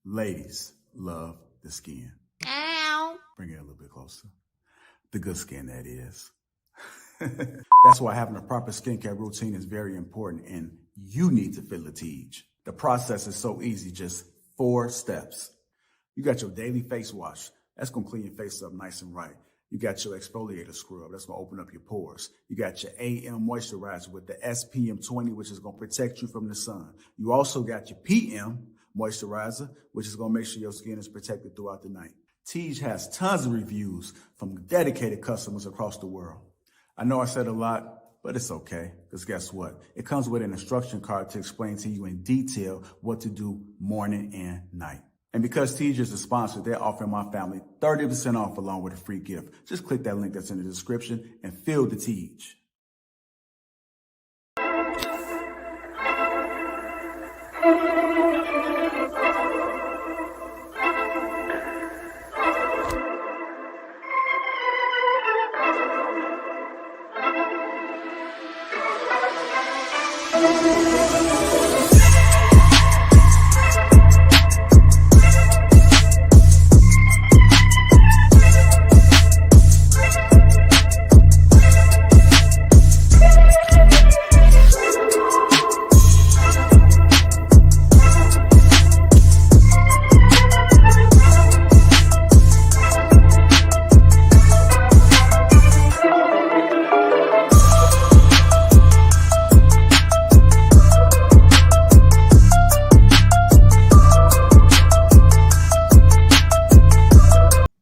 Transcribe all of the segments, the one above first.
Ladies love the skin. Ow. Bring it a little bit closer. The good skin, that is. That's why having a proper skincare routine is very important, and you need to feel Lateej. The process is so easy, just 4 steps. You got your daily face wash. That's going to clean your face up nice and right. You got your exfoliator scrub. That's going to open up your pores. You got your AM moisturizer with the SPM 20, which is going to protect you from the sun. You also got your PM moisturizer, which is going to make sure your skin is protected throughout the night. Tej has tons of reviews from dedicated customers across the world. I know I said a lot, but it's okay, because guess what? It comes with an instruction card to explain to you in detail what to do morning and night. And because Tej is a sponsor, they're offering my family 30% off along with a free gift. Just click that link that's in the description and feel the Tej.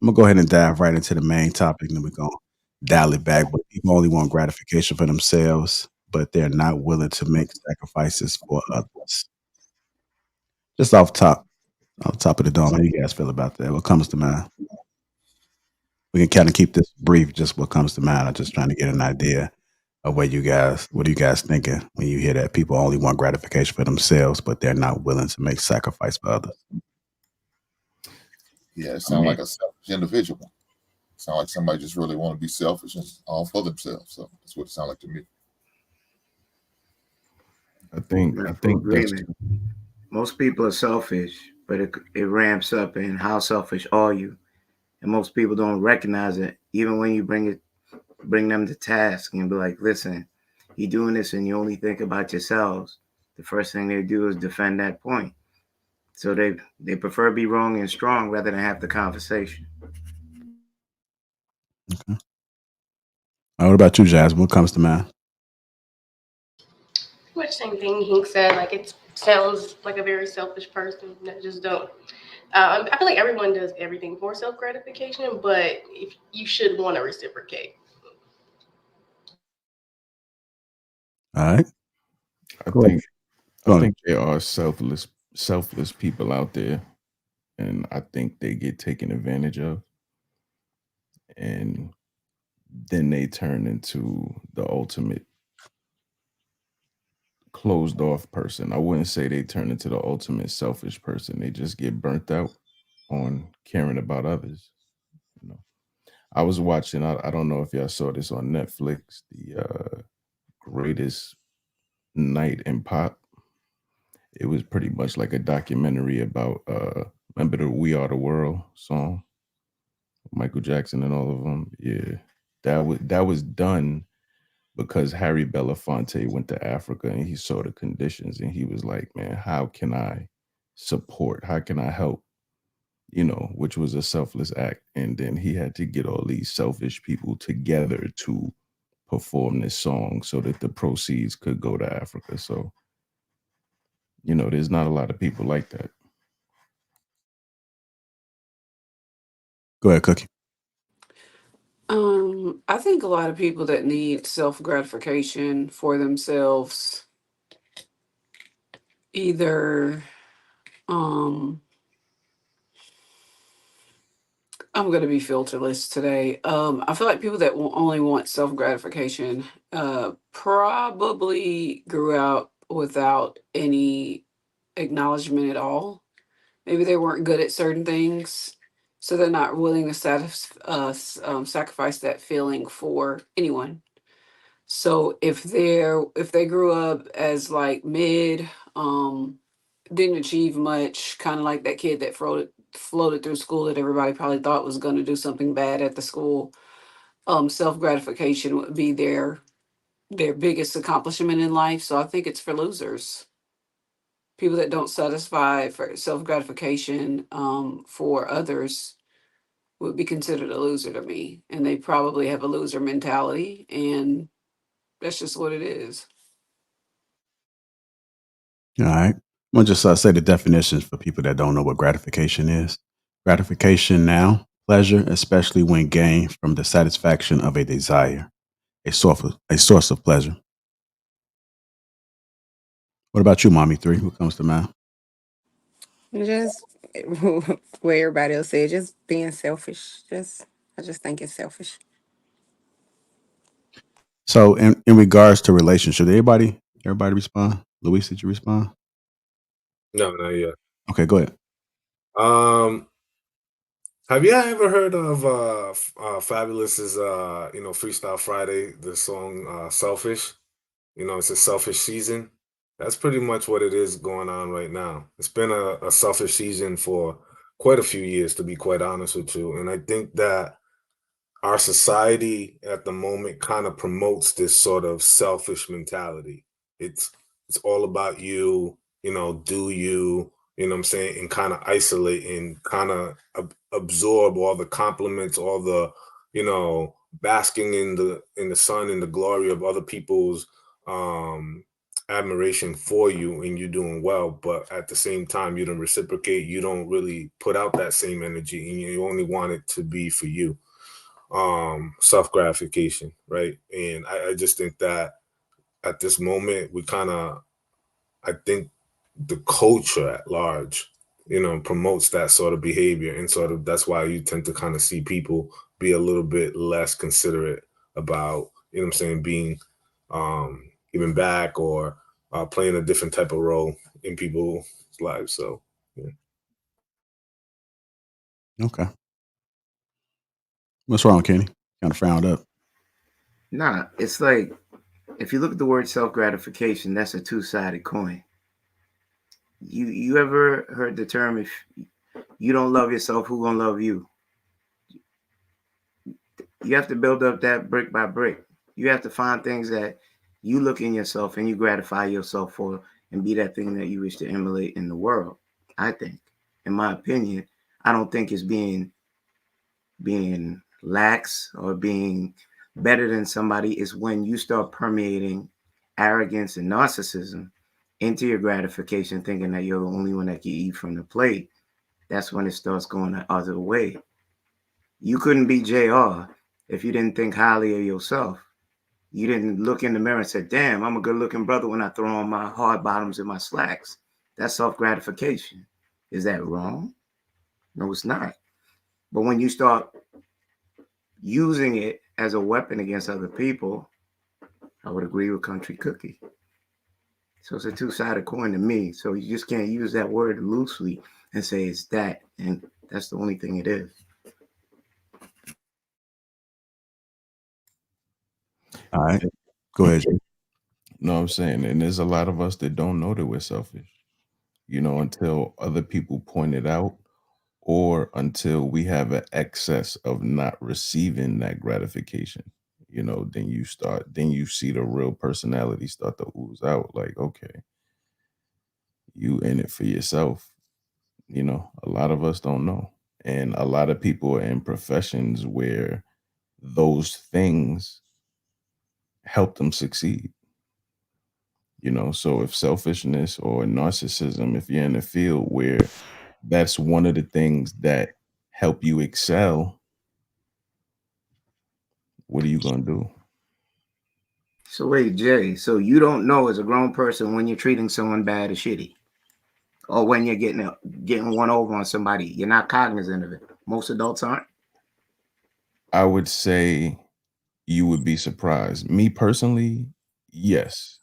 I'm gonna go ahead and dive right into the main topic, and then we're gonna dial it back. But people only want gratification for themselves, but they're not willing to make sacrifices for others. Just off top of the dome, how do you guys feel about that? What comes to mind? We can kind of keep this brief, just what comes to mind. I'm just trying to get an idea of what are you guys thinking when you hear that people only want gratification for themselves, but they're not willing to make sacrifice for others. Yeah, it sounds like a selfish individual. Sound like somebody just really want to be selfish and all for themselves. So that's what it sounds like to me. I think that's Most people are selfish, but it ramps up in how selfish are you? And most people don't recognize it, even when you bring them to task and be like, listen, you're doing this and you only think about yourselves. The first thing they do is defend that point. So they prefer to be wrong and strong rather than have the conversation. Okay. What about you, Jazz? What comes to mind? Much same thing Hank said. Like it sounds like a very selfish person that just don't. I feel like everyone does everything for self gratification, but if you should want to reciprocate. All right. I Go ahead. think Go I ahead. think there are selfless people out there, and I think they get taken advantage of, and then they turn into the ultimate closed off person. I wouldn't say they turn into the ultimate selfish person. They just get burnt out on caring about others. You know, I was watching. I don't know if y'all saw this on Netflix. The greatest night in pop. It was pretty much like a documentary about remember the We Are the World song, Michael Jackson and all of them. Yeah, that was done because Harry Belafonte went to Africa and he saw the conditions and he was like, man, how can I support? How can I help? Which was a selfless act. And then he had to get all these selfish people together to perform this song so that the proceeds could go to Africa. So, there's not a lot of people like that. Go ahead, Cookie. I think a lot of people that need self gratification for themselves either I'm going to be filterless today. I feel like people that only want self gratification probably grew up without any acknowledgement at all. Maybe they weren't good at certain things, so they're not willing to sacrifice that feeling for anyone. So if they grew up as like mid, didn't achieve much, kind of like that kid that floated through school that everybody probably thought was going to do something bad at the school. Self gratification would be their biggest accomplishment in life. So I think it's for losers. People that don't satisfy for self gratification for others would be considered a loser to me, and they probably have a loser mentality, and that's just what it is. All right. I'm going to just say the definitions for people that don't know what gratification is. Gratification now, pleasure, especially when gained from the satisfaction of a desire, a source of pleasure. What about you, Mommy 3? Who comes to mind? Just what everybody else said, just being selfish. I just think it's selfish. So in regards to relationship, everybody respond? Luis, did you respond? No, not yet. Okay, go ahead. Um, have you ever heard of Fabulous's Freestyle Friday, the song Selfish? It's a selfish season. That's pretty much what it is going on right now. It's been a selfish season for quite a few years, to be quite honest with you. And I think that our society at the moment kind of promotes this sort of selfish mentality. It's all about you, do you know what I'm saying, and kind of isolate and kind of absorb all the compliments, all the, basking in the sun and the glory of other people's um admiration for you and you doing well, but at the same time you don't reciprocate, you don't really put out that same energy and you only want it to be for you. Self-gratification, right? And I just think that at this moment I think the culture at large, promotes that sort of behavior, and sort of that's why you tend to kind of see people be a little bit less considerate about, what I'm saying, being giving back or playing a different type of role in people's lives. So yeah. Okay. What's wrong, Kenny? Kind of frowned up. Nah, it's like if you look at the word self gratification, that's a two-sided coin. You ever heard the term, if you don't love yourself, who gonna love you? You have to build up that brick by brick. You have to find things that you look in yourself and you gratify yourself for and be that thing that you wish to emulate in the world. I think, in my opinion, I don't think it's being lax or being better than somebody. Is when you start permeating arrogance and narcissism into your gratification, thinking that you're the only one that can eat from the plate. That's when it starts going the other way. You couldn't be JR if you didn't think highly of yourself. You didn't look in the mirror and say, damn, I'm a good looking brother when I throw on my hard bottoms and my slacks. That's self gratification. Is that wrong? No, it's not. But when you start using it as a weapon against other people, I would agree with Country Cookie. So it's a two-sided coin to me. So you just can't use that word loosely and say it's that. And that's the only thing it is. All right. Go ahead, Jay. No, I'm saying, and there's a lot of us that don't know that we're selfish, until other people point it out or until we have an excess of not receiving that gratification. Then you see the real personality start to ooze out. Like, okay, you in it for yourself. A lot of us don't know. And a lot of people are in professions where those things help them succeed. So if selfishness or narcissism, if you're in a field where that's one of the things that help you excel, what are you going to do? So wait, Jay, so you don't know as a grown person when you're treating someone bad or shitty, or when you're getting one over on somebody. You're not cognizant of it. Most adults aren't. I would say you would be surprised. Me personally, yes.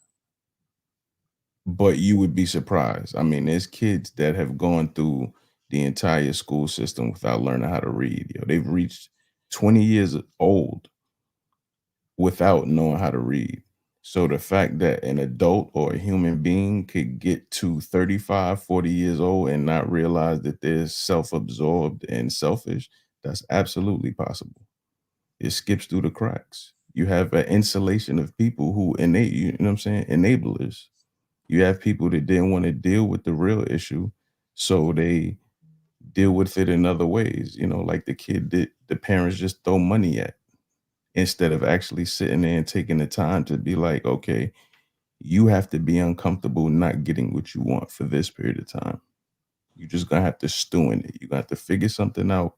But you would be surprised. I mean, there's kids that have gone through the entire school system without learning how to read. They've reached 20 years old without knowing how to read. So the fact that an adult or a human being could get to 35, 40 years old and not realize that they're self-absorbed and selfish, that's absolutely possible. It skips through the cracks. You have an insulation of people who you know what I'm saying, enablers. You have people that didn't want to deal with the real issue, so they deal with it in other ways, you know, like the kid that the parents just throw money at instead of actually sitting there and taking the time to be like, okay, you have to be uncomfortable not getting what you want for this period of time. You're just gonna have to stew in it. You're gonna have to figure something out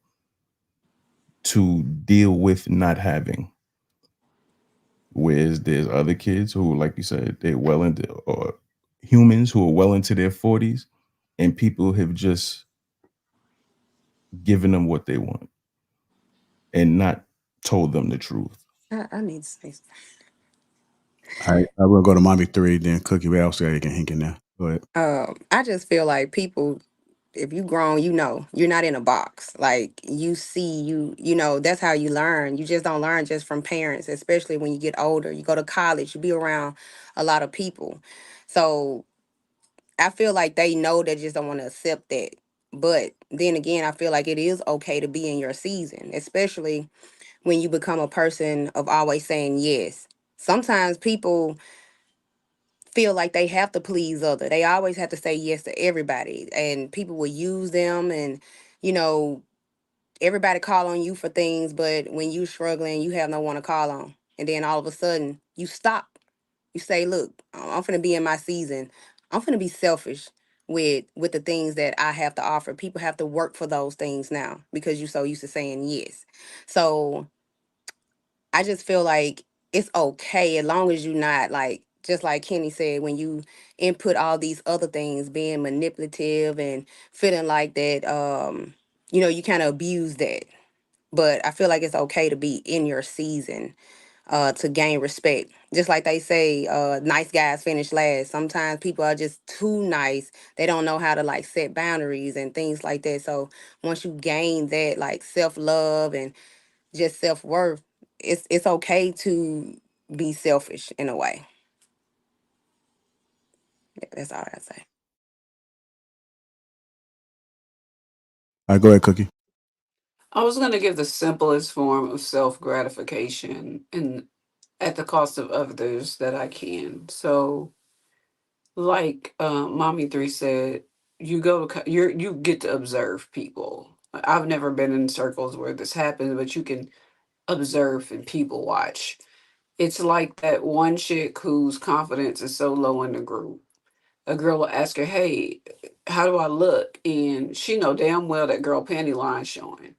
to deal with not having. Whereas there's other kids who, like you said, they're well into, or humans who are well into their 40s, and people have just given them what they want and not told them the truth. I need to say All right, I will go to Mommy 3, then Cookie. We also got Hink in there. Go ahead. I just feel like people, if you grown, you know, you're not in a box. Like you see, you know, that's how you learn. You just don't learn just from parents, especially when you get older. You go to college, you be around a lot of people. So I feel like they know they just don't want to accept that. But then again, I feel like it is okay to be in your season, especially when you become a person of always saying yes. Sometimes people feel like they have to please other. They always have to say yes to everybody, and people will use them, and you know, everybody call on you for things, but when you struggling, you have no one to call on. And then all of a sudden, you stop. You say, "Look, I'm finna be in my season. I'm finna be selfish with the things that I have to offer." People have to work for those things now because you're so used to saying yes. So I just feel like it's okay as long as you're not like, just like Kenny said, when you input all these other things, being manipulative and feeling like that, you know, you kind of abuse that. But I feel like it's okay to be in your season, to gain respect. Just like they say, nice guys finish last. Sometimes people are just too nice. They don't know how to like set boundaries and things like that. So once you gain that like self love and just self worth, it's okay to be selfish in a way. That's all I say. All right, go ahead, Cookie. I was going to give the simplest form of self gratification and at the cost of others that I can. So, like Mommy Three said, you get to observe people. I've never been in circles where this happens, but you can observe and people watch. It's like that one chick whose confidence is so low in the group. A girl will ask her, "Hey, how do I look?" And she know damn well that girl panty line showing.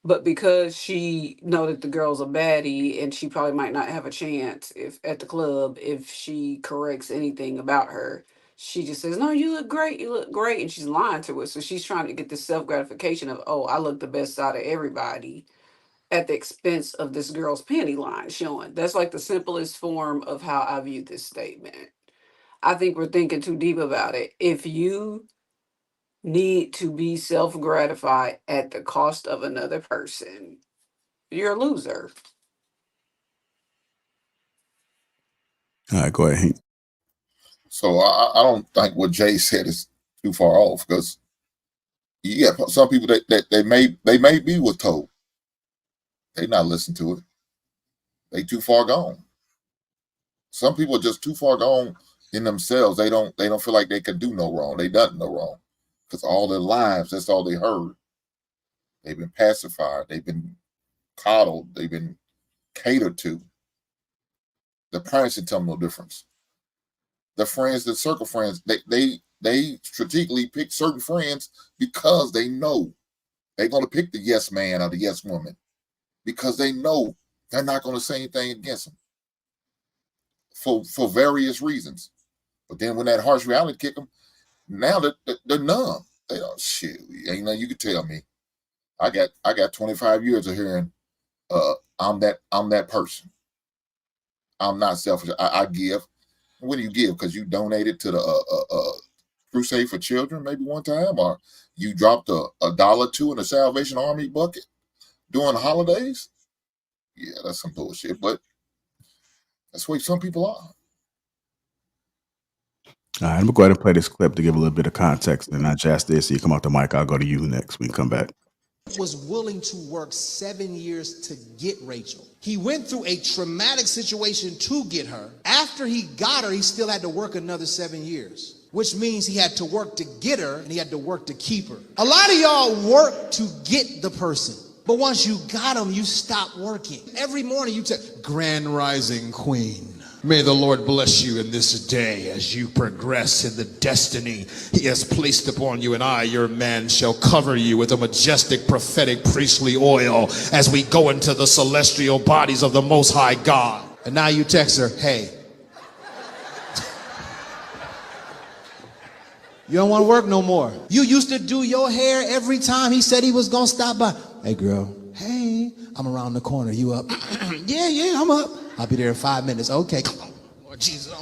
But because she know that the girl's a baddie and she probably might not have a chance if at the club if she corrects anything about her, she just says, "No, you look great," and she's lying to us. So she's trying to get this self gratification of, "Oh, I look the best out of everybody," at the expense of this girl's panty line showing. That's like the simplest form of how I view this statement. I think we're thinking too deep about it. If you need to be self gratified at the cost of another person, you're a loser. All right, go ahead, Hink. So I don't think what Jay said is too far off, because you got some people that they may be with told. They not listen to it. They too far gone. Some people are just too far gone in themselves. They don't feel like they can do no wrong. They done no wrong. Because all their lives, that's all they heard. They've been pacified. They've been coddled. They've been catered to. The parents didn't tell them no difference. The friends, the circle friends, they strategically pick certain friends because they know they're going to pick the yes man or the yes woman, because they know they're not going to say anything against them for various reasons. But then when that harsh reality kick them, now they're numb. They don't, shit, ain't nothing you can tell me. I got 25 years of hearing I'm that person. I'm not selfish. I give. What do you give? Because you donated to the Crusade for Children maybe one time, or you dropped a dollar or two in the Salvation Army bucket during the holidays? Yeah, that's some bullshit. But That's the way some people are. All right, I'm gonna go ahead and play this clip to give a little bit of context. And I just did see you come off the mic. I'll go to you next. We can come back. Was willing to work 7 years to get Rachel. He went through a traumatic situation to get her. After he got her, he still had to work another 7 years, which means he had to work to get her and he had to work to keep her. A lot of y'all work to get the person, but once you got them, you stop working. Every morning you say, "Grand Rising Queen. May the Lord bless you in this day as you progress in the destiny he has placed upon you, and I, your man, shall cover you with a majestic prophetic priestly oil as we go into the celestial bodies of the Most High God." And now you text her, "Hey, you don't want to work no more. You used to do your hair every time he said he was going to stop by. Hey, girl. Hey, I'm around the corner. You up?" Yeah, I'm up. I'll be there in 5 minutes. Okay. Lord Jesus.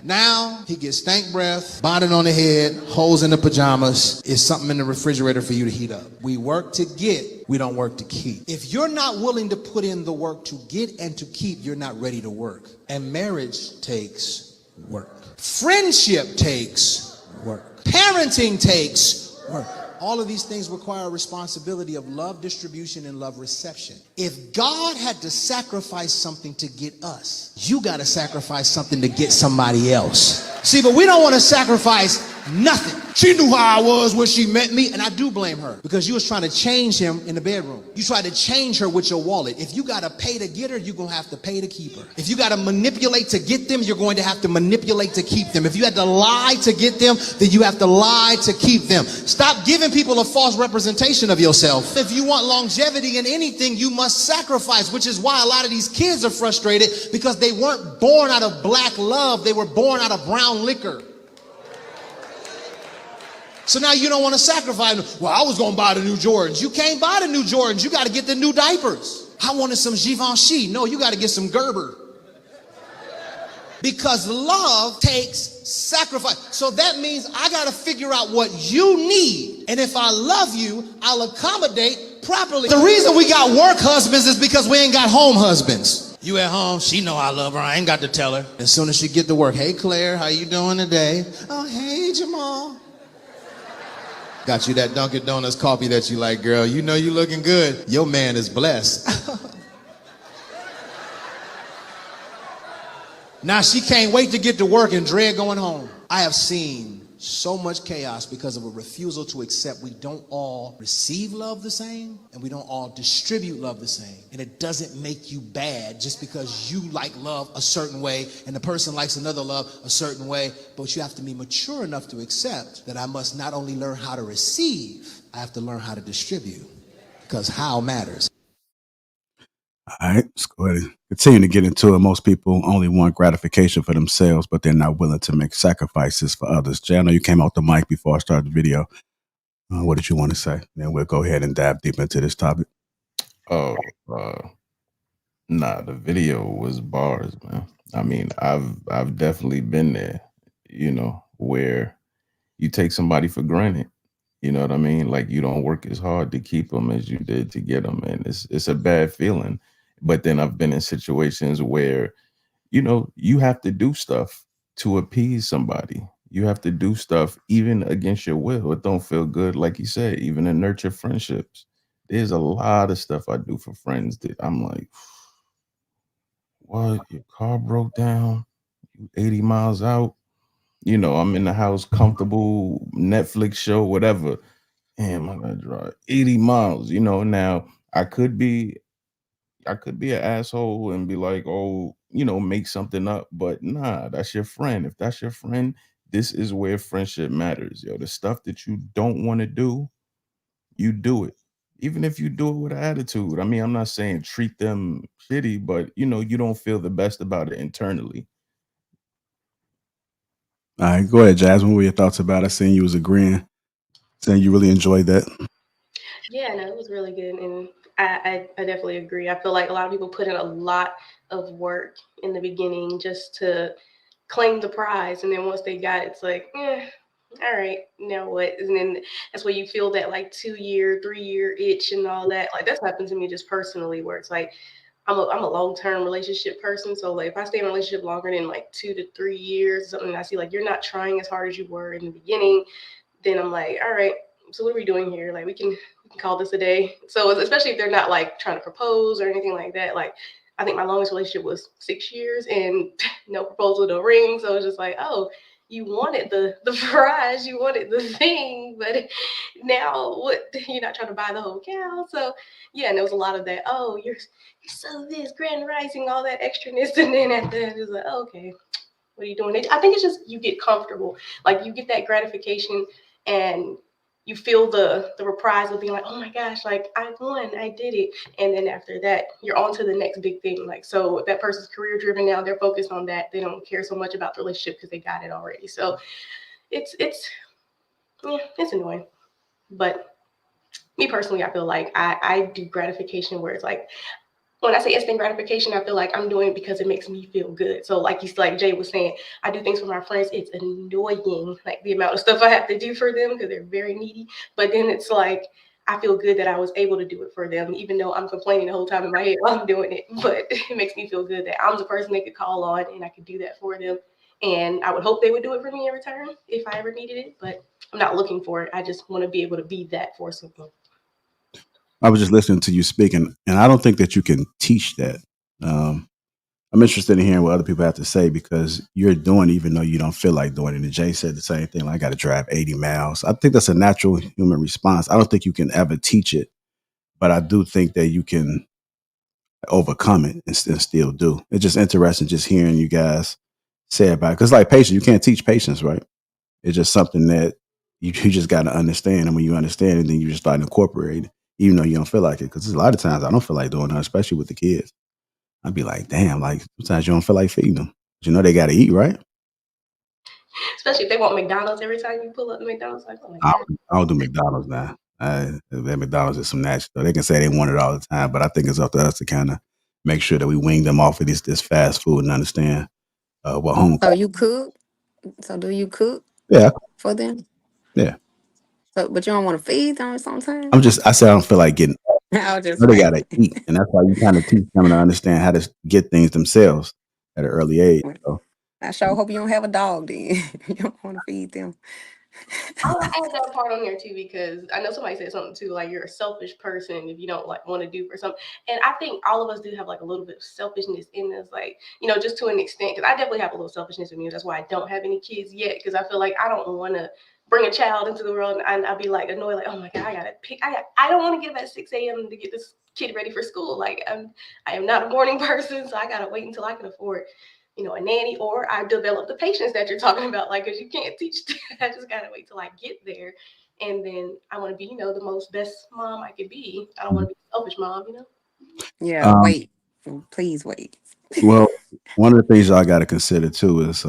Now he gets stank breath, bonnet on the head, holes in the pajamas. It's something in the refrigerator for you to heat up. We work to get, we don't work to keep. If you're not willing to put in the work to get and to keep, you're not ready to work. And marriage takes work. Friendship takes work. Parenting takes work. All of these things require a responsibility of love distribution and love reception. If God had to sacrifice something to get us, you got to sacrifice something to get somebody else. See, but we don't want to sacrifice nothing. She knew how I was when she met me, and I do blame her because you was trying to change him in the bedroom. You tried to change her with your wallet. If you got to pay to get her, you're going to have to pay to keep her. If you got to manipulate to get them, you're going to have to manipulate to keep them. If you had to lie to get them, then you have to lie to keep them. Stop giving people a false representation of yourself. If you want longevity in anything, you must sacrifice, which is why a lot of these kids are frustrated because they weren't born out of black love. They were born out of brown liquor. So now you don't want to sacrifice them. Well, I was going to buy the new Jordans. You can't buy the new Jordans. You got to get the new diapers. I wanted some Givenchy. No, you got to get some Gerber. Because love takes sacrifice. So that means I got to figure out what you need. And if I love you, I'll accommodate properly. The reason we got work husbands is because we ain't got home husbands. You at home, she know I love her. I ain't got to tell her. As soon as she get to work, "Hey, Claire, how you doing today?" "Oh, hey, Jamal. Got you that Dunkin' Donuts coffee that you like, girl. You know you looking good. Your man is blessed." Now she can't wait to get to work and dread going home. I have seen so much chaos because of a refusal to accept we don't all receive love the same and we don't all distribute love the same. And it doesn't make you bad just because you like love a certain way and the person likes another love a certain way. But you have to be mature enough to accept that I must not only learn how to receive, I have to learn how to distribute, because how matters. All right, let's go ahead and continue to get into it. Most people only want gratification for themselves, but they're not willing to make sacrifices for others. Jay, I know you came out the mic before I started the video. What did you want to say? Then we'll go ahead and dive deep into this topic. Oh, nah, the video was bars, man. I mean, I've definitely been there, where you take somebody for granted. You know what I mean? Like you don't work as hard to keep them as you did to get them, and it's a bad feeling. But then I've been in situations where, you have to do stuff to appease somebody. You have to do stuff even against your will. It don't feel good, like you said, even to nurture friendships. There's a lot of stuff I do for friends that I'm like, what? Your car broke down? You 80 miles out? I'm in the house, comfortable, Netflix show, whatever. Damn, I gotta drive 80 miles. Now I could be an asshole and be like, oh, make something up. But nah, that's your friend. If that's your friend, this is where friendship matters. Yo, the stuff that you don't want to do, you do it. Even if you do it with an attitude. I mean, I'm not saying treat them shitty, but you don't feel the best about it internally. All right, go ahead, Jasmine. What were your thoughts about it? I seen you was agreeing, saying you really enjoyed that. Yeah, no, it was really good. And I definitely agree. I feel like a lot of people put in a lot of work in the beginning just to claim the prize. And then once they got it, it's like, all right, now what? And then that's where you feel that like 2 year, 3 year itch and all that. Like that's happened to me just personally where it's like, I'm a long-term relationship person. So like if I stay in a relationship longer than like 2 to 3 years or something, and I see like you're not trying as hard as you were in the beginning, then I'm like, all right, so what are we doing here? Like we can call this a day. So especially if they're not like trying to propose or anything like that. Like I think my longest relationship was 6 years and no proposal, no ring. So it's just like, oh, you wanted the prize, you wanted the thing, but now what? You're not trying to buy the whole cow. So yeah, and there was a lot of that. Oh, you're so this grand rising, all that extraness, and then at the end it's like, oh, okay, what are you doing? I think it's just you get comfortable, like you get that gratification, and you feel the reprise of being like, oh my gosh, like I won, I did it. And then after that, you're on to the next big thing. Like, so if that person's career driven now, they're focused on that. They don't care so much about the relationship because they got it already. So it's yeah, it's annoying. But me personally, I feel like I do gratification where it's like, when I say instant gratification, I feel like I'm doing it because it makes me feel good. So like Jay was saying, I do things for my friends. It's annoying, like the amount of stuff I have to do for them because they're very needy. But then it's like, I feel good that I was able to do it for them, even though I'm complaining the whole time in my head while I'm doing it. But it makes me feel good that I'm the person they could call on and I could do that for them. And I would hope they would do it for me in return if I ever needed it. But I'm not looking for it. I just want to be able to be that for someone. I was just listening to you speaking, and I don't think that you can teach that. I'm interested in hearing what other people have to say because you're doing it even though you don't feel like doing it. And Jay said the same thing, like I got to drive 80 miles. I think that's a natural human response. I don't think you can ever teach it, but I do think that you can overcome it and still do. It's just interesting just hearing you guys say about it. Because like patience, you can't teach patience, right? It's just something that you just got to understand. And when you understand it, then you just start incorporating it, even though you don't feel like it. Because a lot of times I don't feel like doing that, especially with the kids. I'd be like, damn, like sometimes you don't feel like feeding them. But you know they got to eat, right? Especially if they want McDonald's every time you pull up the McDonald's. Like, oh my I God. don't do McDonald's now. That McDonald's is some natural. They can say they want it all the time, but I think it's up to us to kind of make sure that we wing them off of this fast food and understand what home. So you cook? So do you cook Yeah, for them? yeah. So, but you don't want to feed them sometimes? I said I don't feel like getting. I was just Know they gotta playing. eat, and that's why you kind of teach them to understand how to get things themselves at an early age. So I sure hope you don't have a dog then. You don't want to feed them. I'll add that part on there too because I know somebody said something too, like you're a selfish person if you don't like want to do for something. And I think all of us do have like a little bit of selfishness in us, like, you know, just to an extent. Because I definitely have a little selfishness in me. That's why I don't have any kids yet, because I feel like I don't want to bring a child into the world and I'll be like annoyed, like, oh my God, I gotta pick. I don't want to get up at 6 a.m. to get this kid ready for school. Like I am not a morning person, so I gotta wait until I can afford, you know, a nanny, or I develop the patience that you're talking about, like, because you can't teach that. I just gotta wait till I get there, and then I want to be, you know, the most best mom I could be. I don't want to be a selfish mom, you know. Yeah, um, wait. Please wait. well, one of the things y'all got to consider too is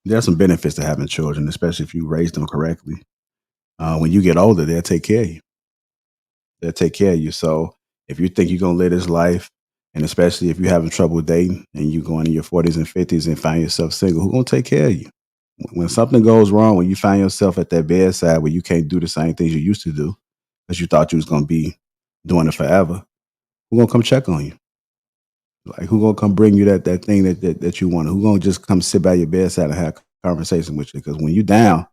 there's some benefits to having children, especially if you raise them correctly. When you get older, they'll take care of you. They'll take care of you. So if you think you're gonna live this life, and especially if you're having trouble dating and you going in your 40s and 50s and find yourself single, who's gonna take care of you? When something goes wrong, when you find yourself at that bedside where you can't do the same things you used to do because you thought you was gonna be doing it forever, who gonna come check on you? Like who gonna come bring you that thing that you want? Who gonna just come sit by your bedside and have a conversation with you? Because when you down,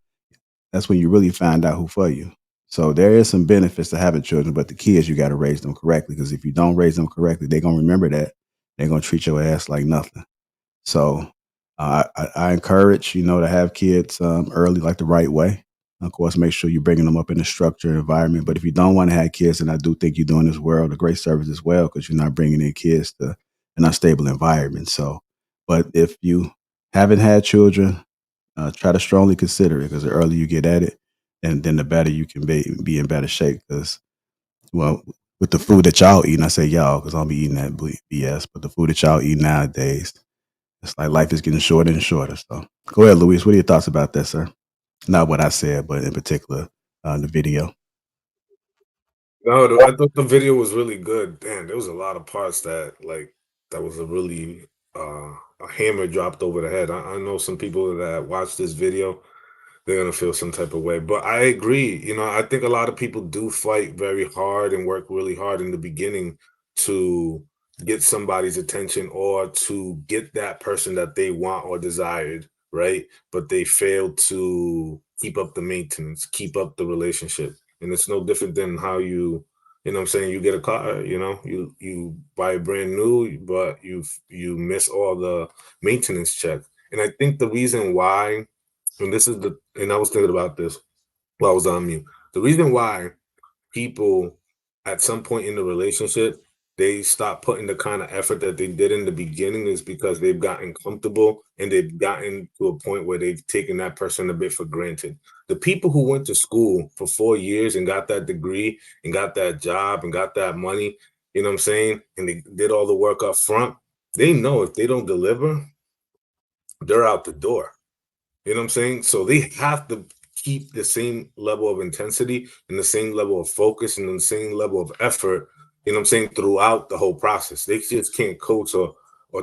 that's when you really find out who for you. So there is some benefits to having children, but the key is you got to raise them correctly. Because if you don't raise them correctly, they're gonna remember that. They're gonna treat your ass like nothing. So I encourage to have kids early, like the right way. Of course, make sure you're bringing them up in a structured environment. But if you don't want to have kids, and I do think you're doing this world a great service as well, because you're not bringing in kids to an unstable environment. So, but if you haven't had children, try to strongly consider it because the earlier you get at it, and then the better you can be in better shape. Because, well, with the food that y'all eating, I say y'all because I don't be eating that BS, but the food that y'all eat nowadays, it's like life is getting shorter and shorter. So go ahead, Luis. What are your thoughts about that, sir? Not what I said, but in particular, the video. No, I thought the video was really good. Damn, there was a lot of parts that was a really a hammer dropped over the head. I know some people that watch this video, they're gonna feel some type of way. But I agree. You know, I think a lot of people do fight very hard and work really hard in the beginning to get somebody's attention or to get that person that they want or desired, right? But they fail to keep up the maintenance, keep up the relationship. And it's no different than how you know what I'm saying, you get a car, you buy a brand new, but you miss all the maintenance check. And I think the reason why, and I was thinking about this while I was on mute. The reason why people at some point in the relationship they stop putting the kind of effort that they did in the beginning is because they've gotten comfortable and they've gotten to a point where they've taken that person a bit for granted. The people who went to school for 4 years and got that degree and got that job and got that money, you know what I'm saying, and they did all the work up front, they know if they don't deliver, they're out the door. You know what I'm saying? So they have to keep the same level of intensity and the same level of focus and the same level of effort, you know what I'm saying, throughout the whole process. They just can't coach or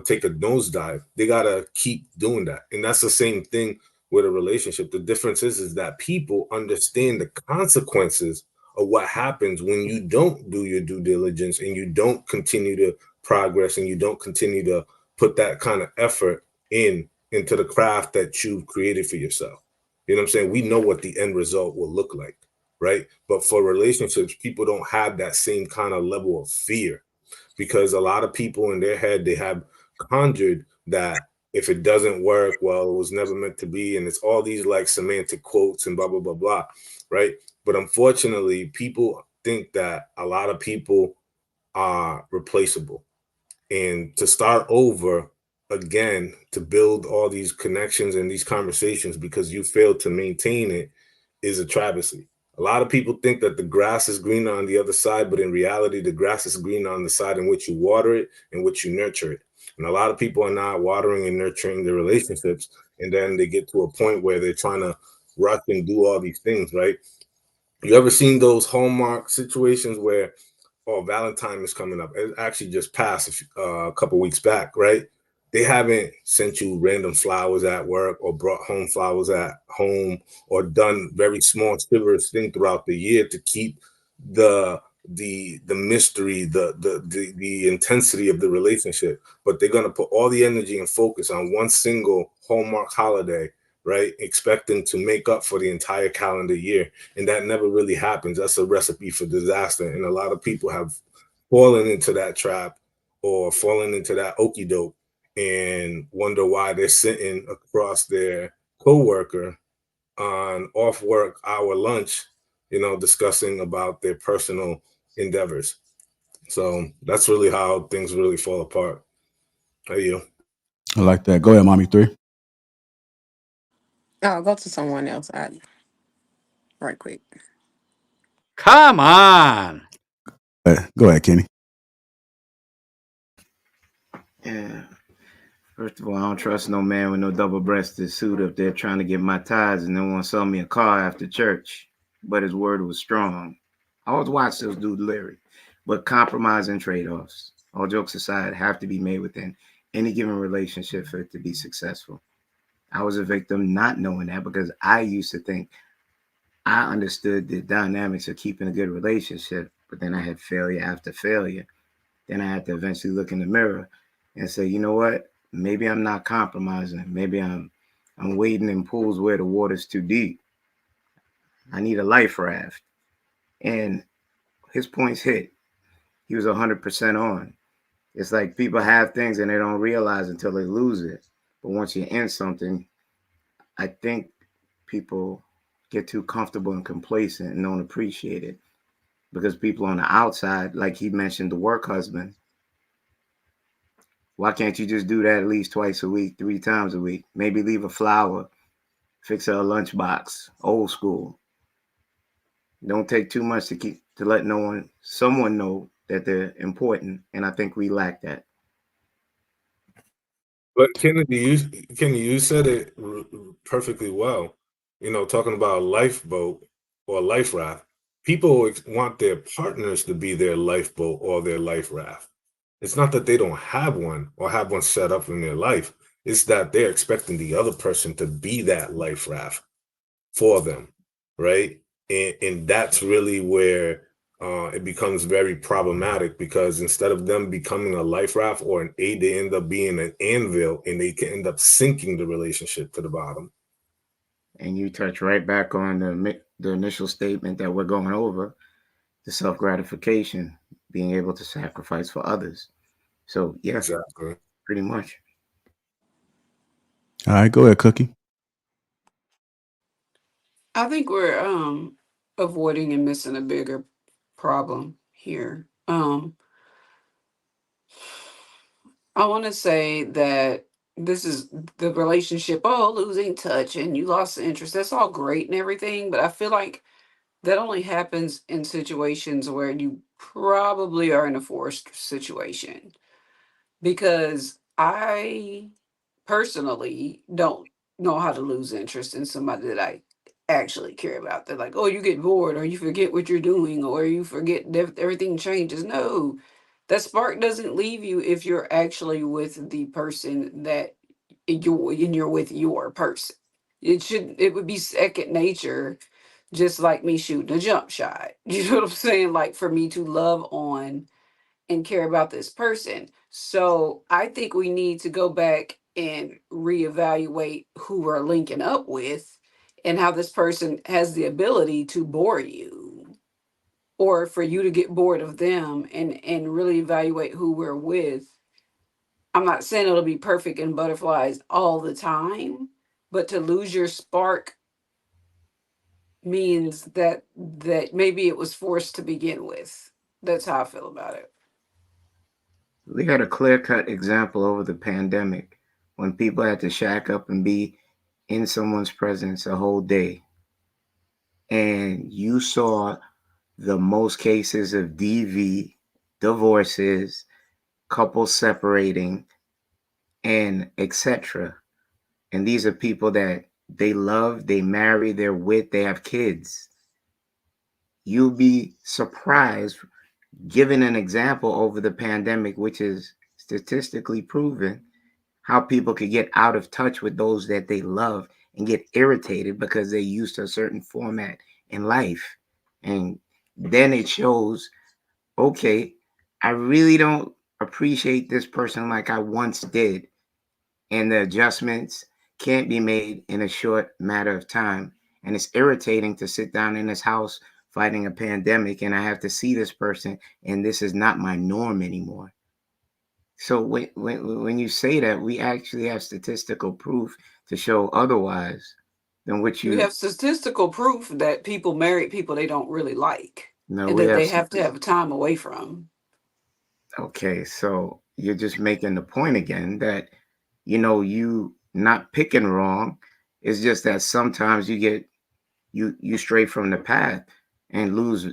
take a nosedive. They gotta keep doing that. And that's the same thing with a relationship. The difference is that people understand the consequences of what happens when you don't do your due diligence and you don't continue to progress and you don't continue to put that kind of effort into the craft that you've created for yourself. You know what I'm saying? We know what the end result will look like, right? But for relationships, people don't have that same kind of level of fear because a lot of people in their head, they have conjured that if it doesn't work, well, it was never meant to be. And it's all these like semantic quotes and blah, blah, blah, blah, right? But unfortunately, people think that a lot of people are replaceable. And to start over again, to build all these connections and these conversations because you failed to maintain it is a travesty. A lot of people think that the grass is greener on the other side, but in reality, the grass is greener on the side in which you water it and which you nurture it. And a lot of people are not watering and nurturing their relationships. And then they get to a point where they're trying to rush and do all these things, right? You ever seen those Hallmark situations where, oh, Valentine is coming up? It actually just passed a couple weeks back, right? They haven't sent you random flowers at work or brought home flowers at home or done very small chivalrous thing throughout the year to keep the mystery, the intensity of the relationship. But they're gonna put all the energy and focus on one single Hallmark holiday, right? Expecting to make up for the entire calendar year. And that never really happens. That's a recipe for disaster. And a lot of people have fallen into that trap or fallen into that okie doke and wonder why they're sitting across their coworker on off work hour lunch, discussing about their personal endeavors. So that's really how things really fall apart. How you? I like that. Go ahead, Mommy 3. Oh, go to someone else. Right quick. Come on. Go ahead, Kenny. Yeah. First of all, I don't trust no man with no double-breasted suit up there trying to get my tithes and then want to sell me a car after church. But his word was strong. I always watch those dudes lyric. But compromise and trade-offs, all jokes aside, have to be made within any given relationship for it to be successful. I was a victim not knowing that because I used to think I understood the dynamics of keeping a good relationship, but then I had failure after failure. Then I had to eventually look in the mirror and say, you know what? Maybe I'm not compromising. Maybe I'm wading in pools where the water's too deep. I need a life raft. And his points hit. He was 100% on. It's like people have things and they don't realize until they lose it. But once you're in something, I think people get too comfortable and complacent and don't appreciate it. Because people on the outside, like he mentioned, the work husband, why can't you just do that at least twice a week, 3 times a week? Maybe leave a flower, fix her a lunchbox, old school. Don't take too much to let someone know that they're important. And I think we lack that. But Kennedy, you said it perfectly well. Talking about a lifeboat or a life raft, people want their partners to be their lifeboat or their life raft. It's not that they don't have one or have one set up in their life. It's that they're expecting the other person to be that life raft for them, right? And that's really where it becomes very problematic, because instead of them becoming a life raft or an aid, they end up being an anvil, and they can end up sinking the relationship to the bottom. And you touch right back on the initial statement that we're going over, the self-gratification, being able to sacrifice for others. So yeah, Exactly. pretty much. All right, go ahead, Cookie. I think we're avoiding and missing a bigger problem here. I want to say that this is the relationship, oh, losing touch and you lost the interest. That's all great and everything, but I feel like that only happens in situations where you probably are in a forced situation. Because I personally don't know how to lose interest in somebody that I actually care about. They're like, oh, you get bored or you forget what you're doing or you forget everything changes. No, that spark doesn't leave you if you're actually with the person that you're with your person. It would be second nature, just like me shooting a jump shot. You know what I'm saying? Like for me to love on and care about this person. So I think we need to go back and reevaluate who we're linking up with and how this person has the ability to bore you or for you to get bored of them, and really evaluate who we're with. I'm not saying it'll be perfect and butterflies all the time, but to lose your spark means that maybe it was forced to begin with. That's how I feel about it. We had a clear-cut example over the pandemic when people had to shack up and be in someone's presence a whole day. And you saw the most cases of DV, divorces, couples separating, and etc. And these are people that they love, they marry, they're with, they have kids. You'll be surprised, given an example over the pandemic, which is statistically proven, how people could get out of touch with those that they love and get irritated because they're used to a certain format in life. And then it shows, okay, I really don't appreciate this person like I once did. And the adjustments can't be made in a short matter of time. And it's irritating to sit down in this house fighting a pandemic and I have to see this person and this is not my norm anymore. So when you say that, we actually have statistical proof to show otherwise than what We you have statistical proof that people marry people they don't really like know. and We that have they have to have time away from. okay, so you're just making the point again that you not picking wrong. It's just that sometimes you stray from the path and lose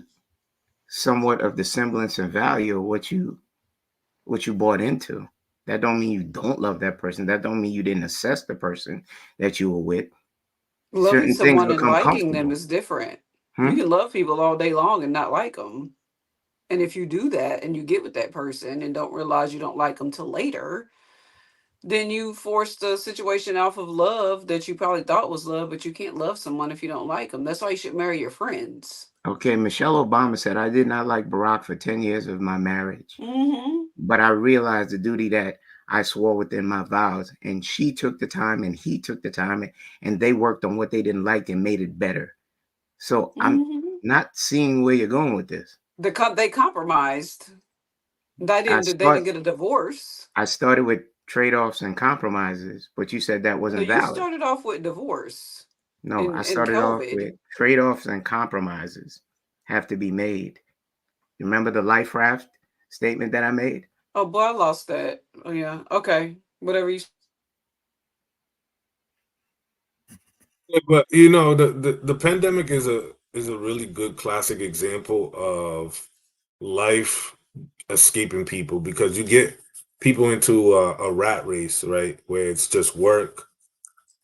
somewhat of the semblance and value of what you bought into. That don't mean you don't love that person. That don't mean you didn't assess the person that you were with. Loving Certain things someone and become liking them comfortable. is different. You Hmm? can love people all day long and not like them. And if you do that and you get with that person and don't realize you don't like them till later, then you forced the situation off of love that you probably thought was love, but you can't love someone if you don't like them. That's why you should marry your friends. Okay, Michelle Obama said, I did not like Barack for 10 years of my marriage, Mm-hmm. but I realized the duty that I swore within my vows. And she took the time and he took the time and they worked on what they didn't like and made it better. So I'm Mm-hmm. not seeing where you're going with this. They compromised. They I didn't start get a divorce. I started with trade-offs and compromises, but you said that No, wasn't you valid. started off with divorce No, I in started off with COVID. trade-offs and compromises have to be made. Remember the life raft statement that I made? Oh boy, I lost that. Oh yeah. Okay. Whatever you. Yeah, but the pandemic is a really good classic example of life escaping people, because you get people into a rat race, right? Where it's just work,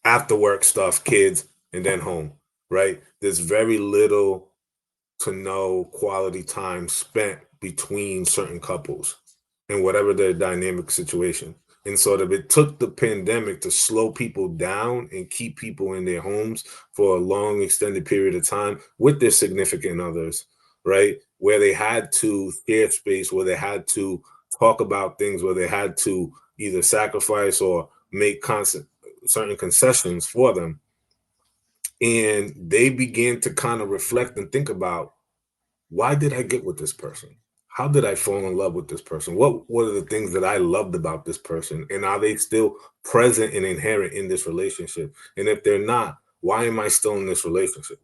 after work stuff, kids, and then home, right? There's very little to no quality time spent between certain couples and whatever their dynamic situation. And sort of it took the pandemic to slow people down and keep people in their homes for a long extended period of time with their significant others, right? Where they had to share space, where they had to talk about things, where they had to either sacrifice or make certain concessions for them. And they began to kind of reflect and think about, why did I get with this person? How did I fall in love with this person? What are the things that I loved about this person? And are they still present and inherent in this relationship? And if they're not, why am I still in this relationship?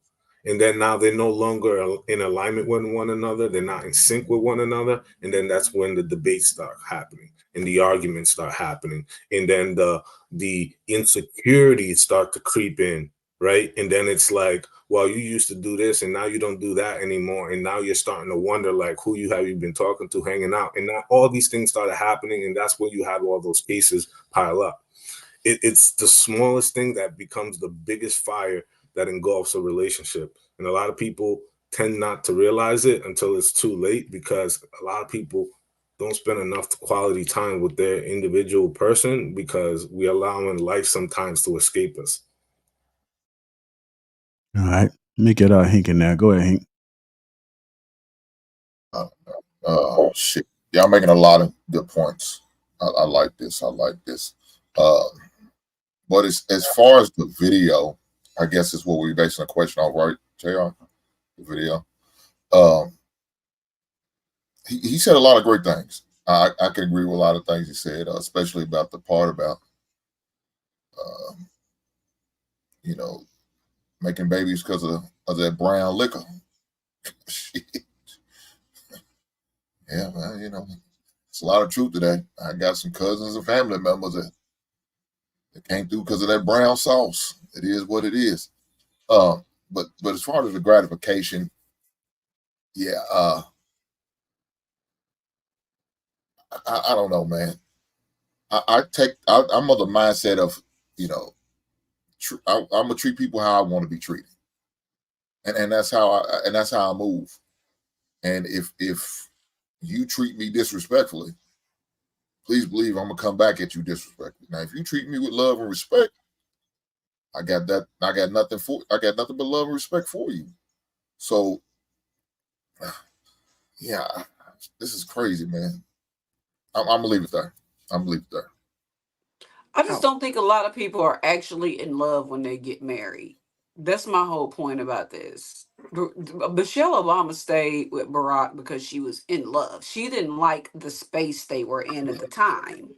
And then now they're no longer in alignment with one another. They're not in sync with one another. And then that's when the debates start happening and the arguments start happening. And then the insecurities start to creep in, right? And then it's like, well, you used to do this and now you don't do that anymore. And now you're starting to wonder, like, who you been talking to, hanging out. And now all these things started happening. And that's when you have all those cases pile up. It's the smallest thing that becomes the biggest fire that engulfs a relationship. And a lot of people tend not to realize it until it's too late, because a lot of people don't spend enough quality time with their individual person, because we allow in life sometimes to escape us. All right. Let me get Hink in there. Go ahead, Hink. Shit. Y'all making a lot of good points. I like this. I like this. But as far as the video, I guess is what we're basing the question on, right, JR? The video. He said a lot of great things. I can agree with a lot of things he said, especially about the part about, making babies because of that brown liquor. Shit. Yeah, man, it's a lot of truth to that. I got some cousins and family members that came through because of that brown sauce. It is what it is. But as far as the gratification, yeah, I don't know, man. I'm of the mindset of, I'm gonna treat people how I want to be treated, and that's how I move. And if you treat me disrespectfully, please believe I'm gonna come back at you disrespectfully. Now, if you treat me with love and respect, I got nothing but love and respect for you. So, yeah, this is crazy, man. I'm gonna leave it there. I just don't think a lot of people are actually in love when they get married. That's my whole point about this. Michelle Obama stayed with Barack because she was in love. She didn't like the space they were in at the time,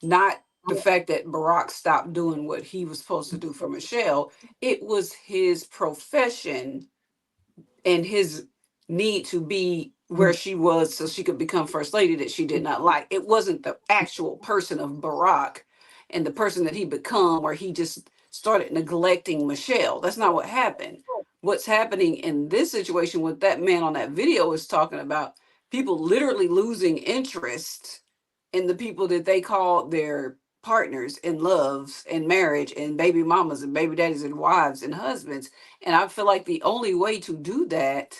not the fact that Barack stopped doing what he was supposed to do for Michelle. It was his profession and his need to be where she was so she could become first lady that she did not like. It wasn't the actual person of Barack and the person that he become, where he just started neglecting Michelle. That's not what happened. What's happening in this situation with that man on that video is talking about people literally losing interest in the people that they call their partners and loves and marriage and baby mamas and baby daddies and wives and husbands. And I feel like the only way to do that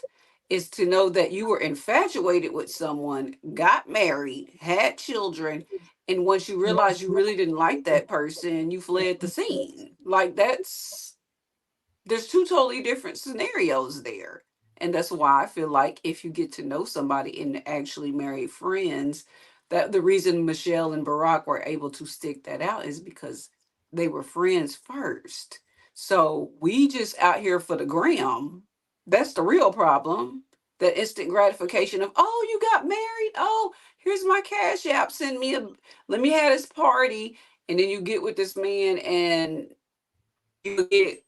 is to know that you were infatuated with someone, got married, had children, and once you realize you really didn't like that person, you fled the scene. Like, there's two totally different scenarios there. And that's why I feel like if you get to know somebody and actually marry friends, that the reason Michelle and Barack were able to stick that out is because they were friends first. So we just out here for the gram. That's the real problem. That instant gratification of, oh, you got married. Oh, here's my cash app. Let me have this party. And then you get with this man and you get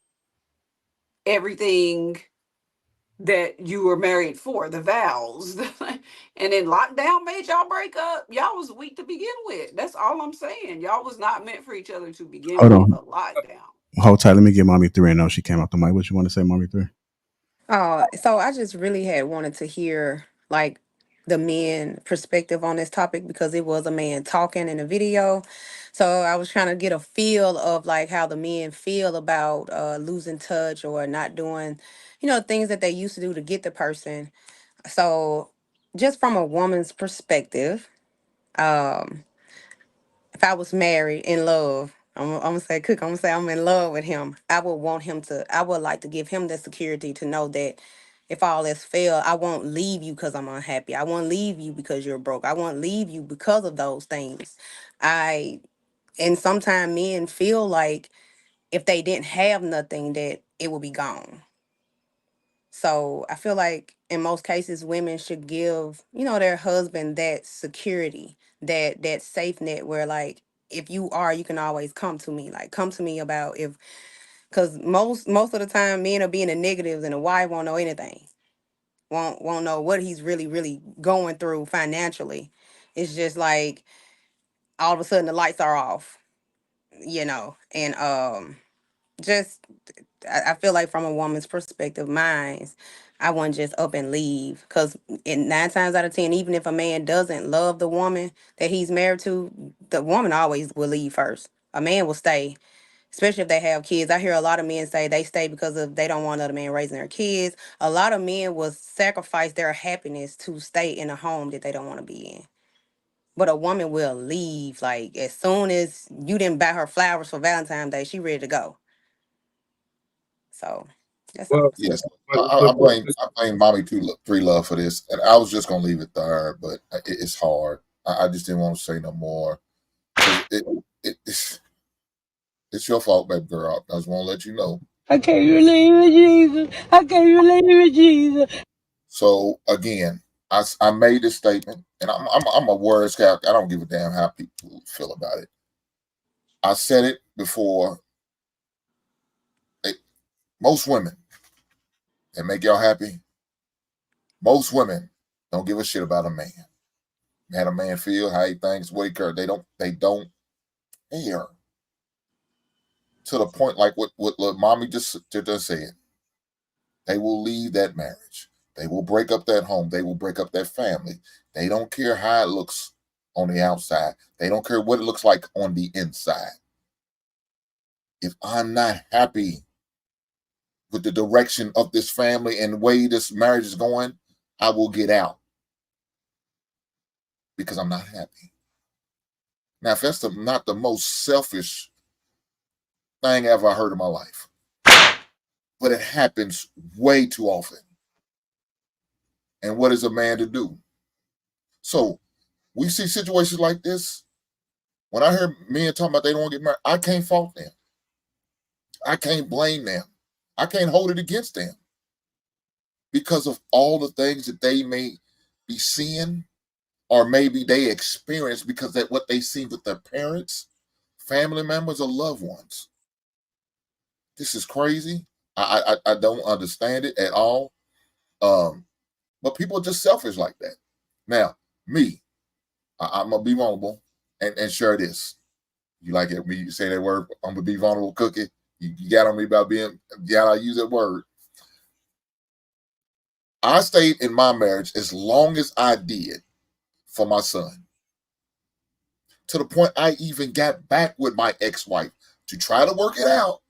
everything that you were married for, the vows. And then lockdown made y'all break up. Y'all was weak to begin with. That's all I'm saying. Y'all was not meant for each other to begin Hold with. on. A lockdown. Hold tight. Let me get Mommy 3. I know she came off the mic. What you want to say, Mommy 3? So I just really had wanted to hear like the men perspective on this topic because it was a man talking in the video. So I was trying to get a feel of like how the men feel about losing touch or not doing, things that they used to do to get the person. So just from a woman's perspective, um, if I was married in love, I'm gonna say, Cook, I'm gonna say I'm in love with him. I would like to give him the security to know that if all else fail, I won't leave you because I'm unhappy. I won't leave you because you're broke. I won't leave you because of those things. And sometimes men feel like if they didn't have nothing, that it will be gone. So I feel like in most cases, women should give, their husband that security, that safe net where, like, if you are, you can always come to me. Like, come to me about if, because most of the time, men are being the negatives, and the wife won't know anything. Won't know what he's really going through financially. It's just like all of a sudden the lights are off, and just I feel like from a woman's perspective, I wouldn't just up and leave, because in 9 times out of 10, even if a man doesn't love the woman that he's married to, the woman always will leave first. A man will stay, especially if they have kids. I hear a lot of men say they stay because of they don't want another man raising their kids. A lot of men will sacrifice their happiness to stay in a home that they don't want to be in. But a woman will leave, like, as soon as you didn't buy her flowers for Valentine's Day, she ready to go. So that's all. Well, Yes, but, I but, but blame mommy three love for this, and I was just gonna leave it there, but it's hard. I just didn't want to say no more. It's your fault, baby girl. I just want to let you know. I can't relate with Jesus. I can't relate with Jesus. So again, I made this statement, and I'm a word scout. I don't give a damn how people feel about it. I said it before. Most women that make y'all happy, most women don't give a shit about a man. How a man feel, how he thinks, what he cares. They don't care. To the point like what mommy just said. They will leave that marriage. They will break up that home. They will break up that family. They don't care how it looks on the outside. They don't care what it looks like on the inside. If I'm not happy with the direction of this family and the way this marriage is going, I will get out because I'm not happy. Now, if that's not the most selfish thing ever I heard in my life, but it happens way too often. And what is a man to do? So we see situations like this. When I hear men talking about they don't want to get married, I can't fault them. I can't blame them. I can't hold it against them because of all the things that they may be seeing, or maybe they experience because of what they see with their parents, family members, or loved ones. This is crazy. I don't understand it at all. But people are just selfish like that. Now, me, I'm gonna be vulnerable and share this. You like it? Me say that word? I'm gonna be vulnerable, Cookie. You got on me about being. Yeah, I use that word. I stayed in my marriage as long as I did for my son. To the point I even got back with my ex-wife to try to work it out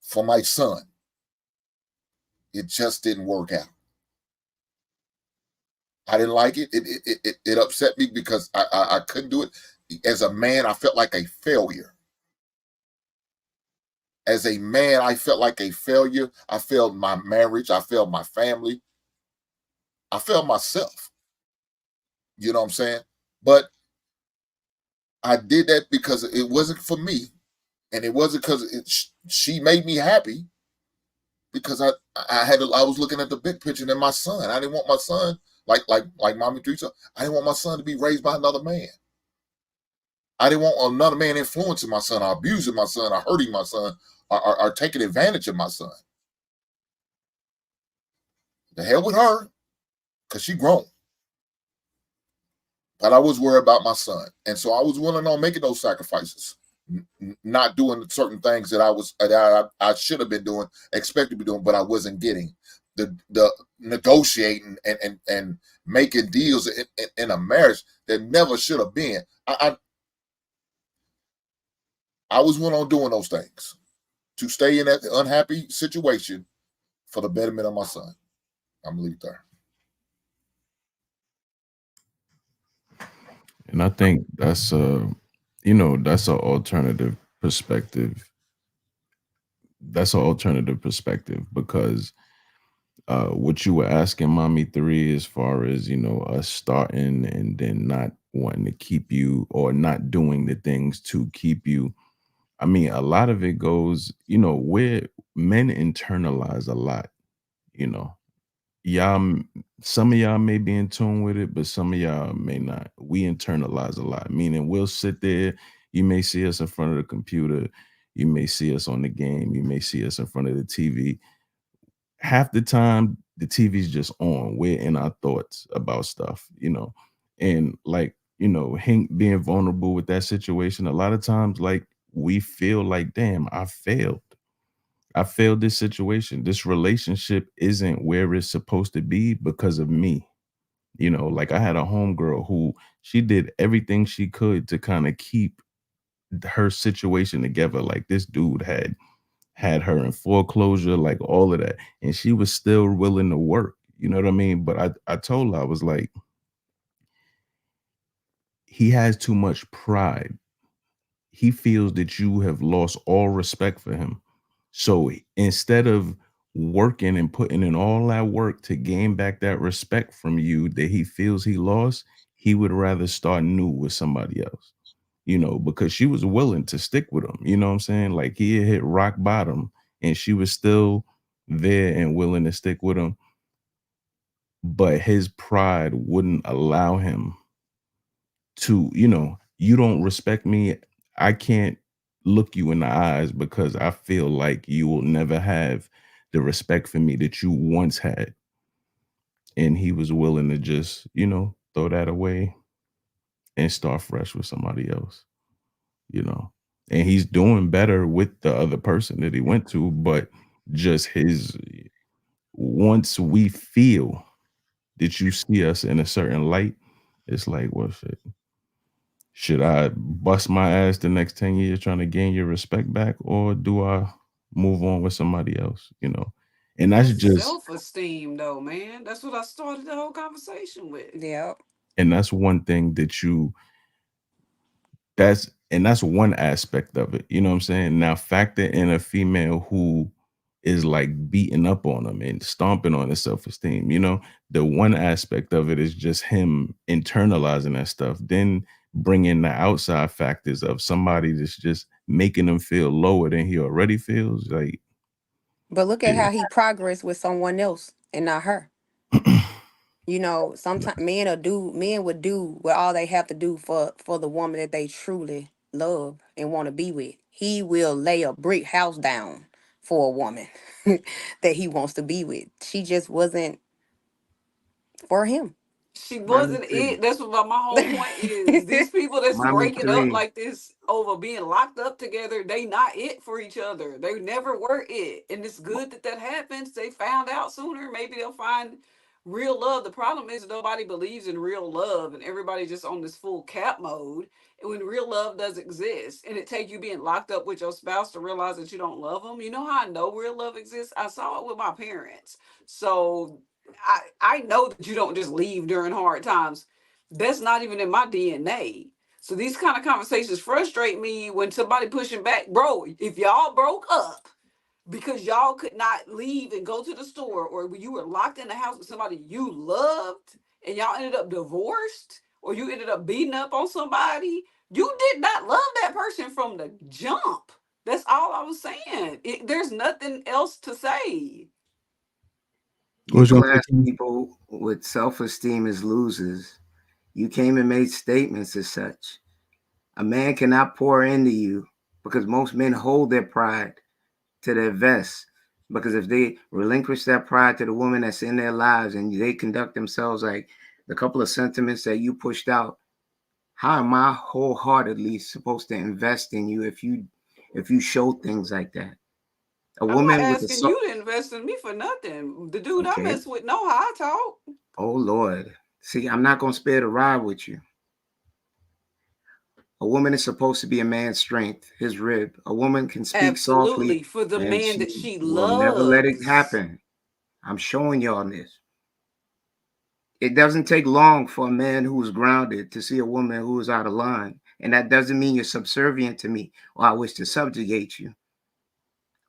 for my son. It just didn't work out. I didn't like it. It upset me because I couldn't do it. As a man, I felt like a failure. As a man, I felt like a failure. I failed my marriage. I failed my family. I failed myself. You know what I'm saying? But I did that because it wasn't for me. And it wasn't because she made me happy. Because I was looking at the big picture and my son. I didn't want my son, like Mommy Teresa, I didn't want my son to be raised by another man. I didn't want another man influencing my son, or abusing my son, or hurting my son, or taking advantage of my son. The hell with her, because she grown. But I was worried about my son. And so I was willing on making those sacrifices, not doing certain things that I should have been doing, expected to be doing, but I wasn't getting. The negotiating and making deals in a marriage that never should have been. I was willing on doing those things to stay in that unhappy situation for the betterment of my son. I'm gonna leave it there. And I think that's that's an alternative perspective. That's an alternative perspective because what you were asking Mommy 3 as far as, us starting and then not wanting to keep you or not doing the things to keep you. I mean, a lot of it goes, where men internalize a lot, you know. Some of y'all may be in tune with it, but some of y'all may not. We internalize a lot, meaning we'll sit there. You may see us in front of the computer. You may see us on the game. You may see us in front of the TV. Half the time, the TV's just on. We're in our thoughts about stuff, and like, Hank being vulnerable with that situation. A lot of times, like, we feel like, damn, I failed. I failed this situation. This relationship isn't where it's supposed to be because of me. Like I had a homegirl who she did everything she could to kind of keep her situation together. Like this dude had her in foreclosure, like all of that. And she was still willing to work. You know what I mean? But I told her, I was like, he has too much pride. He feels that you have lost all respect for him. So instead of working and putting in all that work to gain back that respect from you that he feels he lost, he would rather start new with somebody else, because she was willing to stick with him. You know what I'm saying? Like he had hit rock bottom and she was still there and willing to stick with him. But his pride wouldn't allow him to, you don't respect me. I can't look you in the eyes because I feel like you will never have the respect for me that you once had. And he was willing to just, throw that away and start fresh with somebody else, And he's doing better with the other person that he went to, but just once we feel that you see us in a certain light, it's like, well, shit. Should I bust my ass the next 10 years trying to gain your respect back, or do I move on with somebody else, And that's That's just, self-esteem, though, man. That's what I started the whole conversation with. Yeah. and that's one thing that that's one aspect of it. You know what I'm saying? Now factor in a female who is like beating up on him and stomping on his self-esteem. The one aspect of it is just him internalizing that stuff. Then bring in the outside factors of somebody that's just making him feel lower than he already feels. Like, But look at yeah. how he progressed with someone else and not her. Sometimes men would do what all they have to do for the woman that they truly love and want to be with. He will lay a brick house down for a woman that he wants to be with. She just wasn't for him. She Mommy wasn't three. it. That's what my whole point is. These people that's Mommy breaking up three. like this over being locked up together, they not it for each other. They never were it. And it's good that that happens. They found out sooner. Maybe they'll find real love. The problem is nobody believes in real love and everybody just on this full cap mode. And when real love does exist and it take you being locked up with your spouse to realize that you don't love them. You know how I know real love exists? I saw it with my parents. So I know that you don't just leave during hard times. That's not even in my DNA. So these kind of conversations frustrate me when somebody pushing back, bro. If y'all broke up because y'all could not leave and go to the store, or when you were locked in the house with somebody you loved and y'all ended up divorced, or you ended up beating up on somebody, you did not love that person from the jump. That's all I was saying. There's nothing else to say. You What you gonna say, class King? people with self-esteem as losers. You came and made statements as such. A man cannot pour into you because most men hold their pride to their vest. Because if they relinquish that pride to the woman that's in their lives and they conduct themselves like the couple of sentiments that you pushed out, how am I wholeheartedly supposed to invest in you if you show things like that? A I'm not woman with a asking you to invest in me for nothing. The dude I okay. mess with know how I talk. Oh Lord. See, I'm not gonna spare the ride with you. A woman is supposed to be a man's strength, his rib. A woman can speak Absolutely. softly For the and man she that she will never let it loves. happen. I'm showing y'all this. It doesn't take long for a man who is grounded to see a woman who is out of line. And that doesn't mean you're subservient to me or I wish to subjugate you.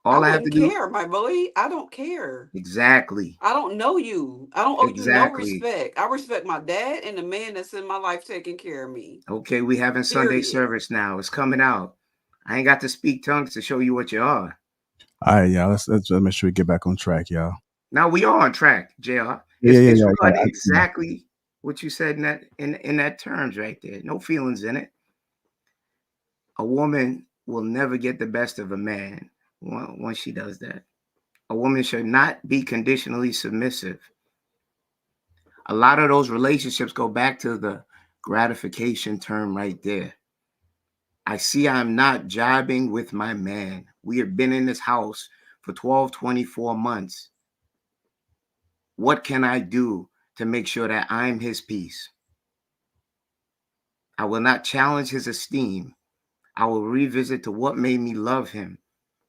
All I have to wouldn't do care, my boy. I don't care. exactly. I don't know you. I don't owe you no Exactly. respect. I respect my dad and the man that's in my life taking care of me. Okay, we having Sunday Period. service now. It's coming out. I ain't got to speak tongues to show you what you are. All right, y'all. Let's make sure we get back on track, y'all. Now we are on track, JR. Yeah. It's regarding exactly what you said in that terms right there. No feelings in it. A woman will never get the best of a man once she does that. A woman should not be conditionally submissive. A lot of those relationships go back to the gratification term right there. I see I'm not jiving with my man. We have been in this house for 12, 24 months. What can I do to make sure that I'm his piece? I will not challenge his esteem. I will revisit to what made me love him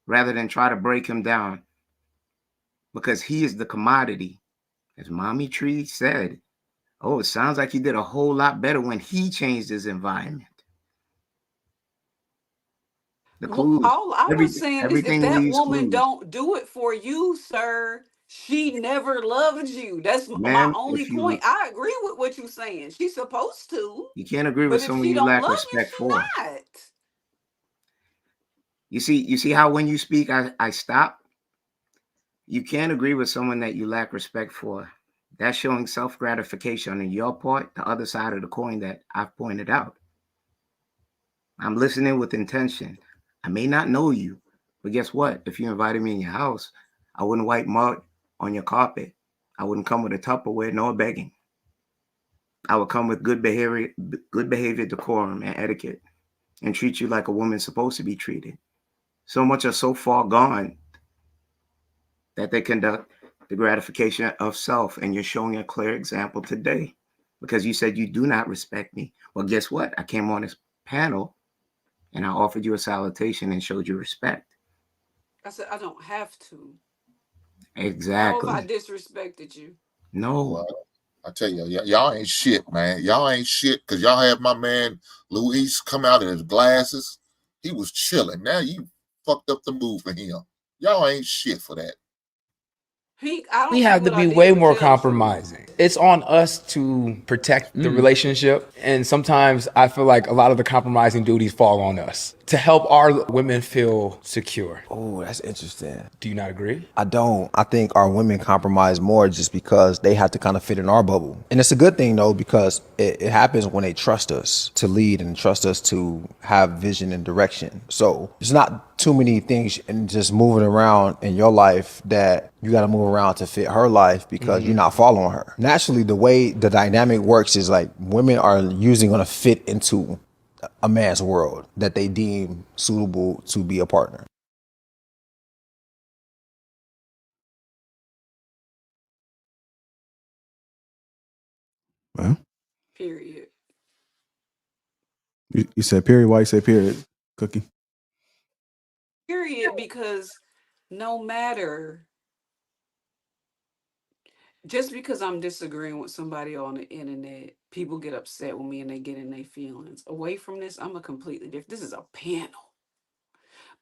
rather than try to break him down, because he is the commodity. As Mommy Tree said, oh, it sounds like he did a whole lot better when he changed his environment. The clues. All I was saying is, if Everything that leaves woman clues. don't do it for you, sir, she never loved you. That's my Ma'am, only point. I agree with what you're saying. She's supposed to, you can't agree but with if someone she you don't lack love you, respect she for. not. You see how when you speak, I stop? You can't agree with someone that you lack respect for. That's showing self-gratification on your part, the other side of the coin that I've pointed out. I'm listening with intention. I may not know you, but guess what? If you invited me in your house, I wouldn't wipe mud on your carpet. I wouldn't come with a Tupperware nor begging. I would come with good behavior, decorum, and etiquette, and treat you like a woman's supposed to be treated. So much are so far gone that they conduct the gratification of self, and you're showing a clear example today because you said you do not respect me. Well, guess what? I came on this panel and I offered you a salutation and showed you respect. I said I don't have to. Exactly. How have I disrespected you? No. Well, I tell you, y'all ain't shit, man. Y'all ain't shit because y'all had my man Luis come out in his glasses. He was chilling. Now you fucked up the mood for him. Y'all ain't shit for that. We have to be way more compromising. It's on us to protect the relationship. And sometimes I feel like a lot of the compromising duties fall on us to help our women feel secure. Oh, that's interesting. Do you not agree? I don't. I think our women compromise more just because they have to kind of fit in our bubble. And it's a good thing though, because it happens when they trust us to lead and trust us to have vision and direction. So there's not too many things and just moving around in your life that you got to move around to fit her life because you're not following her. Naturally, the way the dynamic works is like women are usually going to fit into a man's world that they deem suitable to be a partner. Well, Period. you said period. Why you say period, Cookie? Period, because no matter, just because I'm disagreeing with somebody on the internet, people get upset with me and they get in their feelings. Away from this, I'm a completely different. This is a panel.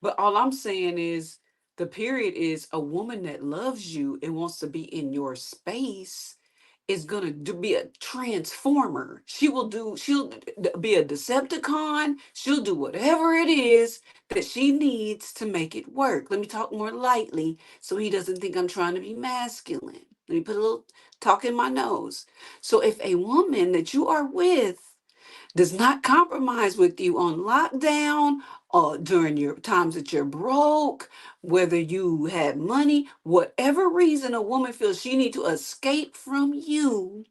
But all I'm saying is the period is a woman that loves you and wants to be in your space is gonna be a transformer. She'll be a Decepticon. She'll do whatever it is that she needs to make it work. Let me talk more lightly so he doesn't think I'm trying to be masculine. Let me put a little talk in my nose. So if a woman that you are with does not compromise with you on lockdown or during your times that you're broke, whether you had money, whatever reason a woman feels she need to escape from you,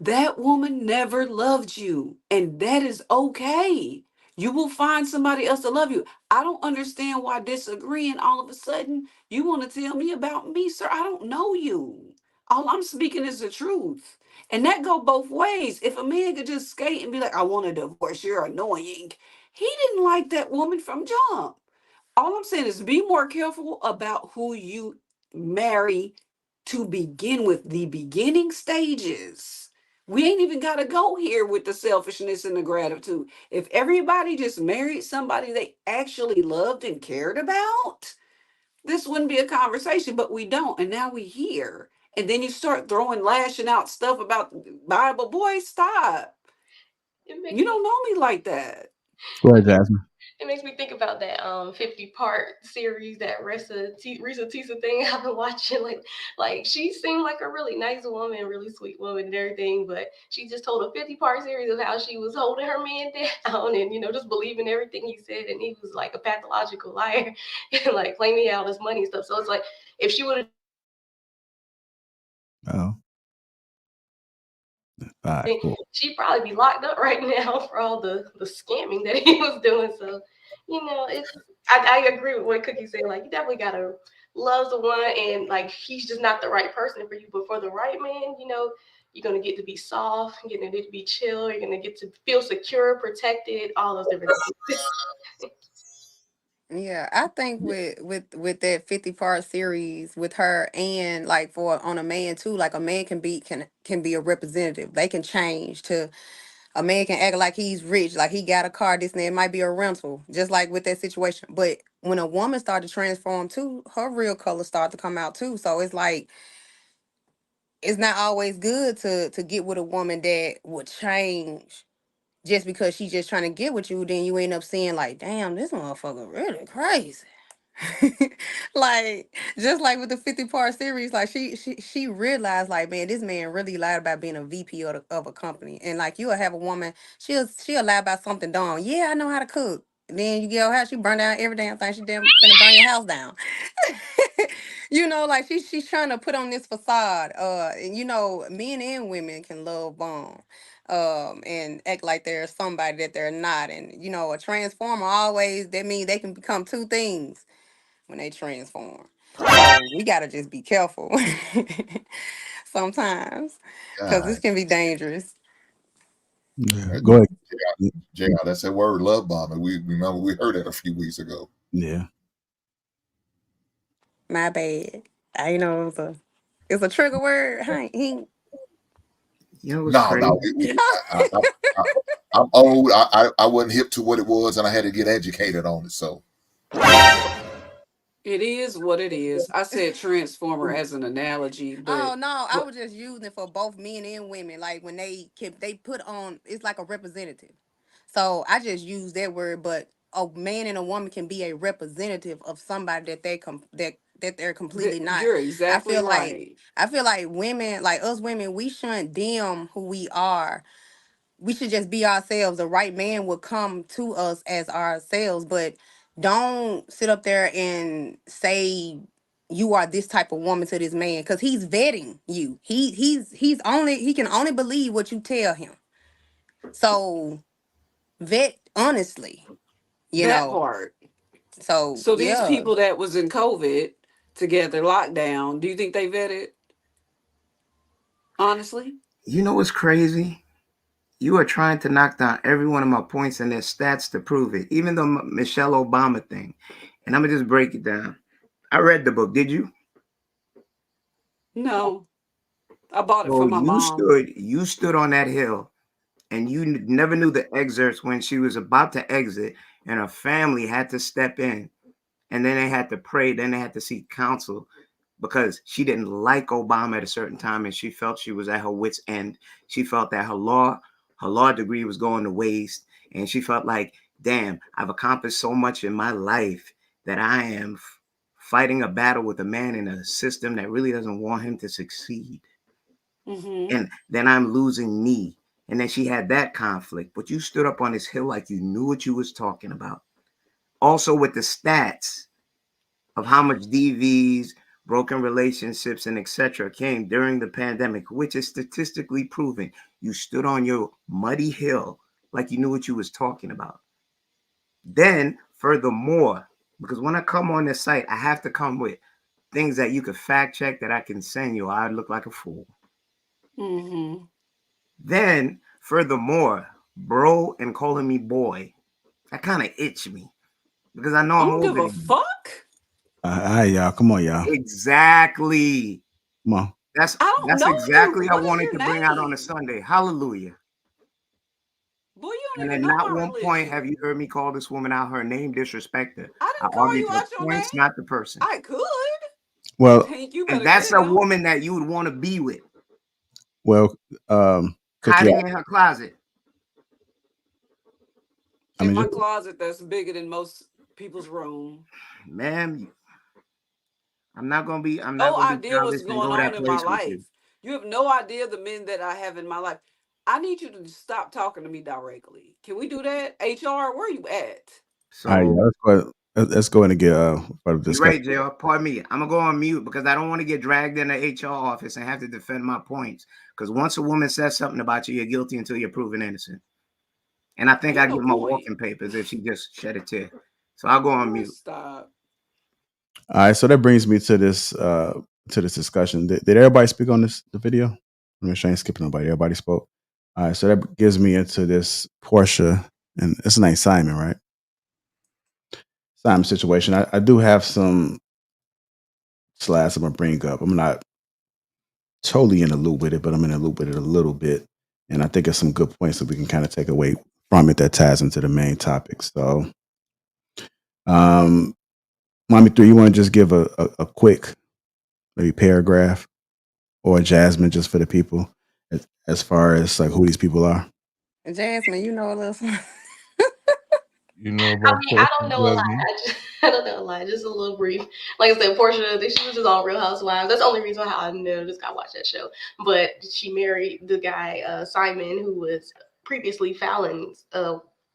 that woman never loved you, and that is okay. You will find somebody else to love you. I don't understand why disagreeing all of a sudden you want to tell me about me, sir. I don't know you. All I'm speaking is the truth. And that go both ways. If a man could just skate and be like, I want a divorce, you're annoying. He didn't like that woman from jump. All I'm saying is be more careful about who you marry to begin with, the beginning stages. We ain't even got to go here with the selfishness and the gratitude. If everybody just married somebody they actually loved and cared about, this wouldn't be a conversation, but we don't. And now we here. And then you start lashing out stuff about Bible. Boy, stop. You don't know me like that. Go ahead, Jasmine. It makes me think about that 50-part series, that Risa Tisa thing I've been watching. Like she seemed like a really nice woman, really sweet woman and everything, but she just told a 50-part series of how she was holding her man down and, just believing everything he said, and he was like a pathological liar and like claiming all this money and stuff. So it's like, if she would have Cool. she'd probably be locked up right now for all the scamming that he was doing. So, I agree with what Cookie said. Like, you definitely gotta love the one, and like he's just not the right person for you. But for the right man, you're gonna get to be soft, you're gonna get to be chill, you're gonna get to feel secure, protected, all those different things. Yeah, I think with that 50-part series with her, and like on a man too, like a man can be a representative. They can change to a man can act like he's rich, like he got a car, this and that. It might be a rental, just like with that situation. But when a woman started to transform too, her real colors start to come out too. So it's like it's not always good to get with a woman that would change just because she's just trying to get with you. Then you end up seeing like, damn, this motherfucker really crazy. Like, just like with the 50-part series, like she realized, like, man, this man really lied about being a VP of a company. And like, you'll have a woman, she'll lie about something dumb. Yeah, I know how to cook. And then you get her house, she burn down every damn thing. She damn finna burn your house down. Like she's trying to put on this facade. And men and women can love bomb. And act like they're somebody that they're not. And a transformer always, that means they can become two things when they transform. So we gotta just be careful sometimes, because this can be dangerous. Yeah. Go ahead. JR, that's that word, love bombing. We remember we heard it a few weeks ago. Yeah. My bad. It's a trigger word. No. I'm old. I wasn't hip to what it was, and I had to get educated on it. So it is what it is. I said transformer as an analogy, but oh no, I was just using it for both men and women. Like when they put on, it's like a representative. So I just use that word, but a man and a woman can be a representative of somebody that they're completely not. You're exactly right. I feel like women, like us women, we shouldn't dim who we are. We should just be ourselves. The right man will come to us as ourselves, but don't sit up there and say you are this type of woman to this man, because he's vetting you. He can only believe what you tell him. So vet honestly, that part. So these people that was in COVID together, lockdown, do you think they vetted? Honestly, what's crazy? You are trying to knock down every one of my points and there's stats to prove it. Even the Michelle Obama thing. And I'm going to just break it down. I read the book. Did you? No. I bought it from my mom. You stood on that hill and you never knew the excerpts when she was about to exit and her family had to step in. And then they had to pray. Then they had to seek counsel because she didn't like Obama at a certain time. And she felt she was at her wit's end. She felt that her law degree was going to waste. And she felt like, damn, I've accomplished so much in my life that I am fighting a battle with a man in a system that really doesn't want him to succeed. Mm-hmm. And then I'm losing me. And then she had that conflict. But you stood up on this hill like you knew what you was talking about. Also with the stats of how much DVs, broken relationships, and etc. came during the pandemic, which is statistically proven. You stood on your muddy hill like you knew what you was talking about. Then, furthermore, because when I come on this site, I have to come with things that you could fact check that I can send you, or I'd look like a fool. Mm-hmm. Then, furthermore, bro and calling me boy, that kind of itch me because I know I don't give a fuck. All right, y'all. Come on, y'all. Exactly. Come on. That's exactly I wanted to bring out on a Sunday. Hallelujah. Boy, you And even at know not my one point have religion. you heard me call this woman out her name, disrespect her. I I didn't call argued you the out your points, name. not the person. I could. Well, Tank, you And better that's get a him. woman that you would want to be with, well, Cookie, hiding in her closet. I In mean, my just, closet that's bigger than most people's room. Ma'am, I'm not gonna be No idea what's childish and going go on that in my place with you. life. You have no idea the men that I have in my life. I need you to stop talking to me directly. Can we do that? HR, where are you at? all right, yeah, So let's go in and get further you're discussion. right, JR. Pardon me. I'm gonna go on mute because I don't want to get dragged in the HR office and have to defend my points. Because once a woman says something about you, you're guilty until you're proven innocent. And I think I Ain't no get my point. walking papers if she just shed a tear. So I'll go on mute. Stop. All right, so that brings me to this discussion. Did everybody speak on the video? I'm make sure I ain't skipping nobody. Everybody spoke. All right, so that gives me into this Porsha, and it's name Simon, right? Simon situation. I do have some slides I'm gonna bring up. I'm not totally in the loop with it, but I'm in the loop with it a little bit, and I think it's some good points that we can kind of take away from it that ties into the main topic. So, Mommy 3, you want to just give a quick maybe paragraph or Jasmine just for the people as far as like who these people are? Jasmine, you know a little something. You know I about mean, I Porsche, don't know a lot. Jasmine? I don't know a lot. Just a little brief. Like I said, Porsha, she was just on Real Housewives. That's the only reason how I know this guy watched that show. But she married the guy Simon, who was previously Fallon's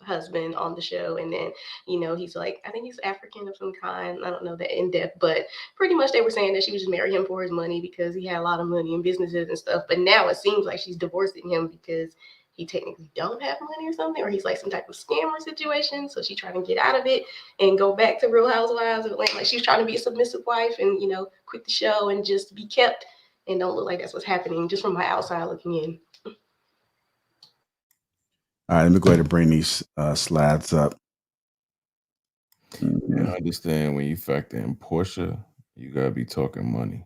husband on the show, and then he's like, I think he's African of some kind. I don't know that in depth, but pretty much they were saying that she would just marry him for his money because he had a lot of money and businesses and stuff. But now it seems like she's divorcing him because he technically don't have money or something, or he's like some type of scammer situation. So she's trying to get out of it and go back to Real Housewives of Atlanta. Like she's trying to be a submissive wife and quit the show and just be kept and don't look like that's what's happening just from my outside looking in. All right, let me go ahead and bring these slides up. And I understand when you factor in Porsha, you gotta be talking money.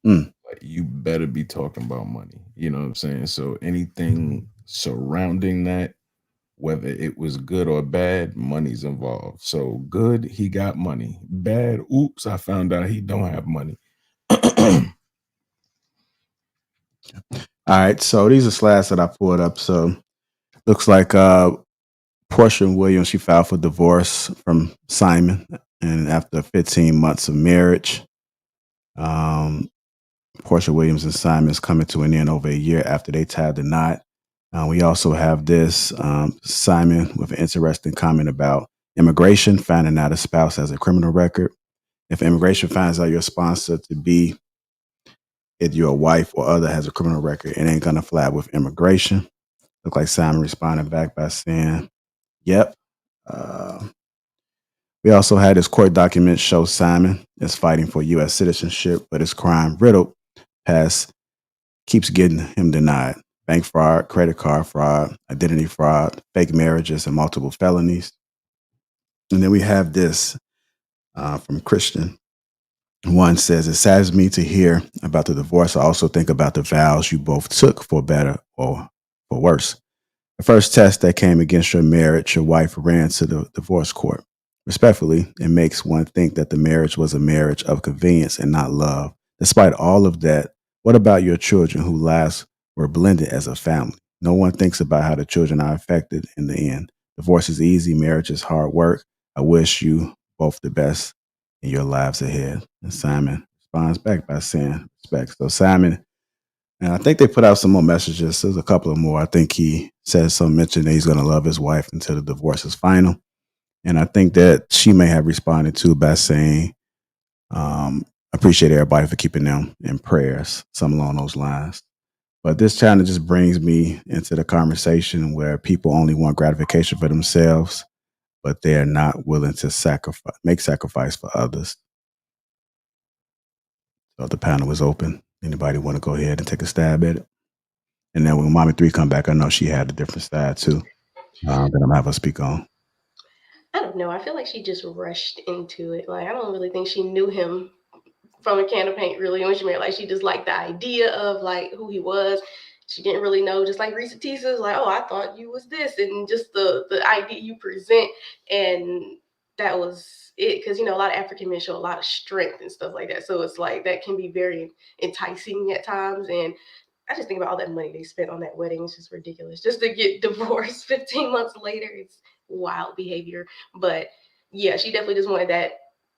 Like you better be talking about money. You know what I'm saying? So anything surrounding that, whether it was good or bad, money's involved. So good, he got money. Bad, oops, I found out he don't have money. All right, so these are slides that I pulled up. So looks like Porsha Williams, she filed for divorce from Simon, and after 15 months of marriage, Porsha Williams and Simon is coming to an end over a year after they tied the knot. We also have this Simon with an interesting comment about immigration, finding out a spouse has a criminal record. If immigration finds out your sponsor to be if your wife or other has a criminal record, it ain't gonna fly with immigration. Look like Simon responded back by saying, yep. We also had this court document show Simon is fighting for U.S. citizenship, but his crime riddled past keeps getting him denied. Bank fraud, credit card fraud, identity fraud, fake marriages, and multiple felonies. And then we have this from Christian. One says, it saddens me to hear about the divorce. I also think about the vows you both took for better or for worse. The first test that came against your marriage, your wife ran to the divorce court. Respectfully, it makes one think that the marriage was a marriage of convenience and not love. Despite all of that, what about your children whose lives were blended as a family? No one thinks about how the children are affected in the end. Divorce is easy, marriage is hard work. I wish you both the best in your lives ahead. And Simon responds back by saying respect. So Simon, and I think they put out some more messages. There's a couple of more. I think he says some mention that he's going to love his wife until the divorce is final. And I think that she may have responded too by saying, appreciate everybody for keeping them in prayers, something along those lines. But this challenge just brings me into the conversation where people only want gratification for themselves, but they are not willing to make sacrifice for others. So the panel is open. Anybody want to go ahead and take a stab at it? And then when Mommy 3 come back, I know she had a different side too. That I'm gonna have her speak on. I don't know. I feel like she just rushed into it. Like I don't really think she knew him from a can of paint really when she married. Like she just liked the idea of like who he was she didn't really know, just like Risa Teasa's like, oh, I thought you was this, and just the idea you present, and that was it. Because, you know, a lot of African men show a lot of strength and stuff like that. So it's like that can be very enticing at times. And I just think about all that money they spent on that wedding. It's just ridiculous. Just to get divorced 15 months later, it's wild behavior. But yeah, she definitely just wanted that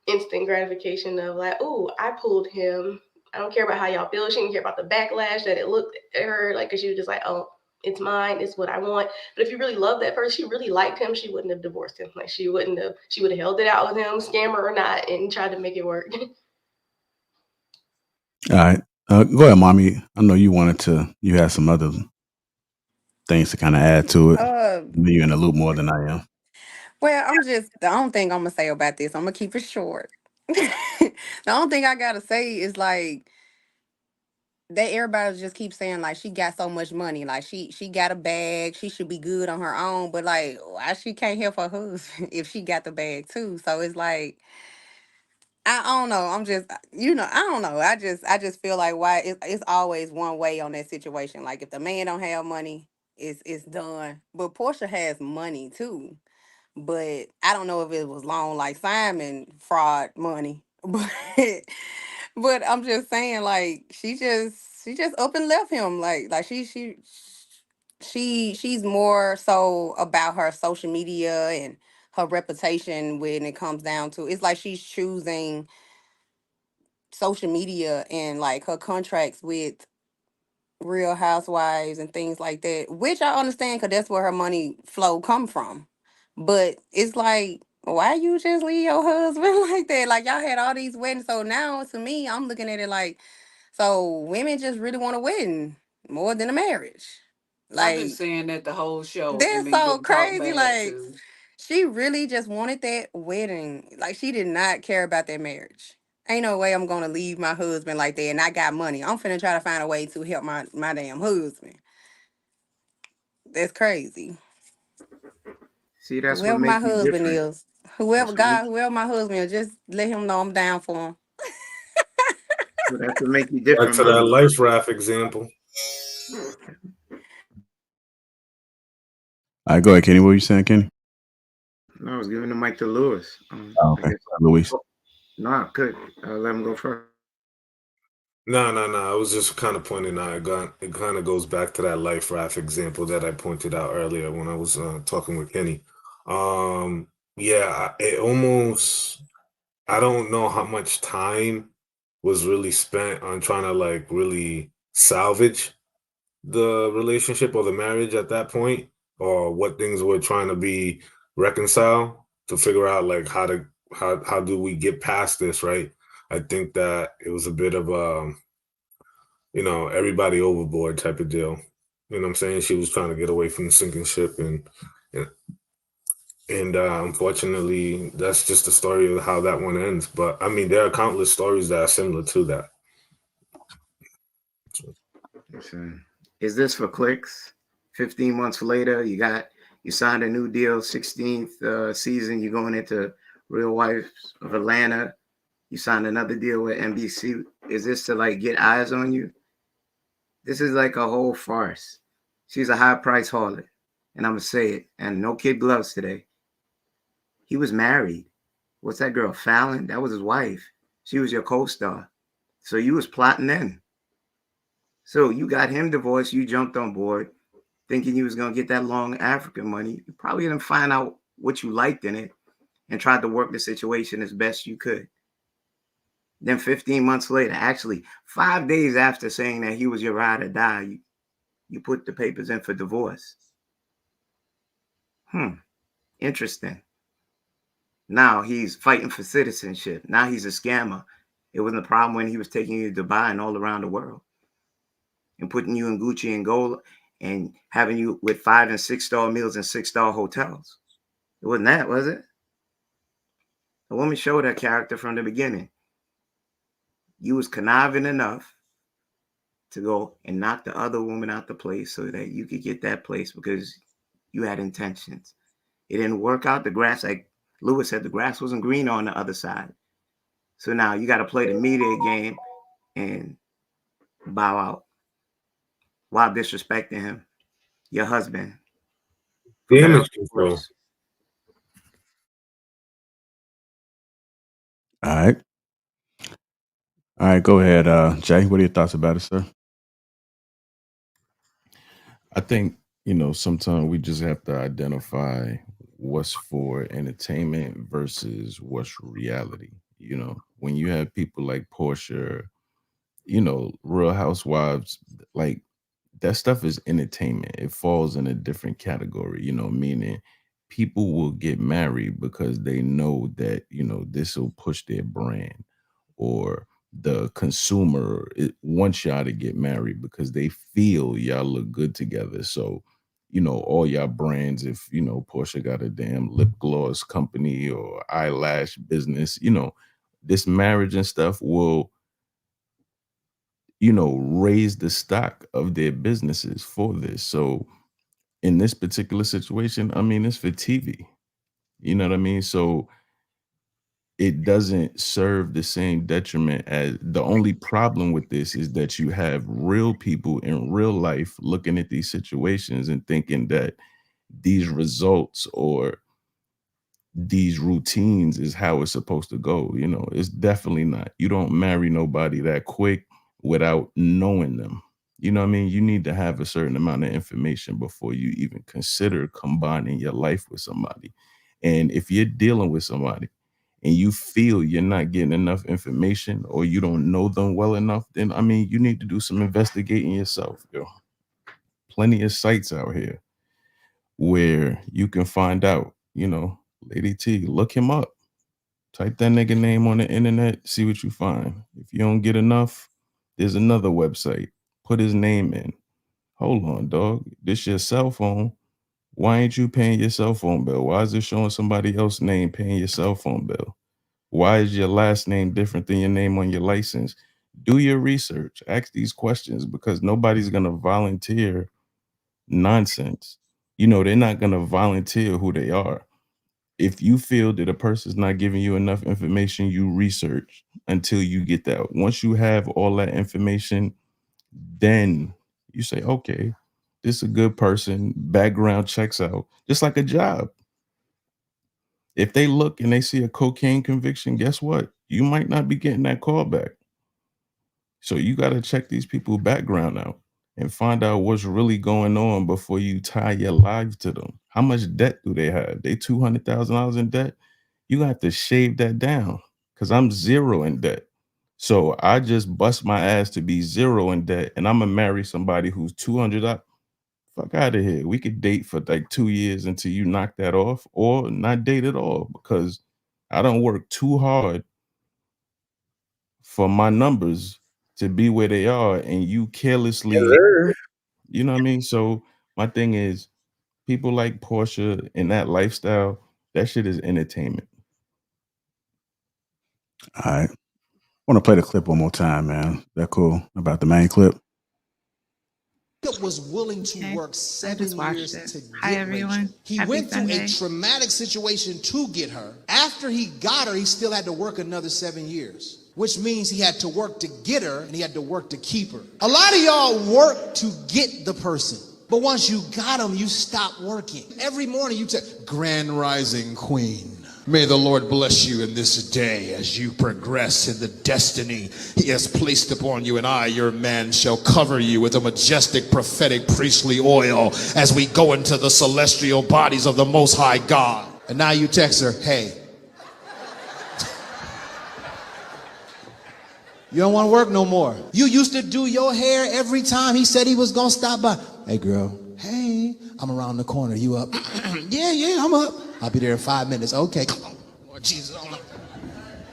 instant gratification of like, oh, I pulled him. I don't care about how y'all feel. She didn't care about the backlash that it looked at her like, because she was just like, oh, it's mine. It's what I want. But if you really love that person, she really liked him, she wouldn't have divorced him. Like she would have held it out with him, scammer or not, and tried to make it work. All right. Go ahead, mommy. I know you had some other things to kind of add to it. You're in a loop more than I am. Well, the only thing I'm gonna say about this, I'm gonna keep it short. The only thing I gotta say is like that everybody just keeps saying like she got so much money, like she got a bag, she should be good on her own, but like why she can't help her husband if she got the bag too? So it's like I don't know. I'm just I don't know. I just feel like why it's always one way on that situation. Like if the man don't have money, it's done. But Portia has money too. But I don't know if it was long like Simon fraud money. But I'm just saying, like, she just up and left him. Like she's more so about her social media and her reputation when it comes down to it's like she's choosing social media and like her contracts with Real Housewives and things like that, which I understand because that's where her money flow come from. But it's like, why you just leave your husband like that? Like y'all had all these weddings, so now to me, I'm looking at it like, so women just really want a wedding more than a marriage. I've been Like saying that the whole show and that's been so getting talked crazy. bad Like to. she really just wanted that wedding. Like she did not care about that marriage. Ain't no way I'm gonna leave my husband like that and I got money. I'm finna try to find a way to help my damn husband. That's crazy. See, that's what Whoever my make you husband different. is, whoever That's what make God, whoever my husband is, just let him know I'm down for him. that's what make you Back different, to that mommy. life raft example. All right, go ahead, Kenny. What were you saying, Kenny? No, I was giving the mic to Lewis. Oh, I okay. guess. Luis. Oh, no, I could. I'll let him go first. No. I was just kind of pointing out. It kind of goes back to that life raft example that I pointed out earlier when I was talking with Kenny. Yeah, it almost. I don't know how much time was really spent on trying to like really salvage the relationship or the marriage at that point, or what things were trying to be reconciled to figure out like how do we get past this, right? I think that it was a bit of a everybody overboard type of deal. You know what I'm saying? She was trying to get away from the sinking ship, and unfortunately, that's just the story of how that one ends. But I mean, there are countless stories that are similar to that. Listen, is this for clicks? 15 months later, you signed a new deal. 16th season, you're going into Real Wives of Atlanta. You signed another deal with NBC. Is this to like get eyes on you? This is like a whole farce. She's a high price harlot, and I'm gonna say it. And no kid gloves today. He was married. What's that girl, Fallon? That was his wife. She was your co-star. So you was plotting in. So you got him divorced. You jumped on board, thinking you was gonna get that long African money. You probably didn't find out what you liked in it, and tried to work the situation as best you could. Then 15 months later, actually 5 days after saying that he was your ride or die, you put the papers in for divorce. Interesting. Now he's fighting for citizenship. Now he's a scammer. It wasn't a problem when he was taking you to Dubai and all around the world and putting you in Gucci and gold and having you with 5 and 6 star meals and 6 star hotels. It wasn't that, was it? The woman showed her character from the beginning. You was conniving enough to go and knock the other woman out the place so that you could get that place because you had intentions. It didn't work out. The grass, like Lewis said, the grass wasn't green on the other side. So now you got to play the media game and bow out. while disrespecting him, your husband. for better Damage or control. worse. All right. All right, go ahead, Jay. What are your thoughts about it, sir? I think, sometimes we just have to identify what's for entertainment versus what's reality. When you have people like Porsha, Real Housewives, like that stuff is entertainment. It falls in a different category, meaning people will get married because they know that, this will push their brand, or the consumer wants y'all to get married because they feel y'all look good together. So, all y'all brands, if, Porsche got a damn lip gloss company or eyelash business, this marriage and stuff will, raise the stock of their businesses for this. So in this particular situation, I mean, it's for TV. You know what I mean? So it doesn't serve the same detriment. As the only problem with this is that you have real people in real life looking at these situations and thinking that these results or these routines is how it's supposed to go. It's definitely not. You don't marry nobody that quick without knowing them. You know what I mean? You need to have a certain amount of information before you even consider combining your life with somebody. And if you're dealing with somebody and you feel you're not getting enough information or you don't know them well enough, then I mean, you need to do some investigating yourself. Plenty of sites out here where you can find out, Lady T, look him up. Type that nigga name on the internet, see what you find. If you don't get enough, there's another website. Put his name in. Hold on, dog. This your cell phone. Why ain't you paying your cell phone bill? Why is it showing somebody else's name paying your cell phone bill? Why is your last name different than your name on your license? Do your research. Ask these questions because nobody's going to volunteer nonsense. They're not going to volunteer who they are. If you feel that a person's not giving you enough information, you research until you get that. Once you have all that information, then you say, okay, this is a good person. Background checks out, just like a job. If they look and they see a cocaine conviction, guess what? You might not be getting that call back. So you got to check these people's background out and find out what's really going on before you tie your life to them. How much debt do they have? They $200,000 in debt? You have to shave that down because I'm zero in debt. So I just bust my ass to be zero in debt, and I'm going to marry somebody who's 200. Fuck out of here. We could date for like 2 years until you knock that off, or not date at all, because I don't work too hard for my numbers to be where they are, and you carelessly, you know what I mean? So my thing is, people like Porsha and that lifestyle, that shit is entertainment. All right. I want to play the clip one more time, man. That cool? About the main clip? Was willing to work 7 years to get Rachel. He Happy went Sunday. through a traumatic situation to get her. After he got her, he still had to work another 7 years, which means he had to work to get her and he had to work to keep her. A lot of y'all work to get the person, but once you got them, you stop working. Every morning you say, Grand Rising Queen. May the Lord bless you in this day as you progress in the destiny he has placed upon you, and I, your man, shall cover you with a majestic prophetic priestly oil as we go into the celestial bodies of the Most High God. And now you text her, hey. You don't want to work no more. You used to do your hair every time he said he was going to stop by. Hey, girl. Hey, I'm around the corner. You up? Yeah, I'm up. I'll be there in 5 minutes. Okay. Lord Jesus.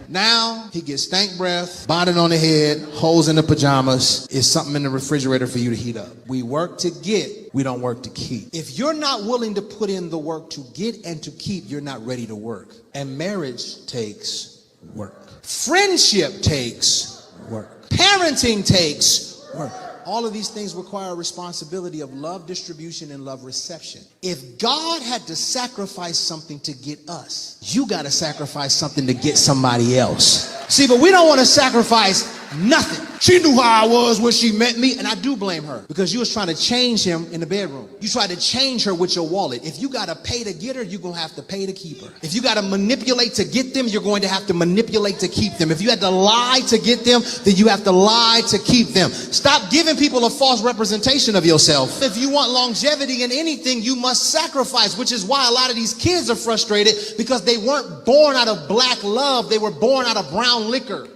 Now he gets stank breath, bonnet on the head, holes in the pajamas. Is something in the refrigerator for you to heat up. We work to get, we don't work to keep. If you're not willing to put in the work to get and to keep, you're not ready to work. And marriage takes work. Friendship takes work. Parenting takes work. All of these things require a responsibility of love distribution and love reception. If God had to sacrifice something to get us, you got to sacrifice something to get somebody else. See, but we don't want to sacrifice Nothing. She knew how I was when she met me, and I do blame her because you was trying to change him in the bedroom. You tried to change her with your wallet. If you gotta pay to get her, you're gonna have to pay to keep her. If you gotta manipulate to get them, you're going to have to manipulate to keep them. If you had to lie to get them, then you have to lie to keep them. Stop giving people a false representation of yourself. If you want longevity in anything, you must sacrifice, which is why a lot of these kids are frustrated because they weren't born out of black love. They were born out of brown liquor.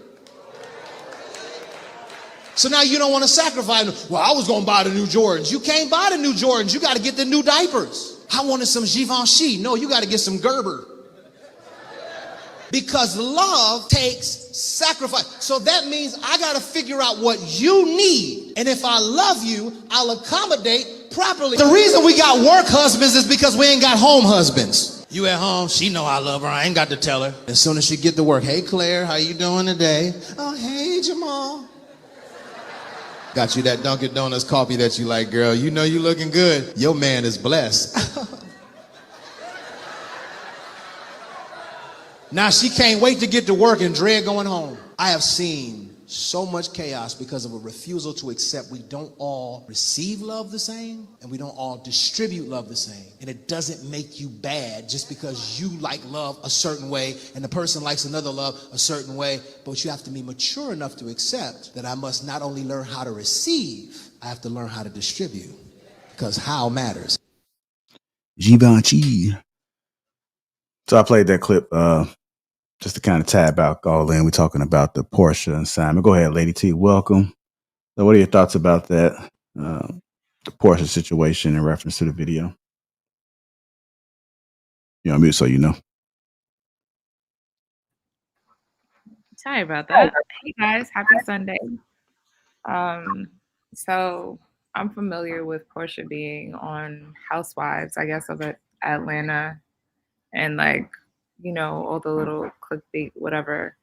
So now you don't want to sacrifice. Well, I was going to buy the new Jordans. You can't buy the new Jordans. You got to get the new diapers. I wanted some Givenchy. No, you got to get some Gerber. Because love takes sacrifice. So that means I got to figure out what you need. And if I love you, I'll accommodate properly. The reason we got work husbands is because we ain't got home husbands. You at home, she know I love her. I ain't got to tell her. As soon as she get to work, hey, Claire, how you doing today? Oh, hey, Jamal. Got you that Dunkin' Donuts coffee that you like, girl. You know you looking good. Your man is blessed. Now she can't wait to get to work and dread going home. I have seen so much chaos because of a refusal to accept we don't all receive love the same and we don't all distribute love the same. And it doesn't make you bad just because you like love a certain way and the person likes another love a certain way. But you have to be mature enough to accept that I must not only learn how to receive, I have to learn how to distribute because how matters. Givenchy. So I played that clip just to kind of tab out all in. We're talking about the Porsha and Simon. Go ahead, Lady T. Welcome. So what are your thoughts about that? The Porsha situation in reference to the video? You're on mute, so you know. Sorry about that. Hey guys, happy Sunday. So I'm familiar with Porsha being on Housewives, I guess, of Atlanta, and like, you know, all the little clickbait, whatever.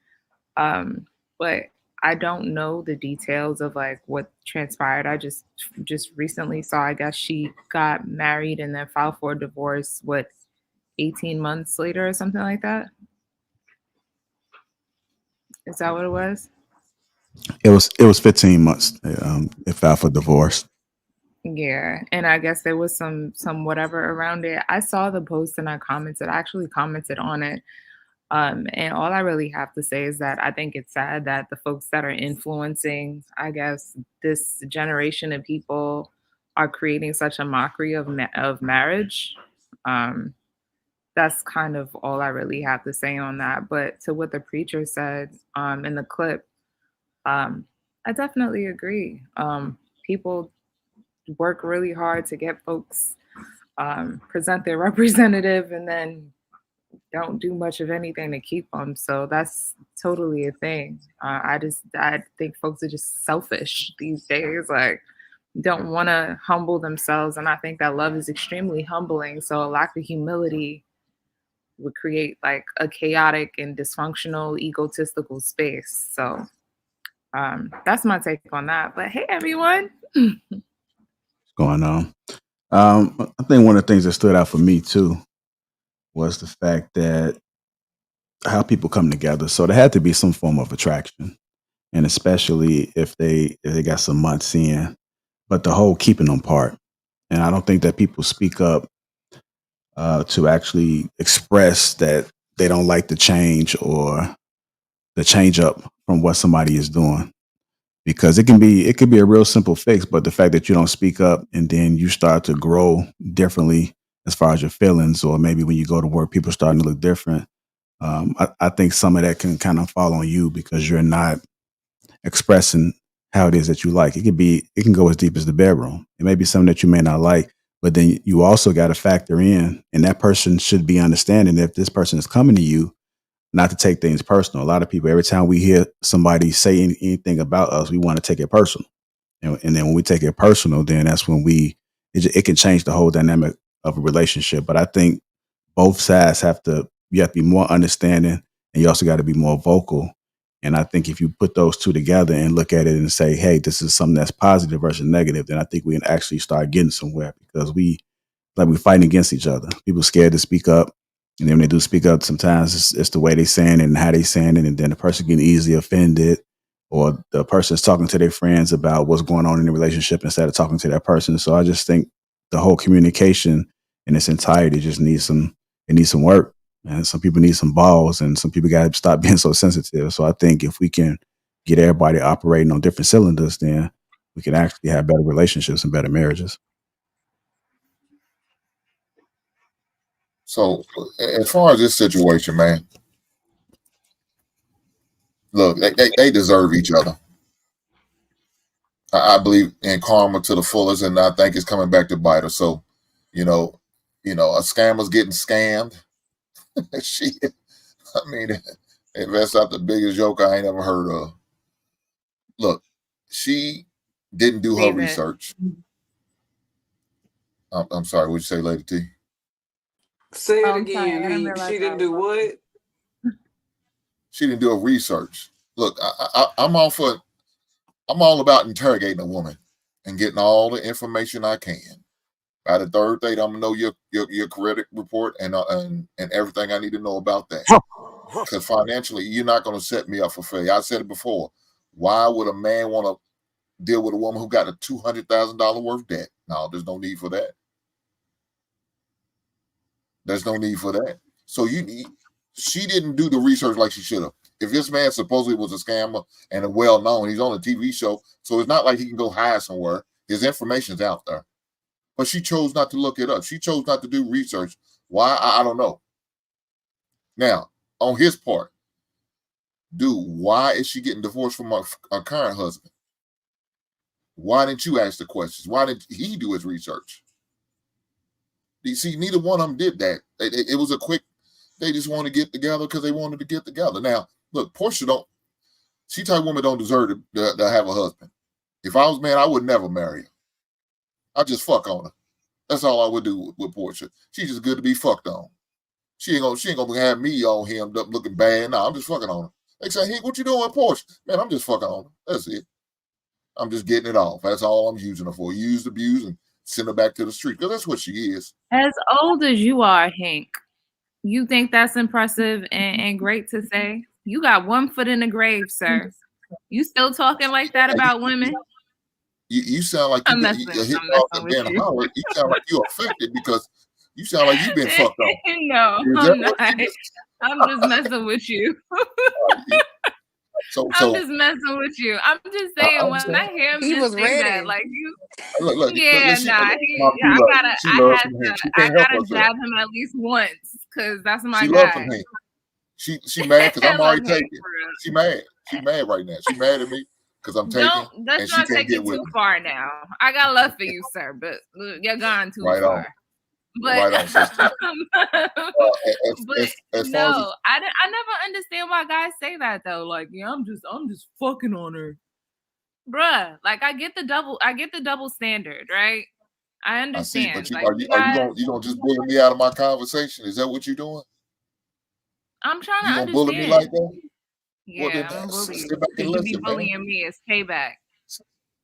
But I don't know the details of like what transpired. I just recently saw, I guess she got married and then filed for a divorce, 18 months later or something like that? Is that what it was? It was 15 months. It filed for divorce. Yeah, and I guess there was some whatever around it. I saw the post and I actually commented on it. And all I really have to say is that I think it's sad that the folks that are influencing, I guess, this generation of people are creating such a mockery of marriage. That's kind of all I really have to say on that. But to what the preacher said in the clip, I definitely agree. People work really hard to get folks present their representative and then don't do much of anything to keep them. So that's totally a thing. I think folks are just selfish these days, like don't want to humble themselves. And I think that love is extremely humbling. So a lack of humility would create like a chaotic and dysfunctional, egotistical space. So that's my take on that. But hey, everyone. What's going on? I think one of the things that stood out for me too was the fact that how people come together. So there had to be some form of attraction, and especially if they got some months in. But the whole keeping them part, and I don't think that people speak up to actually express that they don't like the change or the change up from what somebody is doing, because it can be a real simple fix. But the fact that you don't speak up and then you start to grow differently as far as your feelings, or maybe when you go to work, people starting to look different. I think some of that can kind of fall on you because you're not expressing how it is that you like. It can go as deep as the bedroom. It may be something that you may not like, but then you also got to factor in, and that person should be understanding that if this person is coming to you, not to take things personal. A lot of people, every time we hear somebody say anything about us, we want to take it personal. And then when we take it personal, then that's when it can change the whole dynamic of a relationship. But I think both sides you have to be more understanding, and you also got to be more vocal. And I think if you put those two together and look at it and say, hey, this is something that's positive versus negative, then I think we can actually start getting somewhere, because we're fighting against each other. People scared to speak up. And then when they do speak up, sometimes it's the way they saying it and how they saying it. And then the person getting easily offended. or the person's talking to their friends about what's going on in the relationship instead of talking to that person. So I just think the whole communication in its entirety just needs some work. And some people need some balls, and some people got to stop being so sensitive. So I think if we can get everybody operating on different cylinders, then we can actually have better relationships and better marriages. So as far as this situation, man, look, they deserve each other. I believe in karma to the fullest, and I think it's coming back to bite her. So, a scammer's getting scammed. Shit. I mean, that's not the biggest joke I ain't ever heard of. Look, she didn't do her research. I'm sorry, what'd you say, Lady T? Say it again. She didn't do what? She didn't do her research. Look, I'm all about interrogating a woman and getting all the information I can. By the third date, I'm gonna know your credit report and everything I need to know about that. Because financially, you're not gonna set me up for failure. I said it before. Why would a man want to deal with a woman who got a $200,000 worth debt? No, there's no need for that. There's no need for that. So she didn't do the research like she should have. If this man supposedly was a scammer and a well-known, he's on a TV show, so it's not like he can go hide somewhere. His information's out there. But she chose not to look it up. She chose not to do research. Why? I don't know. Now, on his part, why is she getting divorced from her current husband? Why didn't you ask the questions? Why didn't he do his research? You see, neither one of them did that. It was a quick, they just want to get together because they wanted to get together. Now, look, Porsha she type of woman don't deserve to have a husband. If I was man, I would never marry her. I'd just fuck on her. That's all I would do with Porsha. She's just good to be fucked on. She ain't gonna have me all hemmed up looking bad. No, I'm just fucking on her. They say, hey, what you doing with Porsha? Man, I'm just fucking on her. That's it. I'm just getting it off. That's all I'm using her for. Use, abuse, and send her back to the street. Because that's what she is. As old as you are, Hank, you think that's impressive and great to say? You got one foot in the grave, sir. You still talking like that about women? You sound like you hit off the damn Howard. You sound like you're affected because you sound like you've been fucked on. No, I'm not. I'm just messing with you. I'm just messing with you. I'm just saying when I hear him just say that, like you, look, I gotta jab him at least once because that's my guy. She mad because I'm already taking. She mad. She mad right now. She mad at me because I'm taking. Let's not take it too far now. I got love for you, sir, but you're gone too far. But, right on, sister. I never understand why guys say that though. Like, yeah, I'm just fucking on her, bruh. Like, I get the double standard, right? I understand. I see, but like, you gonna just bully me out of my conversation? Is that what you're doing? I'm trying to understand. You gonna bully me like that? Yeah, I'm bullying you. Because you be bullying me. It's payback.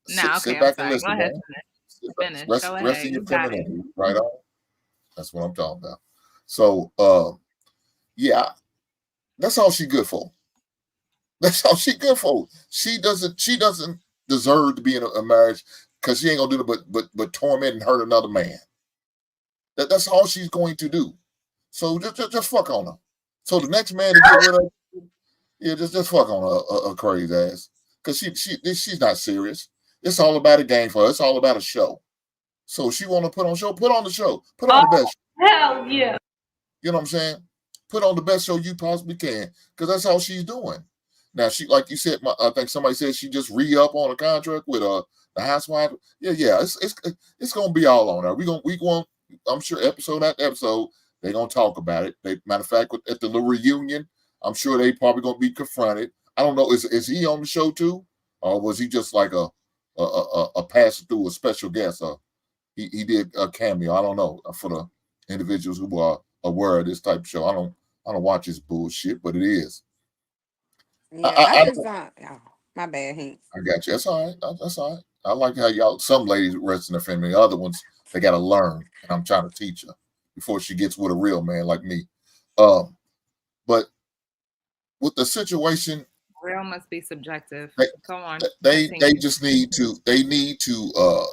Sit back and listen. Go ahead, finish. Go ahead. Rest of your femininity, right on. That's what I'm talking about. So, yeah, that's all she good for. That's all she good for. She doesn't deserve to be in a marriage because she ain't gonna do it but torment and hurt another man. That's all she's going to do. So just fuck on her. So the next man to get rid of her, yeah, just fuck on her crazy ass because she's not serious. It's all about a game for her. It's all about a show. So she want to put on the show. Put on the show. Put on the best. Hell yeah. You know what I'm saying? Put on the best show you possibly can, because that's all she's doing. Now she, like you said, I think somebody said she just re-up on a contract with the housewife. Yeah. It's gonna be all on her. We going. I'm sure episode after episode they're gonna talk about it. Matter of fact, at the little reunion, I'm sure they probably gonna be confronted. I don't know. Is he on the show too, or was he just like a pass through, a special guest? He did a cameo. I don't know, for the individuals who are aware of this type of show. I don't watch this bullshit, but it is. Yeah, my bad, Hank. I got you. That's all right. That's all right. I like how some ladies rest in their family. Other ones, they got to learn, and I'm trying to teach her before she gets with a real man like me. But with the situation, Real must be subjective. They, Go on. they Continue. just need to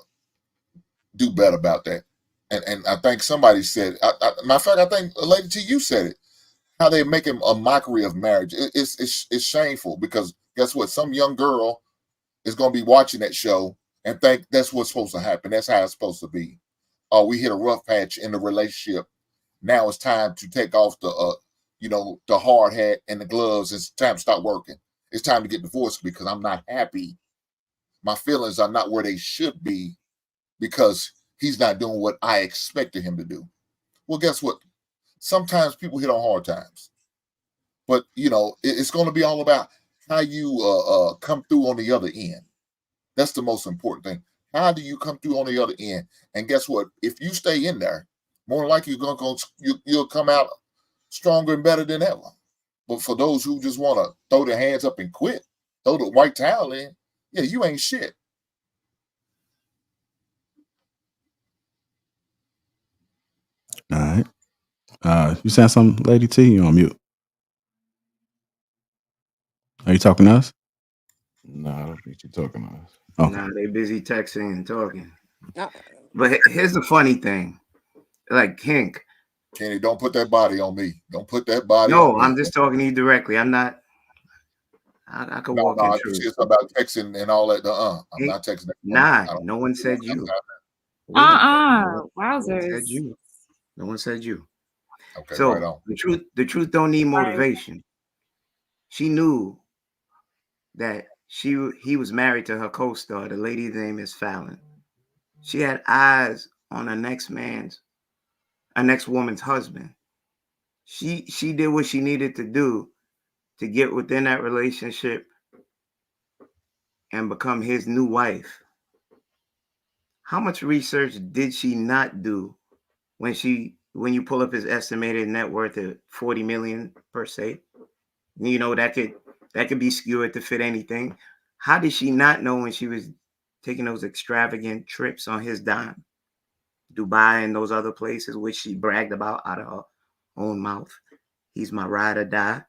do better about that. And I think somebody said, matter of fact, I think Lady T, you said it, how they make him a mockery of marriage. It's shameful, because guess what? Some young girl is going to be watching that show and think that's what's supposed to happen. That's how it's supposed to be. Oh, we hit a rough patch in the relationship. Now it's time to take off the the hard hat and the gloves. It's time to start working. It's time to get divorced because I'm not happy. My feelings are not where they should be because he's not doing what I expected him to do. Well, guess what? Sometimes people hit on hard times, but it's going to be all about how you come through on the other end. That's the most important thing. How do you come through on the other end? And guess what? If you stay in there, more likely you'll come out stronger and better than ever. But for those who just want to throw their hands up and quit, throw the white towel in, yeah, you ain't shit. All right. You saying something, Lady T? You on mute? Are you talking to us? No, I don't think you're talking to us. Okay. Nah, they busy texting and talking. No. But here's the funny thing. Like Kink. Kenny, don't put that body on me. Don't put that body on No, me. I'm just talking to you directly. I'm not. I could walk in I truth. just about texting and all that. I'm not texting. Nah, no one said you. No one said Wowzers. you. No one said you. Okay, so right on. the truth don't need motivation. She knew that he was married to her co-star. The lady's name is Fallon. She had eyes on her next woman's husband. She did what she needed to do to get within that relationship and become his new wife. How much research did she not do when you pull up his estimated net worth at 40 million per se? That could be skewed to fit anything. How did she not know when she was taking those extravagant trips on his dime? Dubai and those other places, which she bragged about out of her own mouth. He's my ride or die.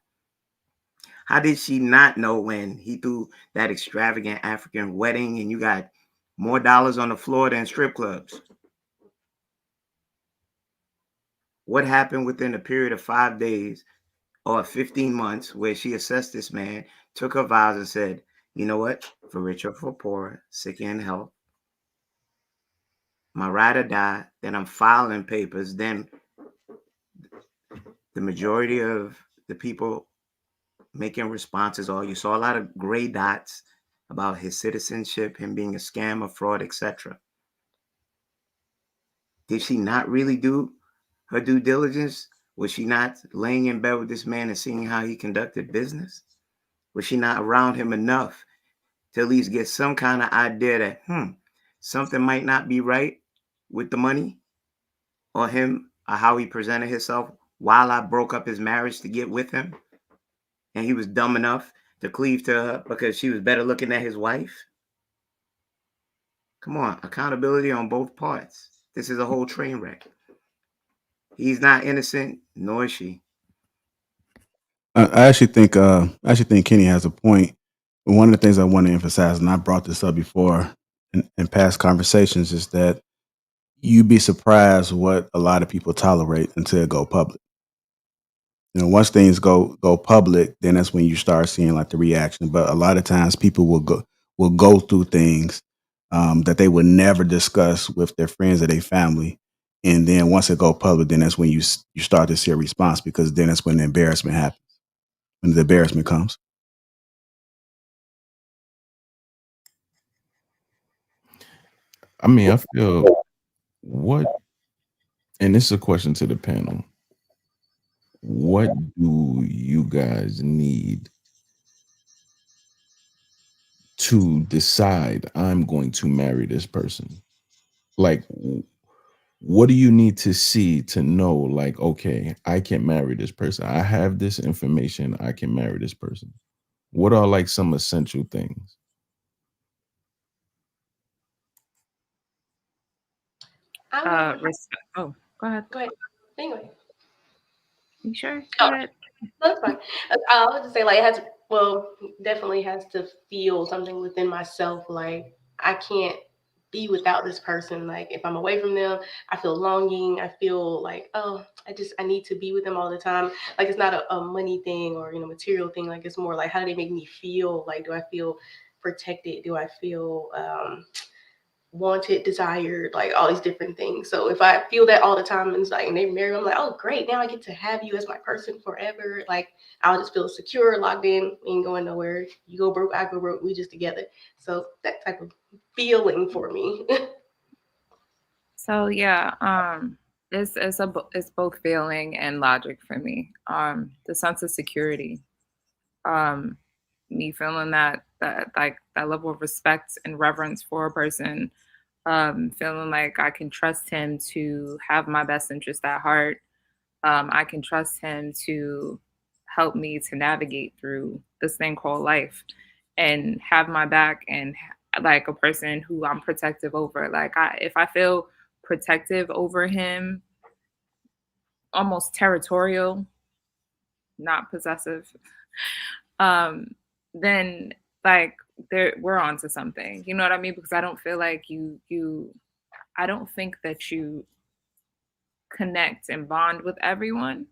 How did she not know when he threw that extravagant African wedding and you got more dollars on the floor than strip clubs? What happened within a period of 5 days or 15 months where she assessed this man, took her vows and said, you know what, for rich or for poor, sick and health, my ride or die, then I'm filing papers. Then the majority of the people making responses, or you saw a lot of gray dots about his citizenship, him being a scam, a fraud, etc. Did she not really do her due diligence? Was she not laying in bed with this man and seeing how he conducted business? Was she not around him enough to at least get some kind of idea that something might not be right with the money or him or how he presented himself while I broke up his marriage to get with him? And he was dumb enough to cleave to her because she was better looking than his wife? Come on, accountability on both parts. This is a whole train wreck. He's not innocent, nor is she. I actually think Kenny has a point. One of the things I want to emphasize, and I brought this up before in past conversations, is that you'd be surprised what a lot of people tolerate until it go public. Once things go public, then that's when you start seeing like the reaction. But a lot of times people will go through things that they would never discuss with their friends or their family. And then once it go public, then that's when you start to see a response, because then that's when the embarrassment happens, when the embarrassment comes. I mean, I feel and this is a question to the panel. What do you guys need to decide I'm going to marry this person? Like, what do you need to see to know, like, okay, I can marry this person. I have this information. I can marry this person. What are like some essential things? Respect. Oh, go ahead. Go ahead. Anyway. You sure? Oh, that's fine. I would just say, like, Well, definitely has to feel something within myself. Like I can't be without this person. Like if I'm away from them, I feel longing. I feel like, oh, I need to be with them all the time. Like it's not a money thing or, material thing. Like it's more like, how do they make me feel? Like, do I feel protected? Do I feel wanted, desired, like all these different things. So if I feel that all the time and it's like, and they marry, I'm like, oh great, now I get to have you as my person forever. Like I'll just feel secure, locked in, ain't going nowhere. You go broke, I go broke, we just together. So that type of feeling for me. So yeah, it's both feeling and logic for me. The sense of security, me feeling that like that level of respect and reverence for a person, feeling like I can trust him to have my best interest at heart. I can trust him to help me to navigate through this thing called life and have my back, and like a person who I'm protective over. Like if I feel protective over him, almost territorial, not possessive, then like we're on to something. You know what I mean? Because I don't feel like I don't think that you connect and bond with everyone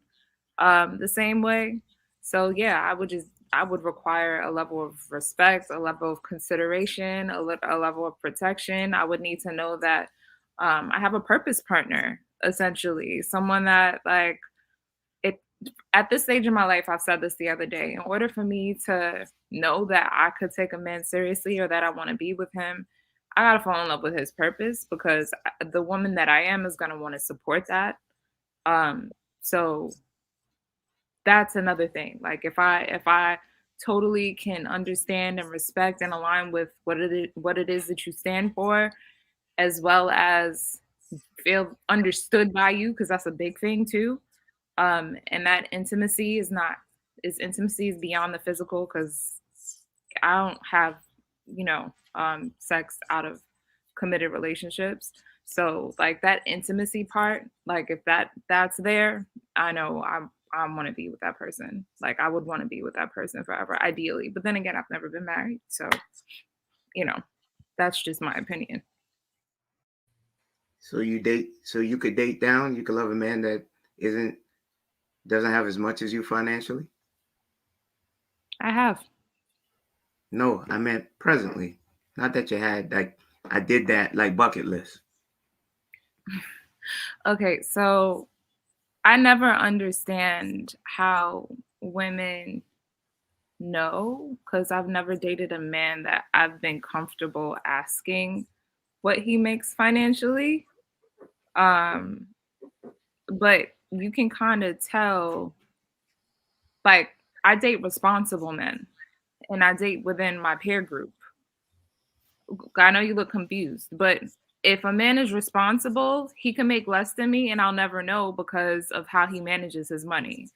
the same way. So yeah, I would require a level of respect, a level of consideration, a level of protection. I would need to know that I have a purpose partner, essentially, someone that like it. At this stage in my life, I've said this the other day. In order for me to know that I could take a man seriously or that I want to be with him, I gotta fall in love with his purpose, because the woman that I am is gonna want to support that. So that's another thing. Like if I totally can understand and respect and align with what it is that you stand for, as well as feel understood by you, because that's a big thing too. And that intimacy is beyond the physical, because I don't have, sex out of committed relationships. So like that intimacy part, like if that's there, I know I want to be with that person. Like I would want to be with that person forever, ideally. But then again, I've never been married, so that's just my opinion. So you could date down. You could love a man that doesn't have as much as you financially. I have. No, I meant presently. Not that you had, like, I did that, like, bucket list. Okay, so I never understand how women know, because I've never dated a man that I've been comfortable asking what he makes financially. But you can kind of tell, like, I date responsible men and I date within my peer group. I know you look confused, but if a man is responsible, he can make less than me and I'll never know because of how he manages his money.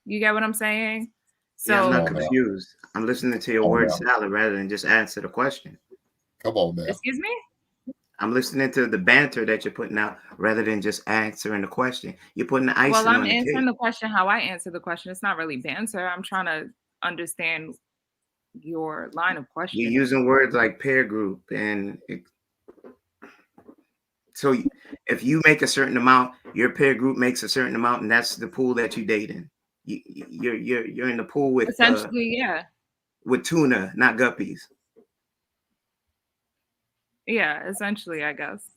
You get what I'm saying? So yeah, I'm not confused. I'm listening to your word salad rather than just answer the question. Come on, man. Excuse me? I'm listening to the banter that you're putting out rather than just answering the question. You're putting the icing on the cake. Well, I'm answering the question how I answer the question. It's not really banter. I'm trying to understand your line of questioning. You're using words like peer group, so if you make a certain amount, your peer group makes a certain amount, and that's the pool that you date in. You're in the pool with essentially, yeah, with tuna, not guppies. Yeah, essentially, I guess.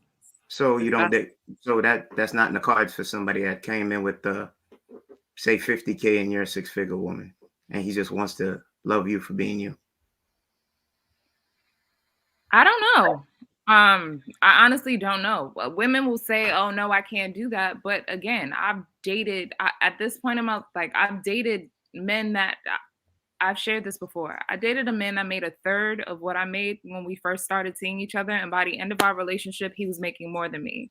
So you don't date. So that's not in the cards for somebody that came in with say $50K and you're a six-figure woman, and he just wants to love you for being you. I don't know. I honestly don't know. Women will say, "Oh no, I can't do that." But again, I've dated at this point in my I've dated men that I've shared this before. I dated a man that made a third of what I made when we first started seeing each other, and by the end of our relationship, he was making more than me.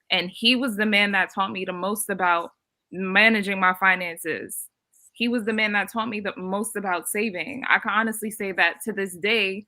And he was the man that taught me the most about managing my finances. He was the man that taught me the most about saving. I can honestly say that to this day,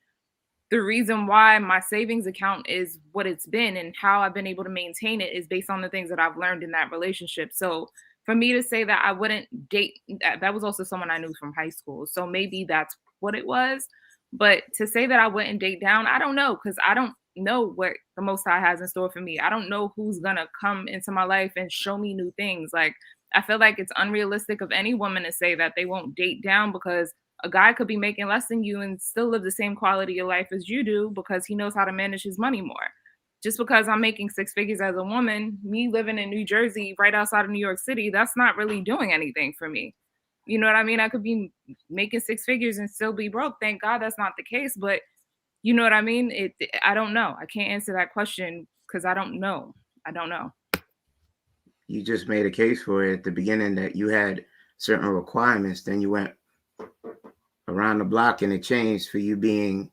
the reason why my savings account is what it's been and how I've been able to maintain it is based on the things that I've learned in that relationship. So for me to say that I wouldn't date, that was also someone I knew from high school. So maybe that's what it was. But to say that I wouldn't date down, I don't know, because I don't know what the Most High has in store for me. I don't know who's going to come into my life and show me new things. Like, I feel like it's unrealistic of any woman to say that they won't date down, because a guy could be making less than you and still live the same quality of life as you do because he knows how to manage his money more. Just because I'm making 6 figures as a woman, me living in New Jersey, right outside of New York City, that's not really doing anything for me. You know what I mean? I could be making 6 figures and still be broke. Thank God that's not the case. But you know what I mean? I don't know. I can't answer that question because I don't know. I don't know. You just made a case for it at the beginning that you had certain requirements. Then you went around the block and it changed for you being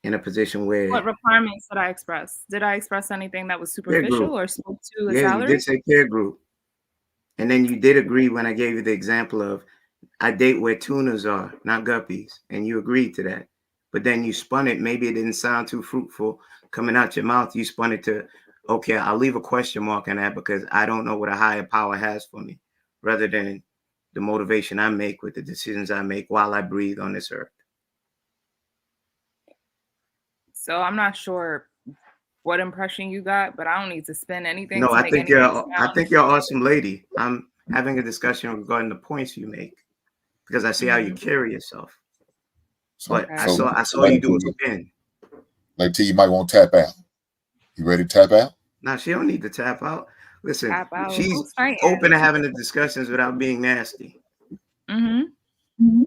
in a position where... What requirements did I express? Did I express anything that was superficial or spoke to a salary? You did say peer group. And then you did agree when I gave you the example of I date where tunas are, not guppies. And you agreed to that. But then you spun it. Maybe it didn't sound too fruitful coming out your mouth. You spun it to, okay, I'll leave a question mark on that because I don't know what a higher power has for me, rather than the motivation I make with the decisions I make while I breathe on this earth. So I'm not sure what impression you got, but I don't need to spin anything. No, I think you're an awesome lady. I'm having a discussion regarding the points you make because I see how you carry yourself. But I saw you do a spin. Like T, you might want to tap out. You ready to tap out? No, she don't need to tap out. Listen, tap out. She's open to having the discussions without being nasty. Mm-hmm.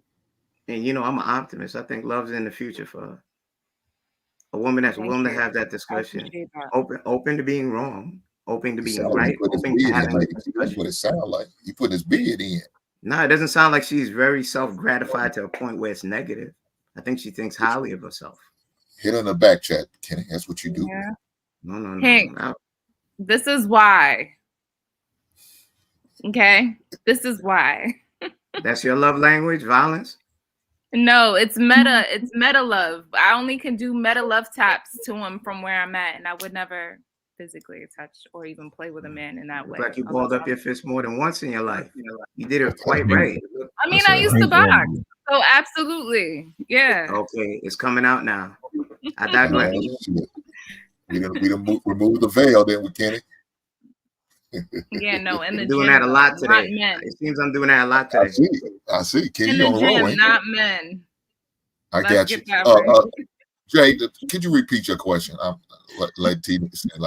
And you know, I'm an optimist. I think love's in the future for her. A woman that's willing to have that discussion, open to being wrong, open to being right, open to having a discussion. That's what it sounds like. You put his beard in. No, it doesn't sound like she's very self-gratified to a point where it's negative. I think she thinks highly of herself. Hit her in the back chat, Kenny. That's what you do. Yeah. No. Hank, this is why. Okay? This is why. That's your love language, violence? No, it's meta. It's meta love. I only can do meta love taps to him from where I'm at, and I would never physically touch or even play with a man in that way. Like you balled up your fist more than once in your life. You did it quite right. I mean, I used to box, so absolutely, yeah. Okay, it's coming out now. I digress. We done remove the veil, then we Kenny. Yeah, no, and I'm doing that a lot today. It seems I'm doing that a lot today. I see. Kenny in the on the gym, roll, not men. I got you. Jay, could you repeat your question? Like T,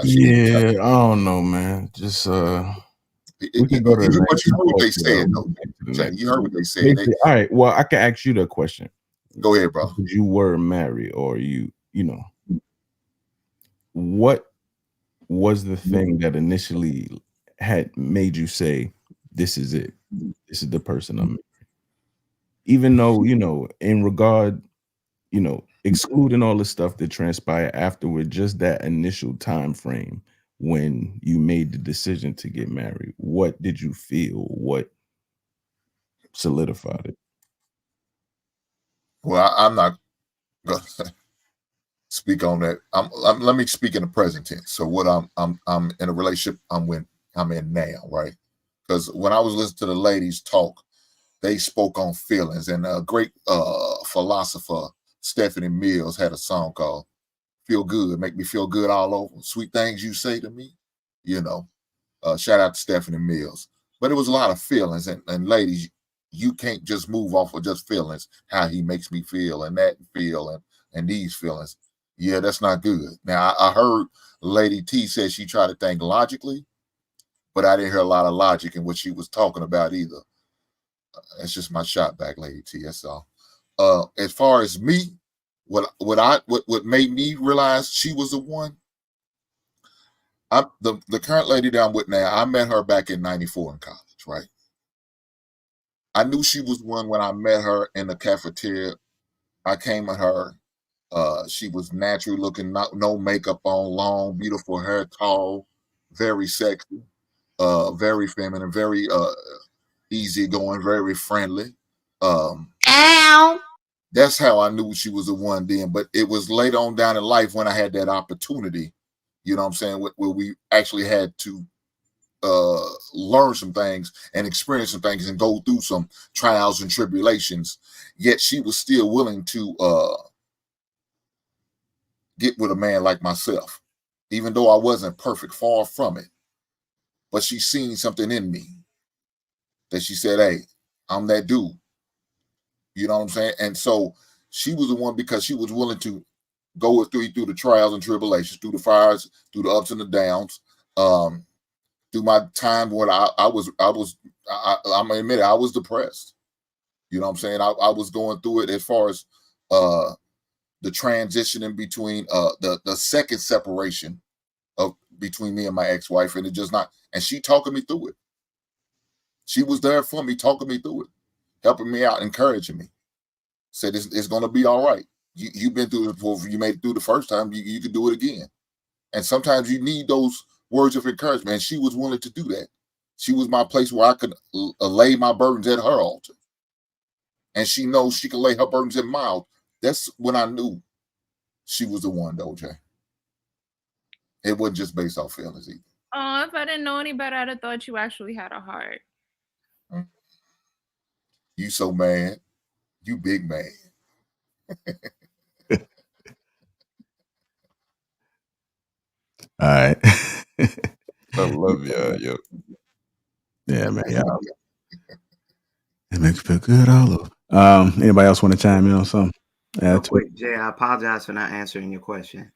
yeah, I don't know, man. Just we can go to you heard what they said, though. Jay, you heard what they said. All right. Well, I can ask you the question. Go ahead, bro. Because you were married, or you know, what was the thing that initially had made you say, "This is it. This is the person I'm marrying"? Even though, you know, in regard, you know, excluding all the stuff that transpired afterward, just that initial time frame when you made the decision to get married, what did you feel? What solidified it? Well, I'm not gonna speak on that. Let me speak in the present tense. So what I'm in a relationship I'm in now, right? Because when I was listening to the ladies talk, they spoke on feelings, and a great philosopher, Stephanie Mills, had a song called "Feel Good," make me feel good all over. Sweet things you say to me, you know. Shout out to Stephanie Mills. But it was a lot of feelings, and ladies, you can't just move off of just feelings. How he makes me feel, and that feel, and these feelings. Yeah, that's not good. Now I heard Lady T said she tried to think logically, but I didn't hear a lot of logic in what she was talking about either. That's just my shot back, Lady T. That's all. As far as me, what made me realize she was the one. The current lady that I'm with now, I met her back in '94 in college, right? I knew she was one when I met her in the cafeteria. I came at her. She was natural looking, no makeup on, long, beautiful hair, tall, very sexy, very feminine, very easygoing, very friendly. That's how I knew she was the one then. But it was later on down in life when I had that opportunity, you know what I'm saying, where we actually had to learn some things and experience some things and go through some trials and tribulations. Yet she was still willing to get with a man like myself, even though I wasn't perfect, far from it. But she seen something in me that she said, hey, I'm that dude. You know what I'm saying? And so she was the one, because she was willing to go through the trials and tribulations, through the fires, through the ups and the downs, through my time when I'm gonna admit it, I was depressed. You know what I'm saying? I was going through it as far as the transition in between the second separation of between me and my ex-wife, and it just not, and she talking me through it. She was there for me, talking me through it, helping me out, encouraging me. Said it's gonna be all right. You've been through it before. You made it through the first time. You can do it again. And sometimes you need those words of encouragement. And she was willing to do that. She was my place where I could lay my burdens at her altar. And she knows she can lay her burdens at my altar. That's when I knew she was the one, though, Jay. It wasn't just based off feelings either. Oh, if I didn't know any better, I'd have thought you actually had a heart. You so mad. You big man. All right. I love y'all, yo. Yeah, man. Yeah. It makes me feel good all over. Anybody else want to chime in on something? Real quick, Jay, I apologize for not answering your question.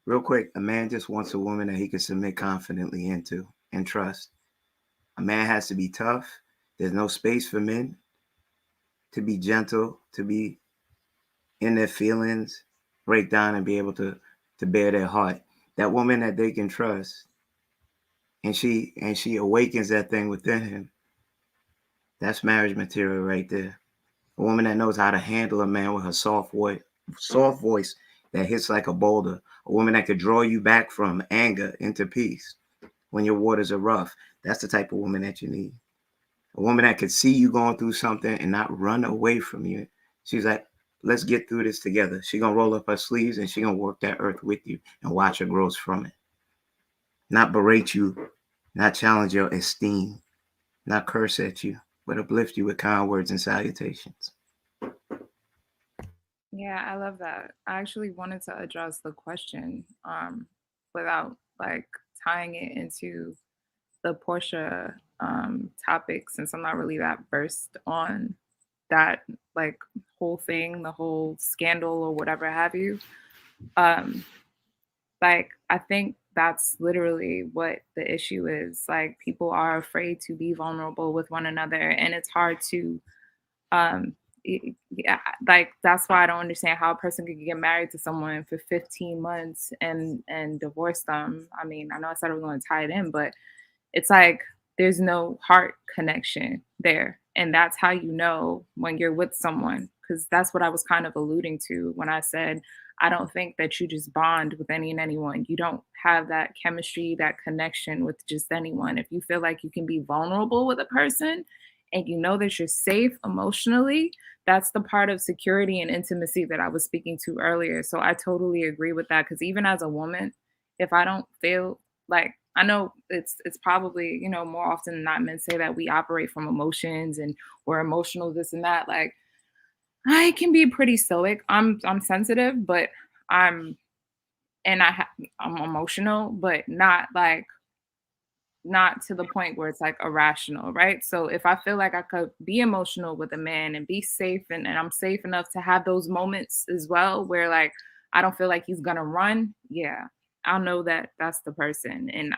Real quick, a man just wants a woman that he can submit confidently into and trust. A man has to be tough. There's no space for men to be gentle, to be in their feelings, break down, and be able to bear their heart. That woman that they can trust, and she awakens that thing within him. That's marriage material right there. A woman that knows how to handle a man with her soft voice that hits like a boulder. A woman that could draw you back from anger into peace when your waters are rough. That's the type of woman that you need. A woman that could see you going through something and not run away from you. She's like, let's get through this together. She's going to roll up her sleeves and she's going to work that earth with you and watch her grow from it. Not berate you, not challenge your esteem, not curse at you, but uplift you with kind words and salutations. Yeah, I love that. I actually wanted to address the question without like tying it into the Porsha topic, since I'm not really that versed on that like whole thing, the whole scandal or whatever have you. Like, I think that's literally what the issue is. Like, people are afraid to be vulnerable with one another, and it's hard to yeah, like that's why I don't understand how a person could get married to someone for 15 months and divorce them. I mean, I know I said I was going to tie it in, but it's like there's no heart connection there. And that's how you know when you're with someone, because that's what I was kind of alluding to when I said I don't think that you just bond with any and anyone. You don't have that chemistry, that connection with just anyone. If you feel like you can be vulnerable with a person and you know that you're safe emotionally, that's the part of security and intimacy that I was speaking to earlier. So I totally agree with that, because even as a woman, if I don't feel like, I know it's probably, you know, more often than not, men say that we operate from emotions and we're emotional, this and that. Like, I can be pretty stoic. I'm sensitive, but I'm emotional, but not to the point where it's like irrational, right? So if I feel like I could be emotional with a man and be safe and I'm safe enough to have those moments as well where like I don't feel like he's gonna run, yeah, I'll know that that's the person. And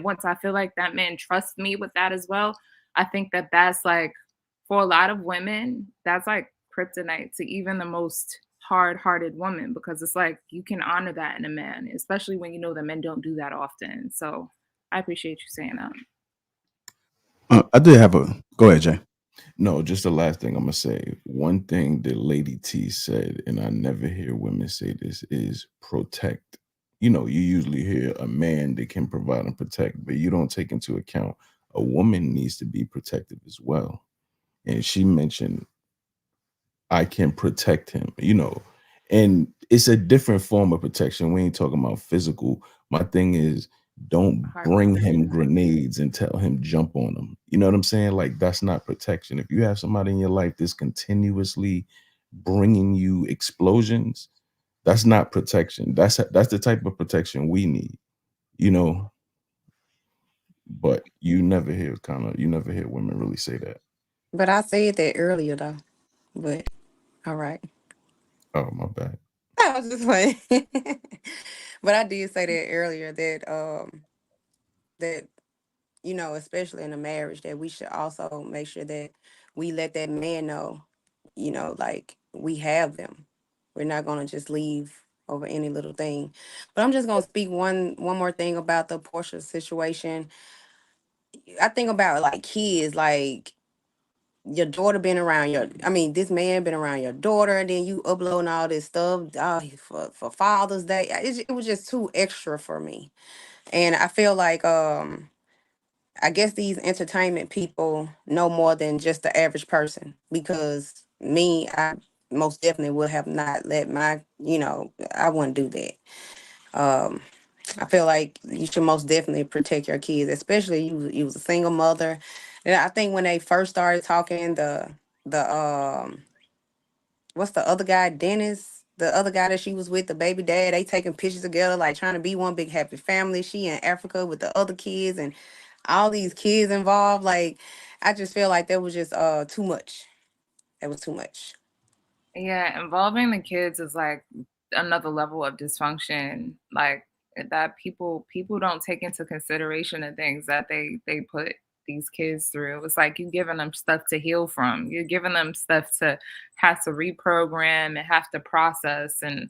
once I feel like that man trusts me with that as well, I think that that's like, for a lot of women, that's like kryptonite to even the most hard-hearted woman, because it's like you can honor that in a man, especially when you know that men don't do that often. So I appreciate you saying that. I did have a go ahead, Jay. No, just the last thing I'm gonna say. One thing that Lady T said, and I never hear women say this, is protect. You know, you usually hear a man that can provide and protect, but you don't take into account a woman needs to be protective as well. And she mentioned, I can protect him, you know, and it's a different form of protection. We ain't talking about physical. My thing is, Don't bring him grenades and tell him jump on them. You know what I'm saying? Like, that's not protection. If you have somebody in your life that's continuously bringing you explosions, that's not protection. That's the type of protection we need, you know. But you never hear women really say that. But I said that earlier though. But all right. Oh, my bad. I was just playing. But I did say that earlier that you know, especially in a marriage, that we should also make sure that we let that man know, you know, like we have them. We're not gonna just leave over any little thing. But I'm just gonna speak one more thing about the Porsha situation. I think about like kids, like your daughter been around this man been around your daughter, and then you uploading all this stuff for Father's Day. It was just too extra for me. And I feel like I guess these entertainment people know more than just the average person, because me, I most definitely would have not let my, I wouldn't do that. Um, I feel like you should most definitely protect your kids, especially you was a single mother. And I think when they first started talking, the what's the other guy, Dennis, the other guy that she was with, the baby dad, they taking pictures together, like trying to be one big happy family. She in Africa with the other kids and all these kids involved. Like, I just feel like that was just too much. That was too much. Yeah, involving the kids is like another level of dysfunction. Like that people don't take into consideration the things that they put these kids through. It's like you're giving them stuff to heal from. You're giving them stuff to have to reprogram and have to process and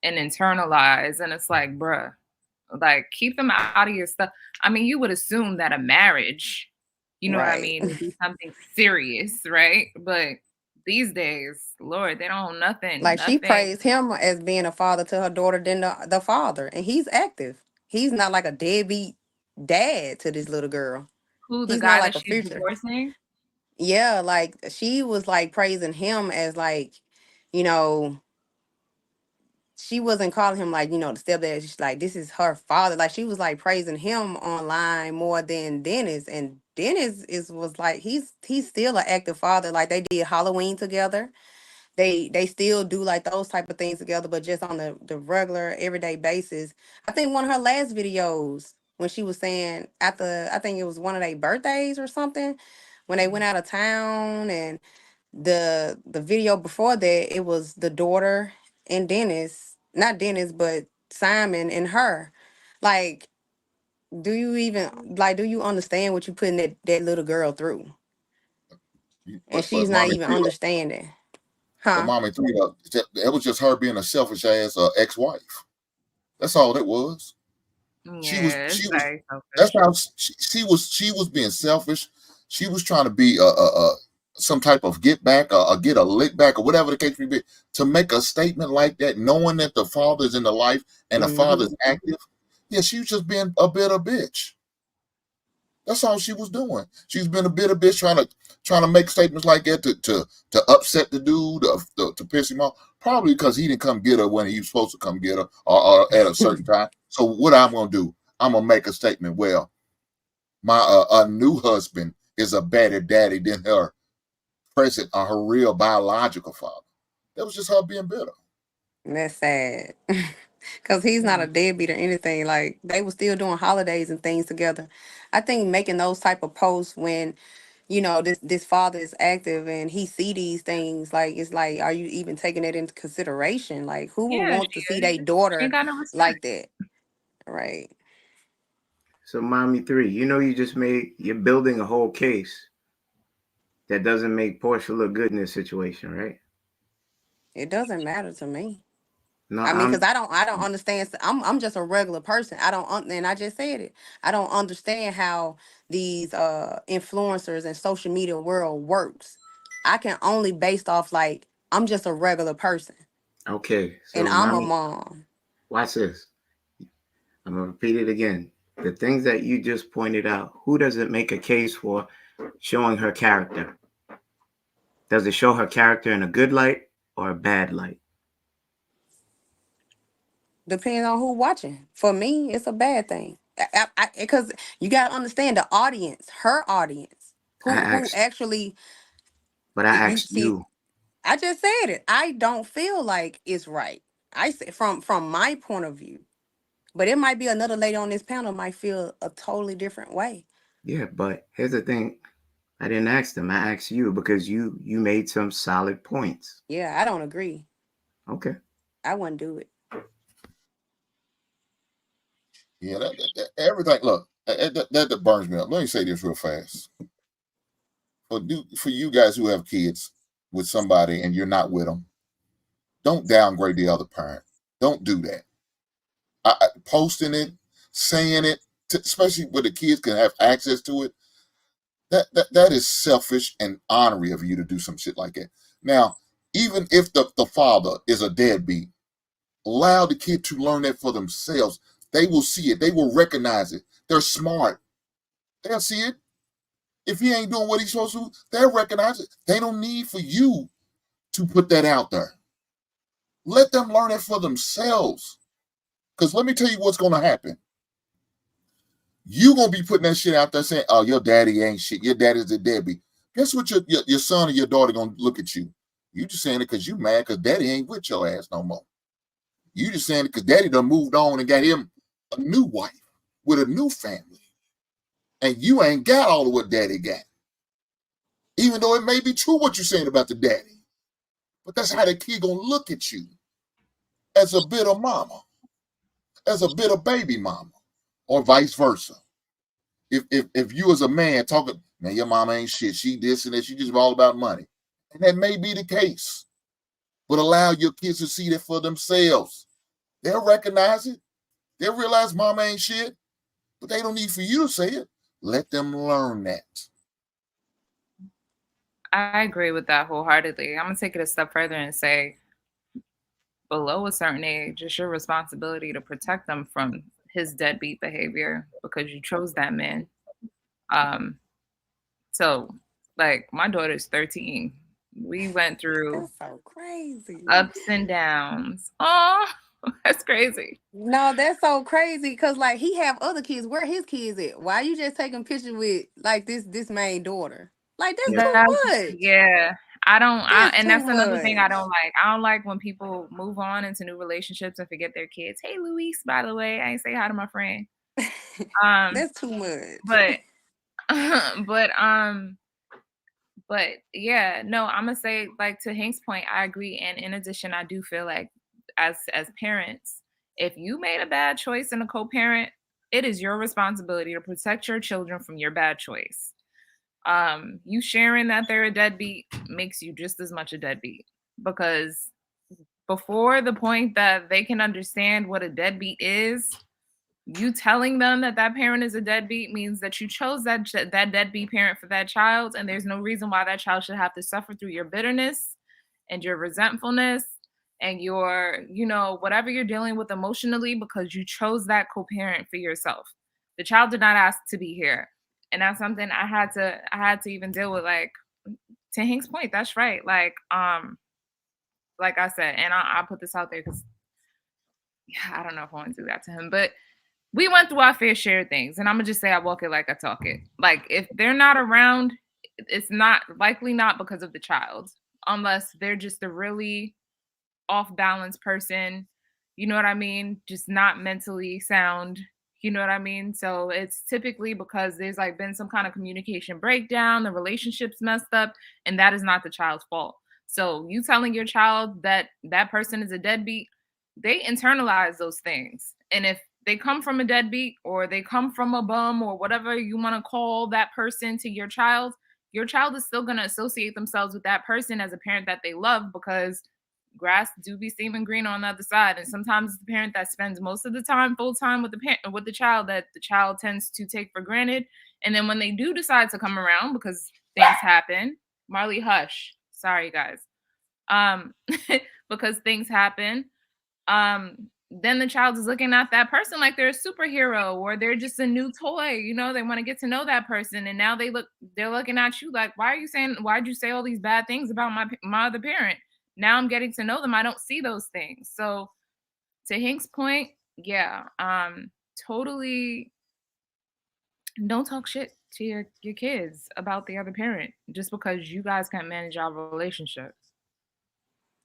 internalize. And it's like, bruh, like keep them out of your stuff. I mean, you would assume that a marriage, you know what I mean, would be something serious, right? But these days, Lord, they don't nothing. Like, she praised him as being a father to her daughter than the father, and he's active. He's not like a deadbeat dad to this little girl. Who, the He's guy not like that a she's future. divorcing? Yeah, like she was like praising him as like, you know, she wasn't calling him like, the stepdad. She's like, this is her father. Like, she was like praising him online more than Dennis. And Dennis was like, he's still an active father. Like, they did Halloween together. They still do like those type of things together, but just on the regular everyday basis. I think one of her last videos, when she was saying after, I think it was one of their birthdays or something, when they went out of town, and the video before that, it was the daughter and Dennis, not Dennis, but Simon and her. Like, do you understand what you putting that little girl through? And she's But not mommy even three, understanding. but Huh? mommy three, it was just her being a selfish ass ex-wife. That's all it was. She was. Yeah, it's very selfish. That's how she was being selfish. She was trying to be some type of get back or get a lick back or whatever the case may be, to make a statement like that, knowing that the father's in the life and the father's active. Yeah, she was just being a bitter bitch. That's all she was doing. She's been a bitter bitch trying to make statements like that to upset the dude, to piss him off. Probably because he didn't come get her when he was supposed to come get her or at a certain time. So what I'm gonna do? I'm gonna make a statement. Well, my a new husband is a better daddy than her present or her real biological father. That was just her being bitter. That's sad. Because he's not a deadbeat or anything. Like, they were still doing holidays and things together. I think making those type of posts when, this father is active and he see these things, like, it's like, are you even taking that into consideration? Like, who would Yeah, want to see she their is. She daughter ain't got no respect. like that? Right. So, mommy three, you're building a whole case that doesn't make Porsha look good in this situation, right? It doesn't matter to me. No, I mean, because I don't understand. I'm just a regular person. And I just said it. I don't understand how these influencers and social media world works. I can only based off, like, I'm just a regular person okay. So, and I'm a mommy, mom. watch this. I'm gonna repeat it again. The things that you just pointed out, who does it make a case for showing her character? Does it show her character in a good light or a bad light? Depends on who watching. For me, it's a bad thing. Because you got to understand the audience, her audience, who actually. But I You asked see, you. I just said it. I don't feel like it's right. I say from my point of view, but it might be another lady on this panel might feel a totally different way. Yeah, but here's the thing. I didn't ask them. I asked you because you made some solid points. Yeah, I don't agree. Okay. I wouldn't do it. Yeah, that everything. Look, that burns me up. Let me say this real fast. For you guys who have kids with somebody and you're not with them, don't downgrade the other parent. Don't do that. Posting it, saying it, especially where the kids can have access to it. That is selfish and honorary of you to do some shit like that. Now, even if the father is a deadbeat, allow the kid to learn that for themselves. They will see it. They will recognize it. They're smart. They'll see it. If he ain't doing what he's supposed to, they'll recognize it. They don't need for you to put that out there. Let them learn it for themselves. Because let me tell you what's going to happen. You're going to be putting that shit out there saying, oh, your daddy ain't shit. Your daddy's a deadbeat. Guess what your son or your daughter going to look at you? You just saying it because you mad because daddy ain't with your ass no more. You just saying it because daddy done moved on and got him a new wife with a new family. And you ain't got all of what daddy got. Even though it may be true what you're saying about the daddy. But that's how the kid going to look at you. As a bitter mama. As a bitter baby mama. Or vice versa. If you as a man talking, man, your mama ain't shit. She this and that. She just all about money. And that may be the case. But allow your kids to see that for themselves. They'll recognize it. They'll realize mama ain't shit. But they don't need for you to say it. Let them learn that. I agree with that wholeheartedly. I'm going to take it a step further and say, below a certain age, it's your responsibility to protect them from his deadbeat behavior because you chose that man. So, like, my daughter's 13. We went through That's so crazy. ups and downs. Oh, that's crazy. No, that's so crazy because like he have other kids. Where his kids at? Why you just taking pictures with like this main daughter? Like that's too much. Yeah. And that's another thing I much. don't like. I don't like when people move on into new relationships and forget their kids. Hey, Luis, by the way, I ain't say hi to my friend. That's too much. But yeah, no, I'm gonna say, like, to Hank's point, I agree. And in addition, I do feel like as parents, if you made a bad choice and a co-parent, it is your responsibility to protect your children from your bad choice. You sharing that they're a deadbeat makes you just as much a deadbeat, because before the point that they can understand what a deadbeat is, you telling them that parent is a deadbeat means that you chose that deadbeat parent for that child, and there's no reason why that child should have to suffer through your bitterness and your resentfulness and your, whatever you're dealing with emotionally, because you chose that co-parent for yourself. The child did not ask to be here. And that's something I had to even deal with. Like, to Hank's point, that's right. Like I said, and I put this out there because I don't know if I want to do that to him, but we went through our fair share of things, and I'm gonna just say I walk it like I talk it. Like, if they're not around, it's not likely not because of the child, unless they're just a really off balance person, you know what I mean? Just not mentally sound, you know what I mean? So it's typically because there's like been some kind of communication breakdown, the relationship's messed up, and that is not the child's fault. So you telling your child that person is a deadbeat, they internalize those things. And if they come from a deadbeat, or they come from a bum, or whatever you want to call that person to your child is still going to associate themselves with that person as a parent that they love, because grass do be seeming green on the other side. And sometimes it's the parent that spends most of the time full time with the child that the child tends to take for granted. And then when they do decide to come around, because things happen, Marley, hush. Sorry, guys. Because things happen. Then the child is looking at that person like they're a superhero, or they're just a new toy. They want to get to know that person, and now they're looking at you like, why'd you say all these bad things about my other parent? Now I'm getting to know them. I don't see those things. So to Hank's point, yeah, totally don't talk shit to your kids about the other parent just because you guys can't manage your relationship.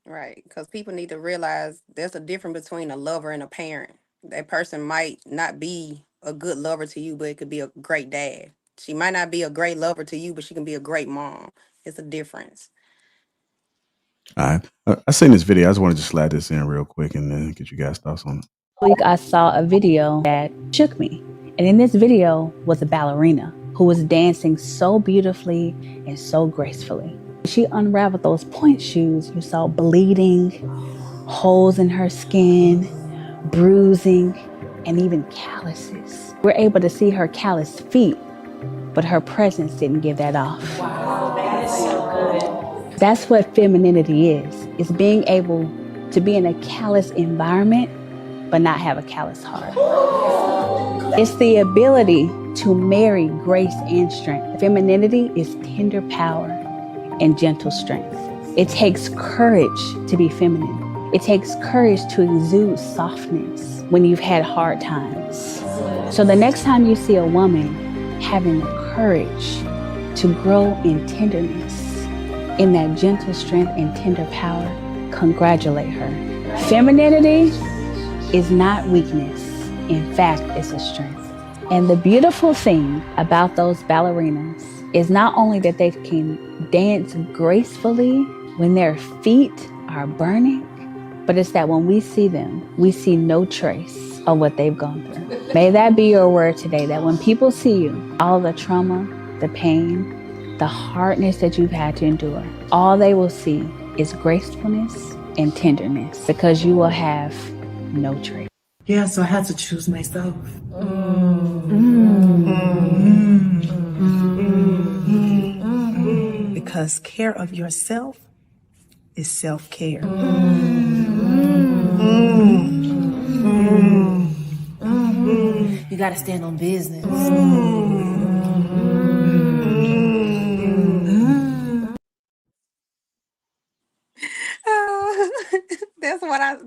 Right, because people need to realize there's a difference between a lover and a parent. That person might not be a good lover to you, but it could be a great dad. She might not be a great lover to you, but she can be a great mom. It's a difference. All right. I seen this video. I just want to just slide this in real quick and then get you guys' thoughts on it. Week I saw a video that shook me. And in this video was a ballerina who was dancing so beautifully and so gracefully. She unraveled those point shoes. You saw bleeding, holes in her skin, bruising, and even calluses. We're able to see her calloused feet, but her presence didn't give that off. Wow, that is so good. That's what femininity is being able to be in a callous environment but not have a callous heart. It's the ability to marry grace and strength. Femininity is tender power and gentle strength. It takes courage to be feminine. It takes courage to exude softness when you've had hard times. So the next time you see a woman having the courage to grow in tenderness, in that gentle strength and tender power, congratulate her. Femininity is not weakness. In fact, it's a strength. And the beautiful thing about those ballerinas is not only that they can dance gracefully when their feet are burning, but it's that when we see them, we see no trace of what they've gone through. May that be your word today, that when people see you, all the trauma, the pain, the hardness that you've had to endure, all they will see is gracefulness and tenderness, because you will have no trace. Yeah, so I had to choose myself. Because care of yourself is self-care. You gotta stand on business.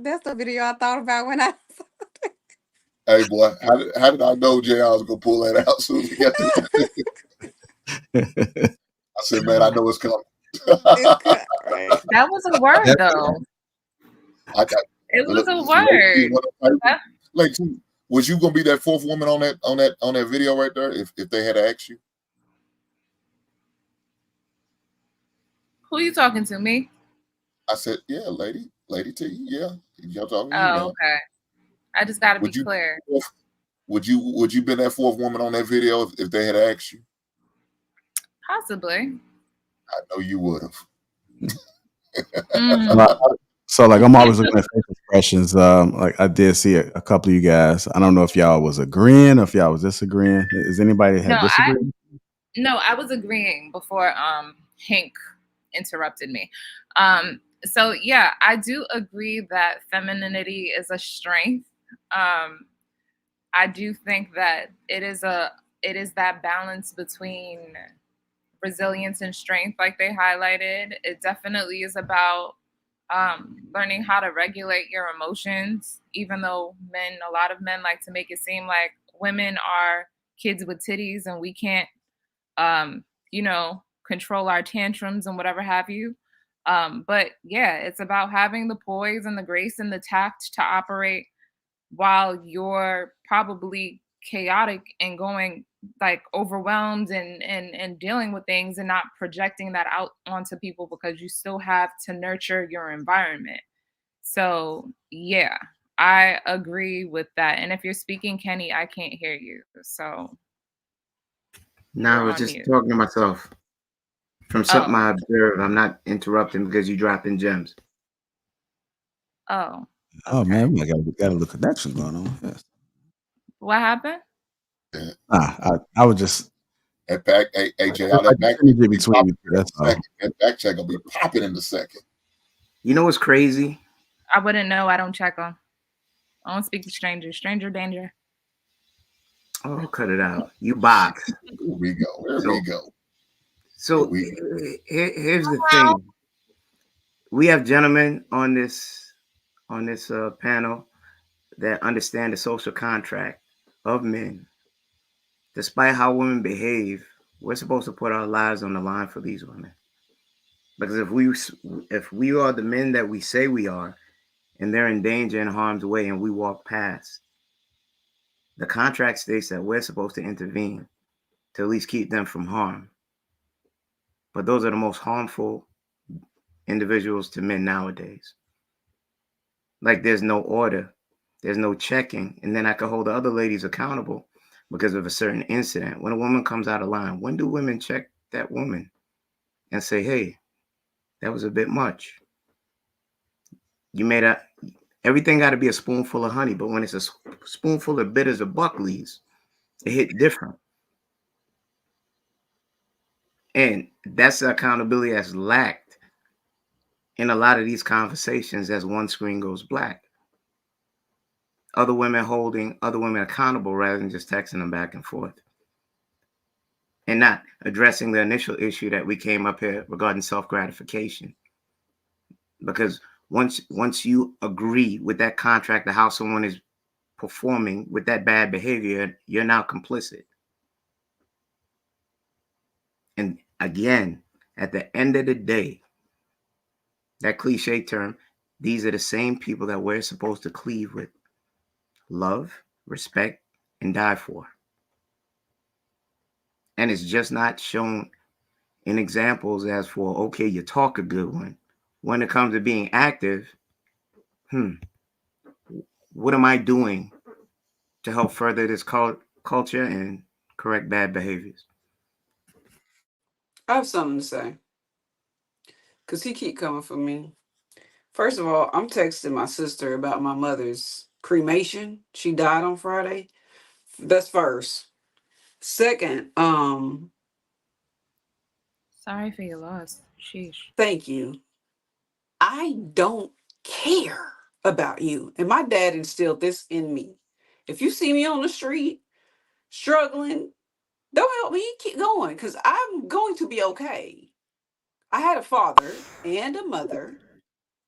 That's the video I thought about when I Hey boy, how did I know JR was gonna pull that out as soon as he got to I said, man, I know it's coming. That was a word though. It was a word. Like, was you gonna be that fourth woman on that video right there if they had asked you? Who are you talking to, me? I said, yeah, lady T, yeah. Y'all talking Oh, okay. I just gotta be clear. Would you been that fourth woman on that video if they had asked you? Possibly. I know you would have. So like I'm always looking at face expressions. Like I did see a couple of you guys. I don't know if y'all was agreeing or if y'all was disagreeing. Is anybody that had disagreed? No, I was agreeing before Hank interrupted me. So yeah, I do agree that femininity is a strength. I do think that it is that balance between resilience and strength, like they highlighted. It definitely is about learning how to regulate your emotions, even though a lot of men like to make it seem like women are kids with titties and we can't, control our tantrums and whatever have you. But yeah, it's about having the poise and the grace and the tact to operate while you're probably chaotic and going like overwhelmed and dealing with things and not projecting that out onto people, because you still have to nurture your environment. So yeah, I agree with that. And if you're speaking, Kenny, I can't hear you. So no, I was just talking to myself. From something I observed, I'm not interrupting because you're dropping gems. Oh. Oh man, we got a little connection going on. Yes. What happened? I was just that back, AJ, that back check will be popping in a second. You know what's crazy? I wouldn't know. I don't check them. I don't speak to strangers. Stranger danger. Oh, cut it out. You box. Here we go. So here's the thing. We have gentlemen on this panel that understand the social contract of men. despite how women behave, we're supposed to put our lives on the line for these women. Because if we are the men that we say we are, and they're in danger and harm's way, and we walk past, the contract states that we're supposed to intervene to at least keep them from harm. But those are the most harmful individuals to men nowadays. Like, there's no order, there's no checking, and then I could hold the other ladies accountable because of a certain incident. When a woman comes out of line, when do women check that woman and say, hey, that was a bit much? You made everything got to be a spoonful of honey, but when it's a spoonful of bitters or Buckley's, it hit different. And that's the accountability that's lacked in a lot of these conversations as one screen goes black. Other women holding other women accountable rather than just texting them back and forth. And not addressing the initial issue that we came up here regarding self-gratification. Because once you agree with that contract of how someone is performing with that bad behavior, you're now complicit. And again, at the end of the day, that cliche term, these are the same people that we're supposed to cleave with, love, respect, and die for. And it's just not shown in examples as for, okay, you talk a good one. When it comes to being active, what am I doing to help further this culture and correct bad behaviors? I have something to say. Because he keep coming for me. First of all, I'm texting my sister about my mother's cremation. She died on Friday. That's first. Second, Sorry for your loss. Sheesh. thank you. I don't care about you. And my dad instilled this in me. If you see me on the street struggling, don't help me, keep going, because I'm going to be okay. I had a father and a mother.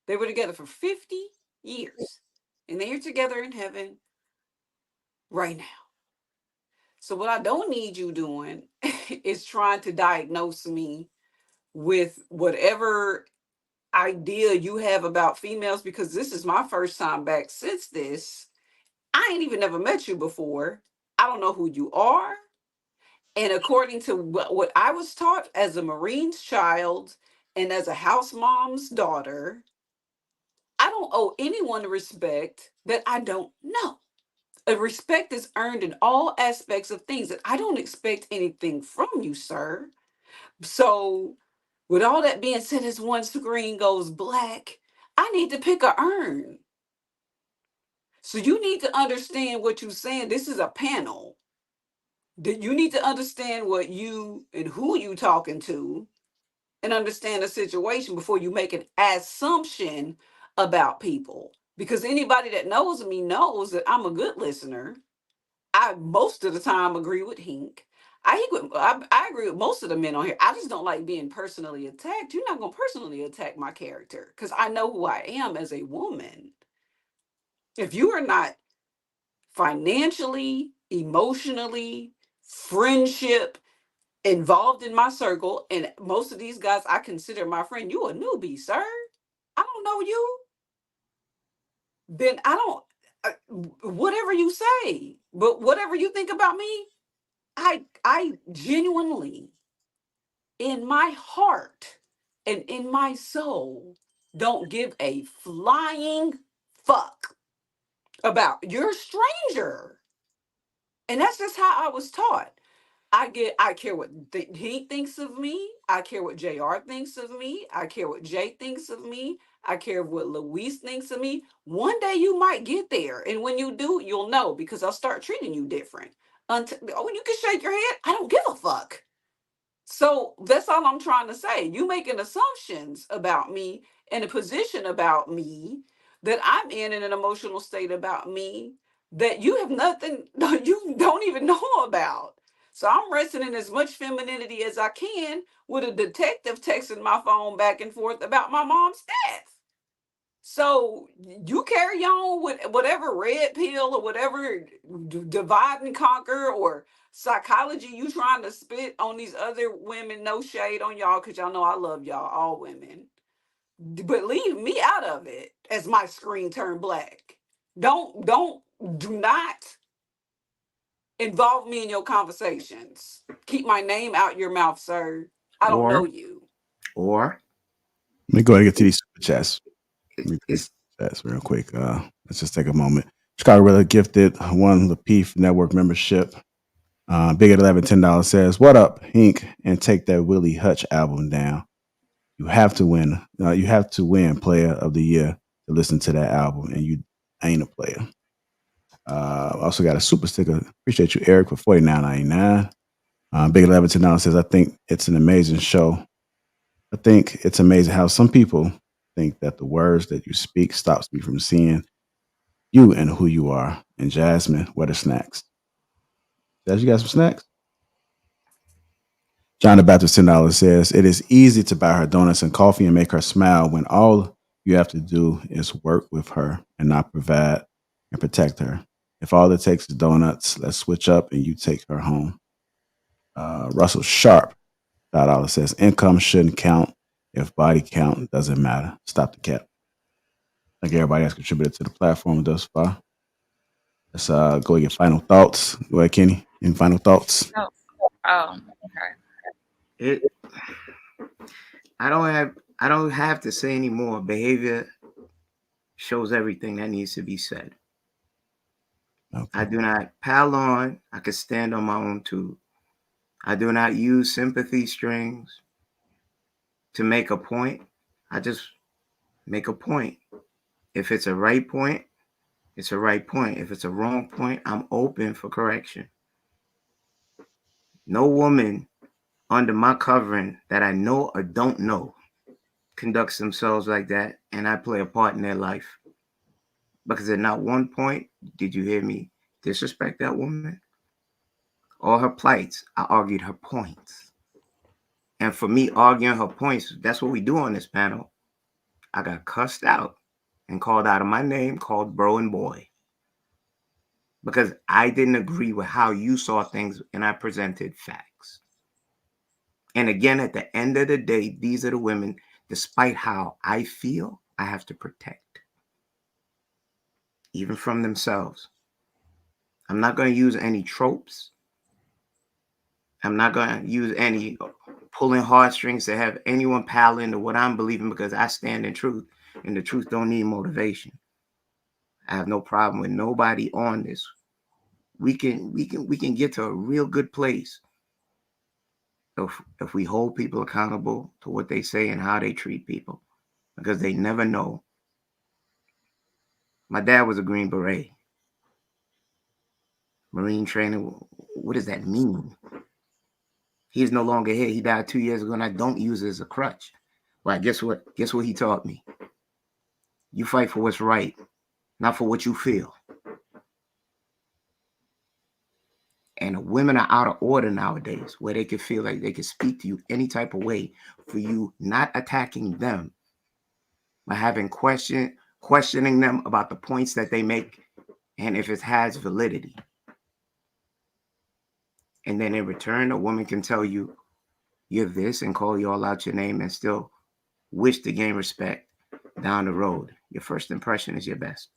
They were together for 50 years. And they're together in heaven right now. So what I don't need you doing is trying to diagnose me with whatever idea you have about females, because this is my first time back since this. I ain't even never met you before. I don't know who you are. And according to what I was taught as a Marine's child and as a house mom's daughter, I don't owe anyone respect that I don't know. A respect is earned in all aspects of things, and I don't expect anything from you, sir. So, with all that being said, as one screen goes black, I need to pick a urn. So you need to understand what you're saying. This is a panel. You need to understand what you and who you talking to, and understand the situation before you make an assumption about people. Because anybody that knows me knows that I'm a good listener. I most of the time agree with Hink. I agree with most of the men on here. I just don't like being personally attacked. You're not going to personally attack my character because I know who I am as a woman. If you are not financially, emotionally, friendship involved in my circle, and most of these guys I consider my friend, you a newbie, sir. I don't know you. Then I don't, whatever you say, but whatever you think about me, I genuinely, in my heart and in my soul, don't give a flying fuck about your stranger. And that's just how I was taught. I care what he thinks of me. I care what JR thinks of me. I care what Jay thinks of me. I care what Luis thinks of me. One day you might get there. And when you do, you'll know, because I'll start treating you different. You can shake your head. I don't give a fuck. So that's all I'm trying to say. You making assumptions about me and a position about me that I'm in an emotional state about me that you have nothing, you don't even know about. So I'm resting in as much femininity as I can with a detective texting my phone back and forth about my mom's death. So you carry on with whatever red pill or whatever divide and conquer or psychology you trying to spit on these other women. No shade on y'all, because y'all know I love y'all, all women. But leave me out of it as my screen turned black. Do not involve me in your conversations. Keep my name out your mouth, sir. I don't know you. Or Let me go ahead and get to these super chats. it's That's real quick. Let's just take a moment. Chicago Really Gifted one Lapeef Network membership. Big at $10 says, "What up, Hink? And take that Willie Hutch album down. You have to win. You have to win Player of the Year to listen to that album, and you ain't a player." Also got a super sticker. Appreciate you, Eric, for $49.99. Big at $10 says, "I think it's an amazing show. I think it's amazing how some people think that the words that you speak stops me from seeing you and who you are." And Jasmine, what are snacks? Jazz, you got some snacks? John the Baptist $10 says, "It is easy to buy her donuts and coffee and make her smile when all you have to do is work with her and not provide and protect her. If all it takes is donuts, let's switch up and you take her home." Russell Sharp $5 says, "Income shouldn't count if body count doesn't matter. Stop the cap." Thank everybody that's contributed to the platform thus far. Let's go and get final thoughts. Go ahead, Kenny. Any final thoughts? Oh, okay. I don't have to say any more. Behavior shows everything that needs to be said. Okay. I do not pile on. I can stand on my own too. I do not use sympathy strings to make a point. I just make a point. If it's a right point, it's a right point. If it's a wrong point, I'm open for correction. No woman under my covering that I know or don't know conducts themselves like that, and I play a part in their life. Because at not one point did you hear me disrespect that woman. All her plights, I argued her points. And for me arguing her points, that's what we do on this panel. I got cussed out and called out of my name, called bro and boy. Because I didn't agree with how you saw things and I presented facts. And again, at the end of the day, these are the women, despite how I feel, I have to protect. Even from themselves. I'm not going to use any tropes. I'm not going to use any pulling heartstrings to have anyone pile into what I'm believing, because I stand in truth, and the truth don't need motivation. I have no problem with nobody on this. We can get to a real good place if we hold people accountable to what they say and how they treat people, because they never know. My dad was a Green Beret. Marine training, what does that mean? He's no longer here. He died 2 years ago, and I don't use it as a crutch. Well, guess what? Guess what he taught me? You fight for what's right, not for what you feel. And women are out of order nowadays, where they can feel like they can speak to you any type of way for you not attacking them, but having questioning them about the points that they make and if it has validity. And then in return, a woman can tell you you're this and call you all out your name and still wish to gain respect down the road. Your first impression is your best.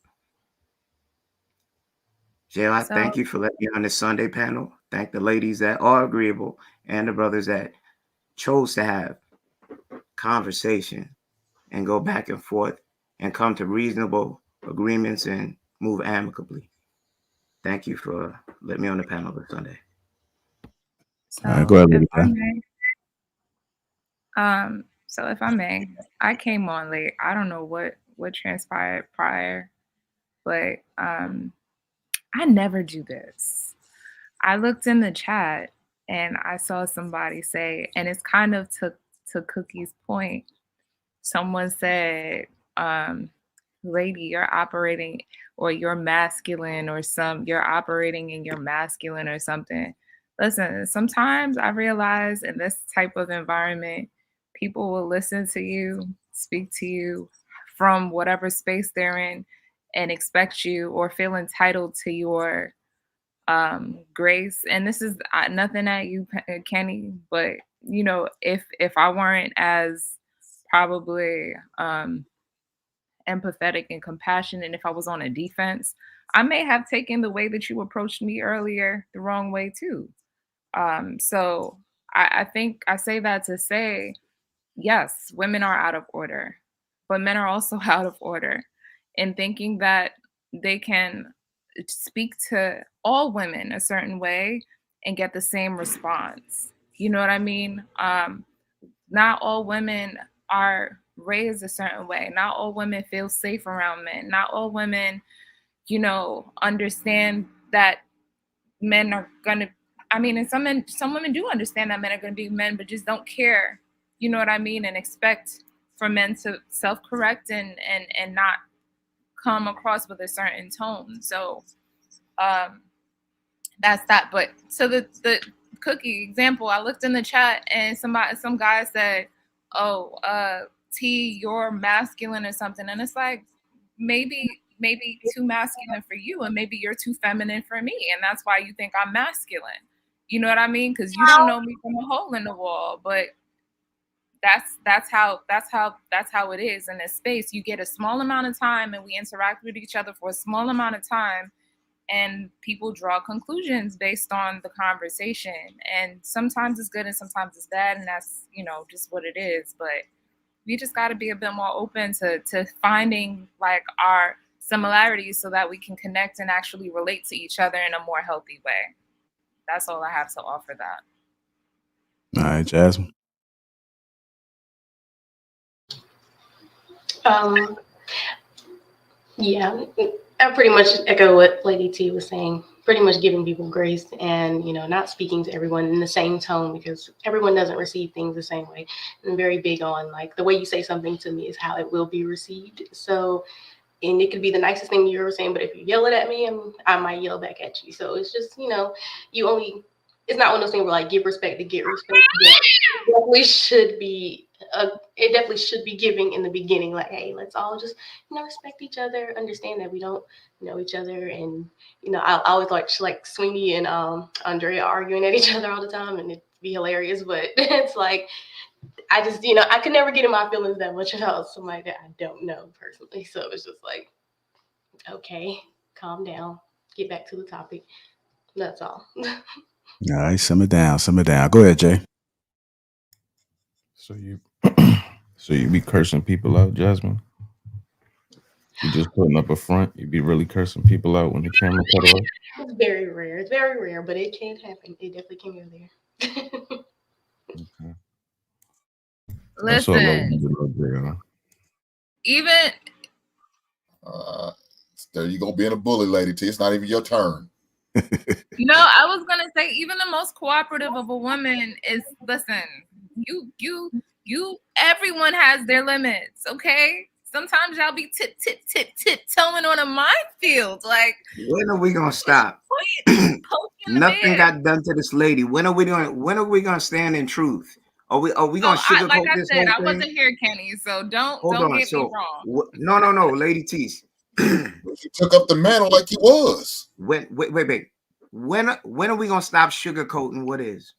Jill, I thank you for letting me on this Sunday panel. Thank the ladies that are agreeable and the brothers that chose to have conversation and go back and forth and come to reasonable agreements and move amicably. Thank you for letting me on the panel this Sunday. So, All right, go ahead, if I may, if I may, I came on late. I don't know what transpired prior, but I never do this. I looked in the chat and I saw somebody say, and it's kind of to Cookie's point. Someone said, lady, you're operating, or you're masculine, or you're operating in your masculine or something. Listen, sometimes I realize in this type of environment, people will listen to you, speak to you from whatever space they're in and expect you or feel entitled to your grace. And this is nothing at you, Kenny, but you know, if I weren't as probably empathetic and compassionate, and if I was on a defense, I may have taken the way that you approached me earlier the wrong way too. So I think I say that to say, yes, women are out of order, but men are also out of order in thinking that they can speak to all women a certain way and get the same response. You know what I mean? Not all women are raised a certain way. Not all women feel safe around men. Not all women, you know, understand that men are gonna, I mean, and some women do understand that men are gonna be men, but just don't care, you know what I mean, and expect for men to self-correct and not come across with a certain tone. So that's that. But so the cookie example, I looked in the chat and some guy said, oh, T, you're masculine or something. And it's like, maybe too masculine for you, and maybe you're too feminine for me, and that's why you think I'm masculine. You know what I mean? Because you don't know me from a hole in the wall. But that's how it is in this space. You get a small amount of time, and we interact with each other for a small amount of time, and people draw conclusions based on the conversation. And sometimes it's good and sometimes it's bad, and that's, you know, just what it is. But we just got to be a bit more open to finding like our similarities so that we can connect and actually relate to each other in a more healthy way. That's all I have to offer that. All right, Jasmine. Yeah, I pretty much echo what Lady T was saying. Pretty much giving people grace and, you know, not speaking to everyone in the same tone, because everyone doesn't receive things the same way. I'm very big on, like, the way you say something to me is how it will be received. So, and it could be the nicest thing you ever saying, but if you yell it at me, I might yell back at you. So it's just, you know, it's not one of those things where like give respect to get respect. It definitely should be giving in the beginning, like, hey, let's all just, you know, respect each other, understand that we don't know each other. And, you know, I always like Sweeney and Andrea arguing at each other all the time, and it'd be hilarious, but it's like, I just, you know, I could never get in my feelings that much about somebody that I don't know personally. So it's just like, okay, calm down, get back to the topic. That's all. All right, simmer down. Go ahead, Jay. So you be cursing people out, Jasmine? You just putting up a front? You be really cursing people out when the camera cut off? It's very rare, but it can happen. It definitely can go there. Okay. Listen, even there you go, being a bully, Lady T. It's not even your turn. No, I was gonna say even the most cooperative of a woman is, listen, you everyone has their limits, okay? Sometimes y'all be tiptoeing on a minefield. Like, when are we gonna stop? Nothing got done to this lady. When are we gonna stand in truth? Are we gonna sugarcoat like I this said, whole I thing? wasn't here, Kenny, so don't get me wrong. No, Lady T. You took up the mantle like you was. Wait. When are we gonna stop sugarcoating what is?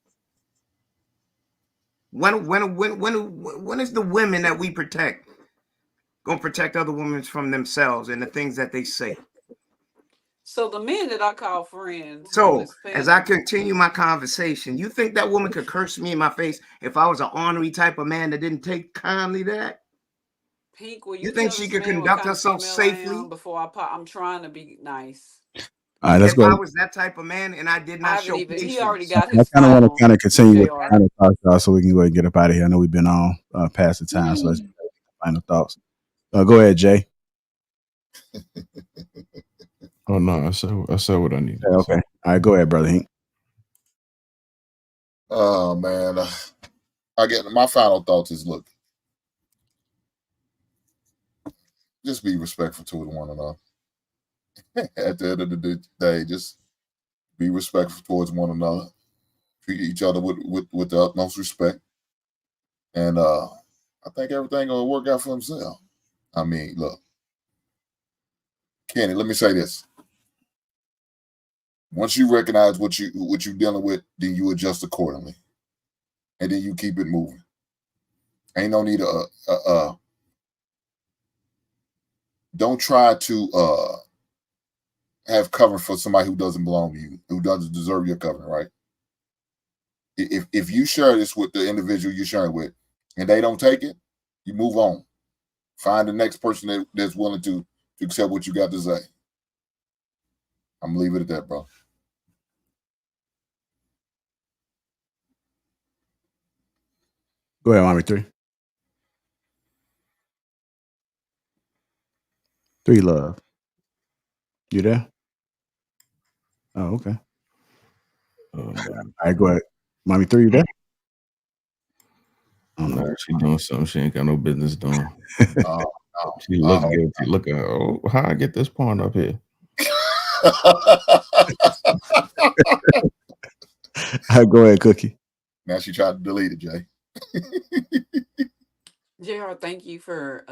When is the women that we protect gonna protect other women from themselves and the things that they say? So the men that I call friends. So as I continue my conversation, you think that woman could curse me in my face if I was an ornery type of man that didn't take kindly to that? Pink, will you think she could conduct herself safely? Before I pop, I'm trying to be nice. All right, let's go. If I was that type of man and I did not show patience, he already got his. I kind of want to continue with final thoughts, y'all, so we can go ahead and get up out of here. I know we've been on past the time, so let's final thoughts. Go ahead, Jay. Oh no, I said what I need. Okay, all right, go ahead, brother Hink. Oh man, I get my final thoughts is, look, just be respectful to one another. At the end of the day, just be respectful towards one another. Treat each other with the utmost respect, and I think everything will work out for himself. I mean, look, Kenny, let me say this. Once you recognize what you're dealing with, then you adjust accordingly, and then you keep it moving. Ain't no need to don't try to have cover for somebody who doesn't belong to you, who doesn't deserve your covenant, right? If you share this with the individual you're sharing with, and they don't take it, you move on. Find the next person that's willing to accept what you got to say. I'm gonna leave it at that, bro. Go ahead, Mommy 3. 3 Love. You there? Oh, okay. All right, go ahead. Mommy 3, you there? No, she doing something she ain't got no business doing. No. She look guilty. Look at her. Oh, how I get this porn up here? Go ahead, Cookie. Now she tried to delete it, Jay. JR, thank you for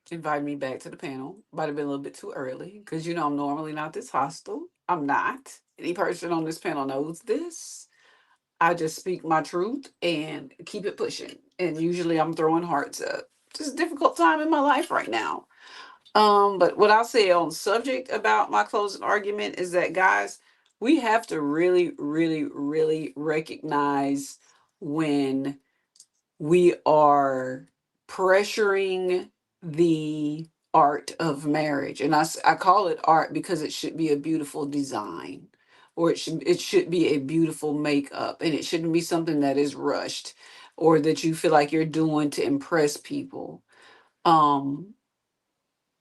inviting me back to the panel. Might have been a little bit too early because I'm normally not this hostile. I'm not. Any person on this panel knows this. I just speak my truth and keep it pushing. And usually I'm throwing hearts up. Just a difficult time in my life right now. But what I'll say on subject about my closing argument is that, guys, we have to really, really, really recognize when we are pressuring the art of marriage. And I call it art because it should be a beautiful design, or it should be a beautiful makeup, and it shouldn't be something that is rushed or that you feel like you're doing to impress people.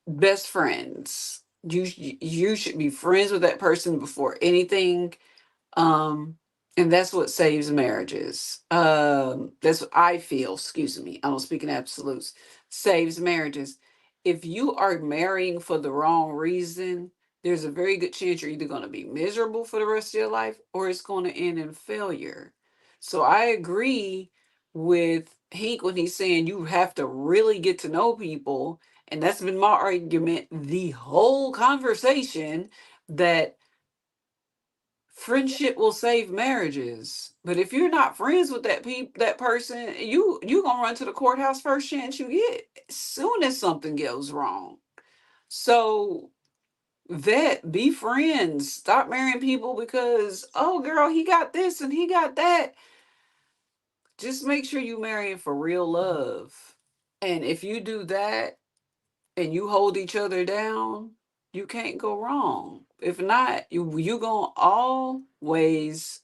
Best friends, you should be friends with that person before anything. And that's what saves marriages. That's what I feel, excuse me, I don't speak in absolutes, saves marriages. If you are marrying for the wrong reason, there's a very good chance you're either going to be miserable for the rest of your life or it's going to end in failure. So I agree with Hank when he's saying you have to really get to know people. And that's been my argument the whole conversation, that friendship will save marriages. But if you're not friends with that person, you gonna run to the courthouse first chance you get as soon as something goes wrong. So be friends. Stop marrying people because, oh girl, he got this and he got that. Just make sure you marrying for real love. And if you do that and you hold each other down, you can't go wrong. If not, you gonna always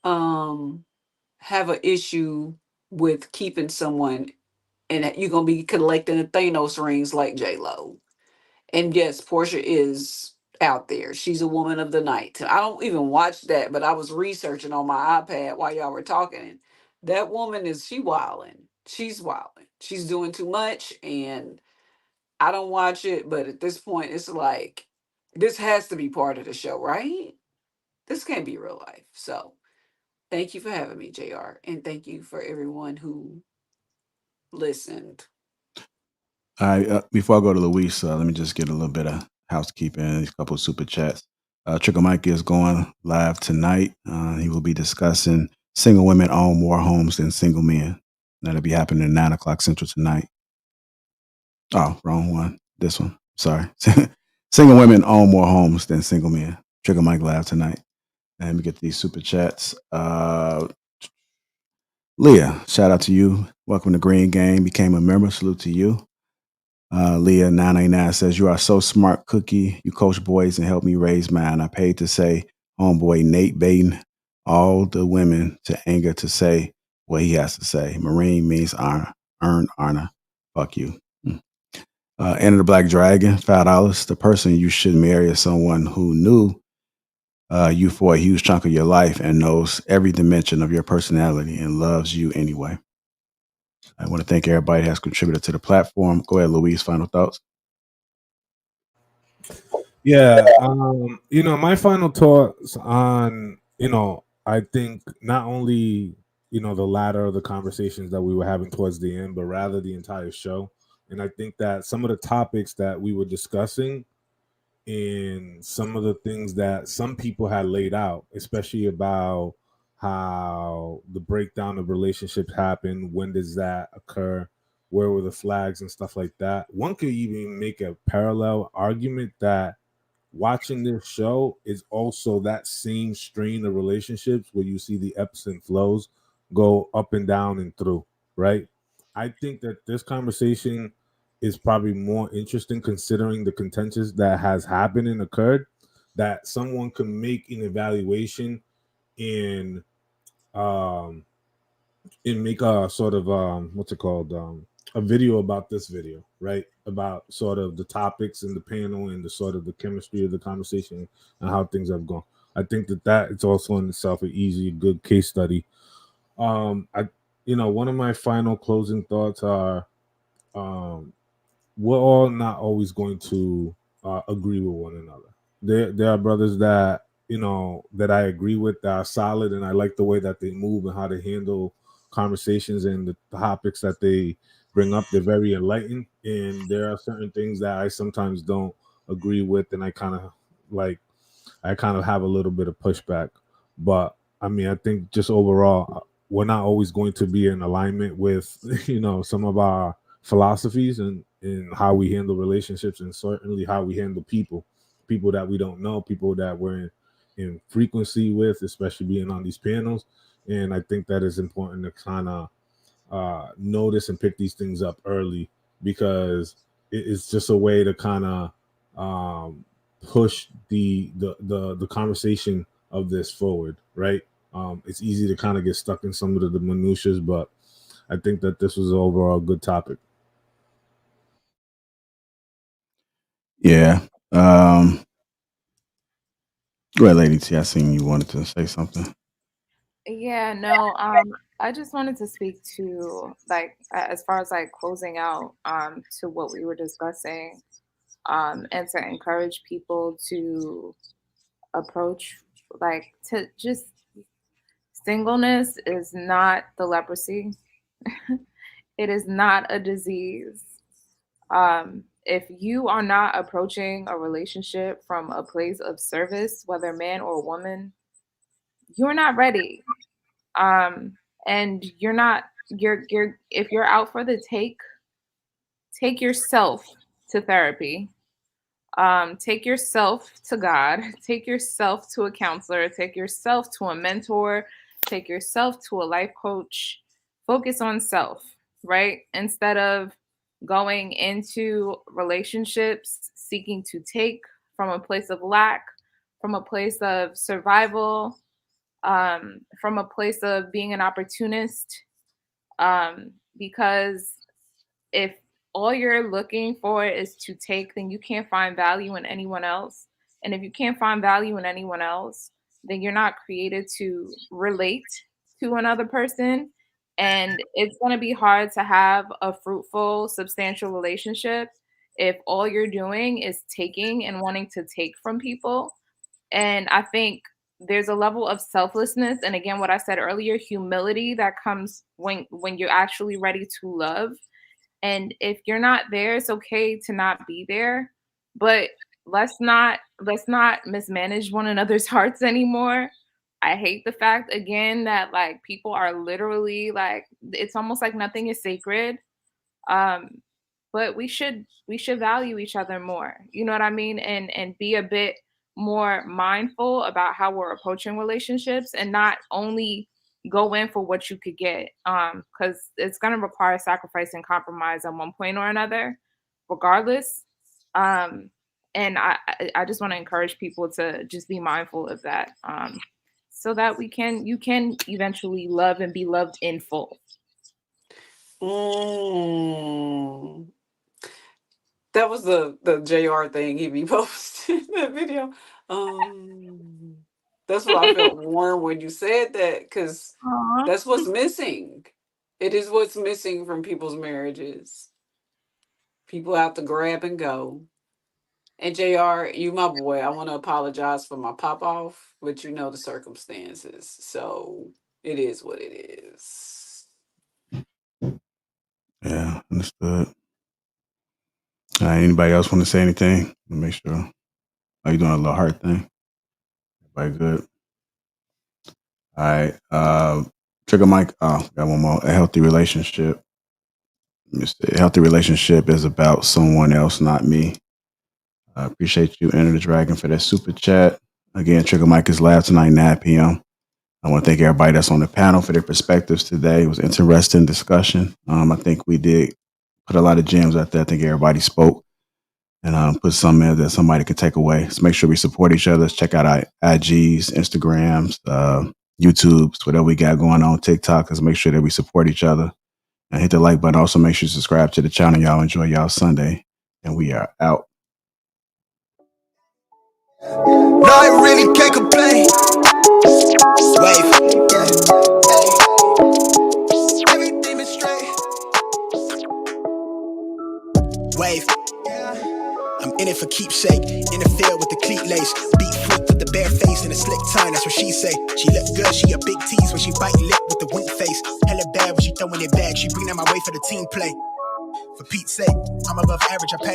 have an issue with keeping someone, and you're gonna be collecting the Thanos rings like J-Lo. And yes, Porsha is out there. She's a woman of the night. I don't even watch that, but I was researching on my iPad while y'all were talking. That woman she wilding. She's wilding. She's doing too much, and I don't watch it, but at this point, it's like this has to be part of the show, right? This can't be real life. So thank you for having me, JR. And thank you for everyone who listened. All right, before I go to Luis, let me just get a little bit of housekeeping, a couple of super chats. Trickle Mike is going live tonight. He will be discussing single women own more homes than single men. That'll be happening at 9 o'clock Central tonight. Oh, wrong one. This one. Sorry. Single women own more homes than single men. Trickle Mike live tonight. And let me get these super chats. Leah, shout out to you. Welcome to Green Game. Became a member. Salute to you. Leah 989 says, you are so smart, Cookie. You coach boys and help me raise mine. I paid to say, homeboy Nate baiting all the women to anger to say what he has to say. Marine means honor. Earn honor. Fuck you. Enter the Black Dragon, $5. The person you should marry is someone who knew you for a huge chunk of your life and knows every dimension of your personality and loves you anyway. I want to thank everybody that has contributed to the platform. Go ahead, Luis, final thoughts. Yeah, my final thoughts on, I think not only, the latter of the conversations that we were having towards the end, but rather the entire show. And I think that some of the topics that we were discussing and some of the things that some people had laid out, especially about how the breakdown of relationships happen, when does that occur, where were the flags and stuff like that. One could even make a parallel argument that watching this show is also that same strain of relationships where you see the ebbs and flows go up and down and through, right? I think that this conversation is probably more interesting considering the contentious that has happened and occurred, that someone can make an evaluation in um and make a sort of what's it called, a video about this video, right, about sort of the topics and the panel and the sort of the chemistry of the conversation and how things have gone. I think that it's also in itself an easy, good case study. I one of my final closing thoughts are, um we're all not always going to agree with one another. There are brothers that that I agree with, that are solid, and I like the way that they move and how they handle conversations and the topics that they bring up. They're very enlightened, and there are certain things that I sometimes don't agree with, and I kind of have a little bit of pushback. But I mean, I think just overall, we're not always going to be in alignment with some of our philosophies and how we handle relationships, and certainly how we handle people that we don't know, people that we're in frequency with, especially being on these panels. And I think that is important to kind of notice and pick these things up early, because it's just a way to kind of push the conversation of this forward, right? It's easy to kind of get stuck in some of the minutiae, but I think that this was overall a good topic. Yeah. Go ahead, Lady T. I seen you wanted to say something. Yeah, no, I just wanted to speak to, like, as far as like closing out to what we were discussing, and to encourage people to approach, like, to just, singleness is not the leprosy. It is not a disease. If you are not approaching a relationship from a place of service, whether man or woman, you're not ready. And you're if you're out for the take yourself to therapy. Take yourself to God, take yourself to a counselor, take yourself to a mentor, take yourself to a life coach. Focus on self, right? Instead of going into relationships seeking to take from a place of lack, from a place of survival, from a place of being an opportunist. Because if all you're looking for is to take, then you can't find value in anyone else. And if you can't find value in anyone else, then you're not created to relate to another person. And it's going to be hard to have a fruitful, substantial relationship if all you're doing is taking and wanting to take from people. And I think there's a level of selflessness, and again, what I said earlier, humility, that comes when you're actually ready to love. And if you're not there, it's okay to not be there. But let's not mismanage one another's hearts anymore. I hate the fact, again, that like people are literally like, it's almost like nothing is sacred. Um, but we should value each other more. You know what I mean? And be a bit more mindful about how we're approaching relationships, and not only go in for what you could get, because it's going to require sacrifice and compromise at one point or another, regardless. And I just want to encourage people to just be mindful of that, so that you can eventually love and be loved in full. That was the JR thing he reposted that video. That's what I felt warm when you said that, because that's what's missing. It is what's missing from people's marriages. People have to grab and go. And JR, you my boy, I want to apologize for my pop off, but you know the circumstances. So it is what it is. Yeah, understood. Anybody else want to say anything? Let me make sure. Are you doing a little heart thing? Everybody good? All right. Trigger Mike. Oh, got one more. A healthy relationship. Let me see. A healthy relationship is about someone else, not me. I appreciate you, Enter the Dragon, for that super chat. Again, Trigger Mike is live tonight, 9 p.m. I want to thank everybody that's on the panel for their perspectives today. It was an interesting discussion. I think we did put a lot of gems out there. I think everybody spoke and put something in that somebody could take away. So make sure we support each other. Check out our IGs, Instagrams, YouTubes, whatever we got going on, TikTok. Let's make sure that we support each other. And hit the like button. Also, make sure you subscribe to the channel. Y'all enjoy y'all Sunday. And we are out. No, I really can't complain. Wave, yeah. Hey. Everything is straight. Wave, I'm in it for keepsake. In the field with the cleat lace. Beat freak with the bare face and a slick tongue, that's what she say. She look good, she a big tease when she bite lip with the wink face. Hella bad when she throwing it back. She bring that my way for the team play. For Pete's sake, I'm above average, I pass